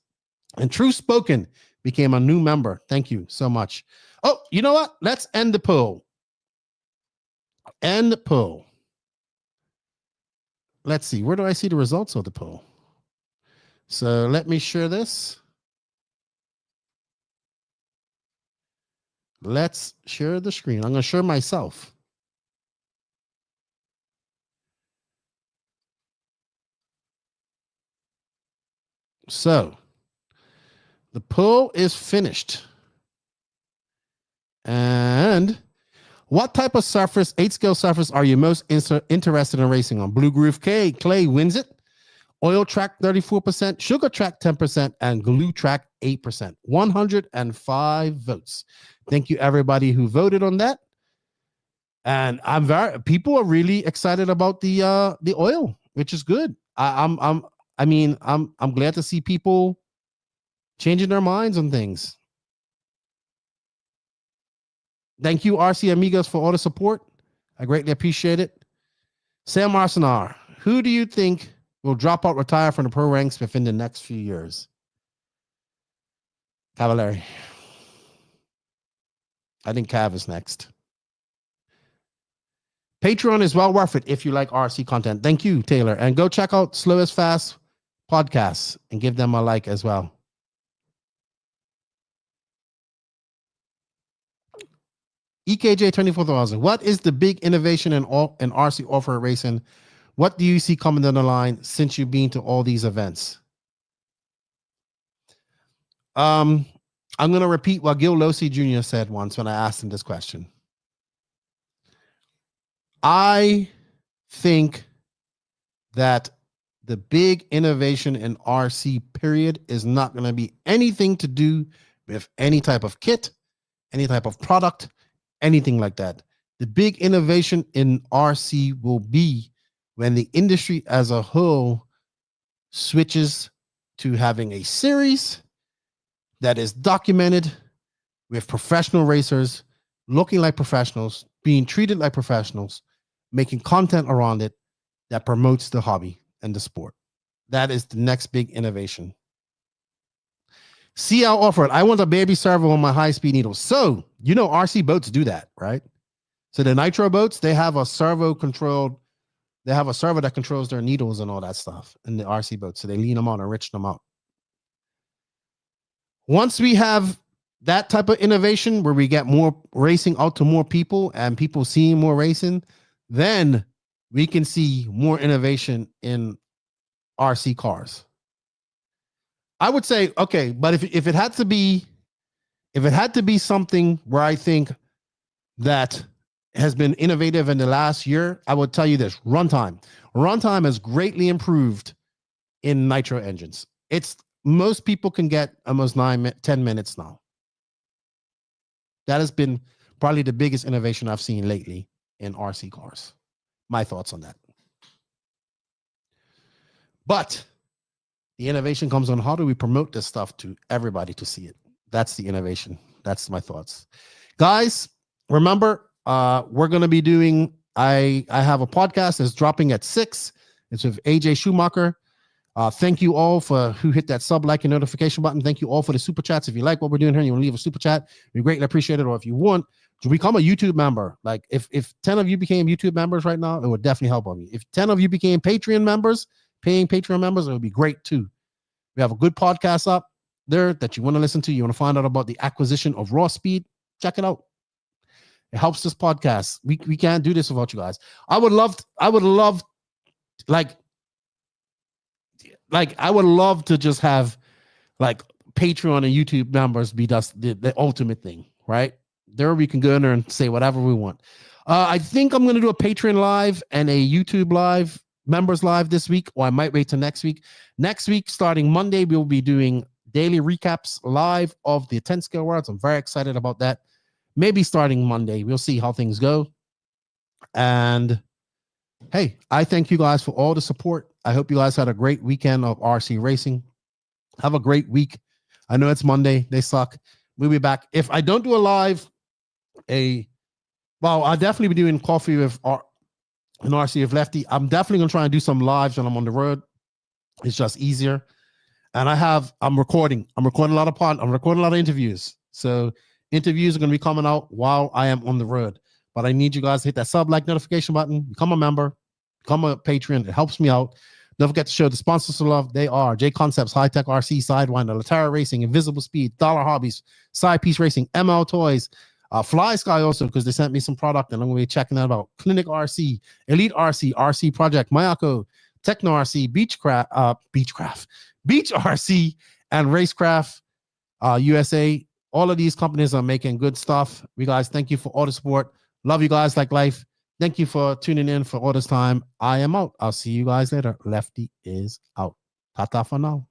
[SPEAKER 8] and True Spoken became a new member. Thank you so much. Oh, you know what? Let's end the poll. End the poll. Let's see. Where do I see the results of the poll? So let me share this. Let's share the screen. I'm going to share myself. So the poll is finished. And what type of surface, 8-scale surface, are you most interested in racing on? Blue Groove Clay wins it. Oil Track 34%, Sugar Track 10%, and Glue Track 8%. 105 votes. Thank you everybody who voted on that. And people are really excited about the oil, which is good. I'm glad to see people changing their minds on things. Thank you, RC Amigos, for all the support. I greatly appreciate it. Sam Arsenar, who do you think will drop out, retire from the pro ranks within the next few years? Cavallari. I think Cav is next. Patreon is well worth it if you like RC content. Thank you, Taylor. And go check out Slow as Fast podcasts and give them a like as well. EKJ 24,000. What is the big innovation in RC off-road racing? What do you see coming down the line since you've been to all these events? I'm going to repeat what Gil Losi Jr. said once when I asked him this question. I think that the big innovation in RC period is not going to be anything to do with any type of kit, any type of product, anything like that. The big innovation in RC will be when the industry as a whole switches to having a series that is documented with professional racers looking like professionals, being treated like professionals, making content around it that promotes the hobby and the sport. That is the next big innovation. CL offered, I want a baby servo on my high-speed needles. So, you know, RC boats do that, right? So the Nitro boats, they have a servo that controls their needles and all that stuff in the RC boats. So they lean them on and rich them out. Once we have that type of innovation where we get more racing out to more people and people seeing more racing, then we can see more innovation in RC cars. I would say, okay, but if it had to be something where I think that has been innovative in the last year, I would tell you this: runtime. Runtime has greatly improved in Nitro engines. Most people can get almost 10 minutes now. That has been probably the biggest innovation I've seen lately in RC cars. My thoughts on that. But the innovation comes on how do we promote this stuff to everybody to see it. That's the innovation. That's my thoughts. Guys, remember, we're going to be doing, I have a podcast that's dropping at 6. It's with AJ Schumacher. Thank you all for who hit that sub, like, and notification button. Thank you all for the super chats. If you like what we're doing here and you want to leave a super chat, we greatly appreciate it. Or if you want to become a YouTube member, like if 10 of you became YouTube members right now, it would definitely help on me. If 10 of you became Patreon members, paying Patreon members, it would be great too. We have a good podcast up there that you want to listen to. You want to find out about the acquisition of Raw Speed, check it out. It helps this podcast. We can't do this without you guys. I would love to just have like Patreon and YouTube members be the ultimate thing, right? There we can go in there and say whatever we want. I think I'm going to do a Patreon live and a YouTube live, members live this week, or I might wait till next week. Next week, starting Monday, we'll be doing daily recaps live of the 10 scale worlds. I'm very excited about that. Maybe starting Monday. We'll see how things go. And hey, I thank you guys for all the support. I hope you guys had a great weekend of RC racing. Have a great week. I know it's Monday. They suck. We'll be back. If I don't do a live, I'll definitely be doing coffee with an RC with Lefty. I'm definitely going to try and do some lives when I'm on the road. It's just easier. And I'm recording. I'm recording a lot of interviews. So interviews are going to be coming out while I am on the road. But I need you guys to hit that sub-like notification button, become a member, become a Patreon. It helps me out. Don't forget to show the sponsors some love. They are J Concepts, High Tech RC, Sidewinder, Latara Racing, Invisible Speed, Dollar Hobbies, Side Piece Racing, ML Toys, Fly Sky also, because they sent me some product and I'm going to be checking that out. Clinic RC, Elite RC, RC Project, Mayako, Techno RC, Beach RC, and Racecraft USA. All of these companies are making good stuff. You guys, thank you for all the support. Love you guys like life. Thank you for tuning in for all this time. I am out. I'll see you guys later. Lefty is out. Ta-ta for now.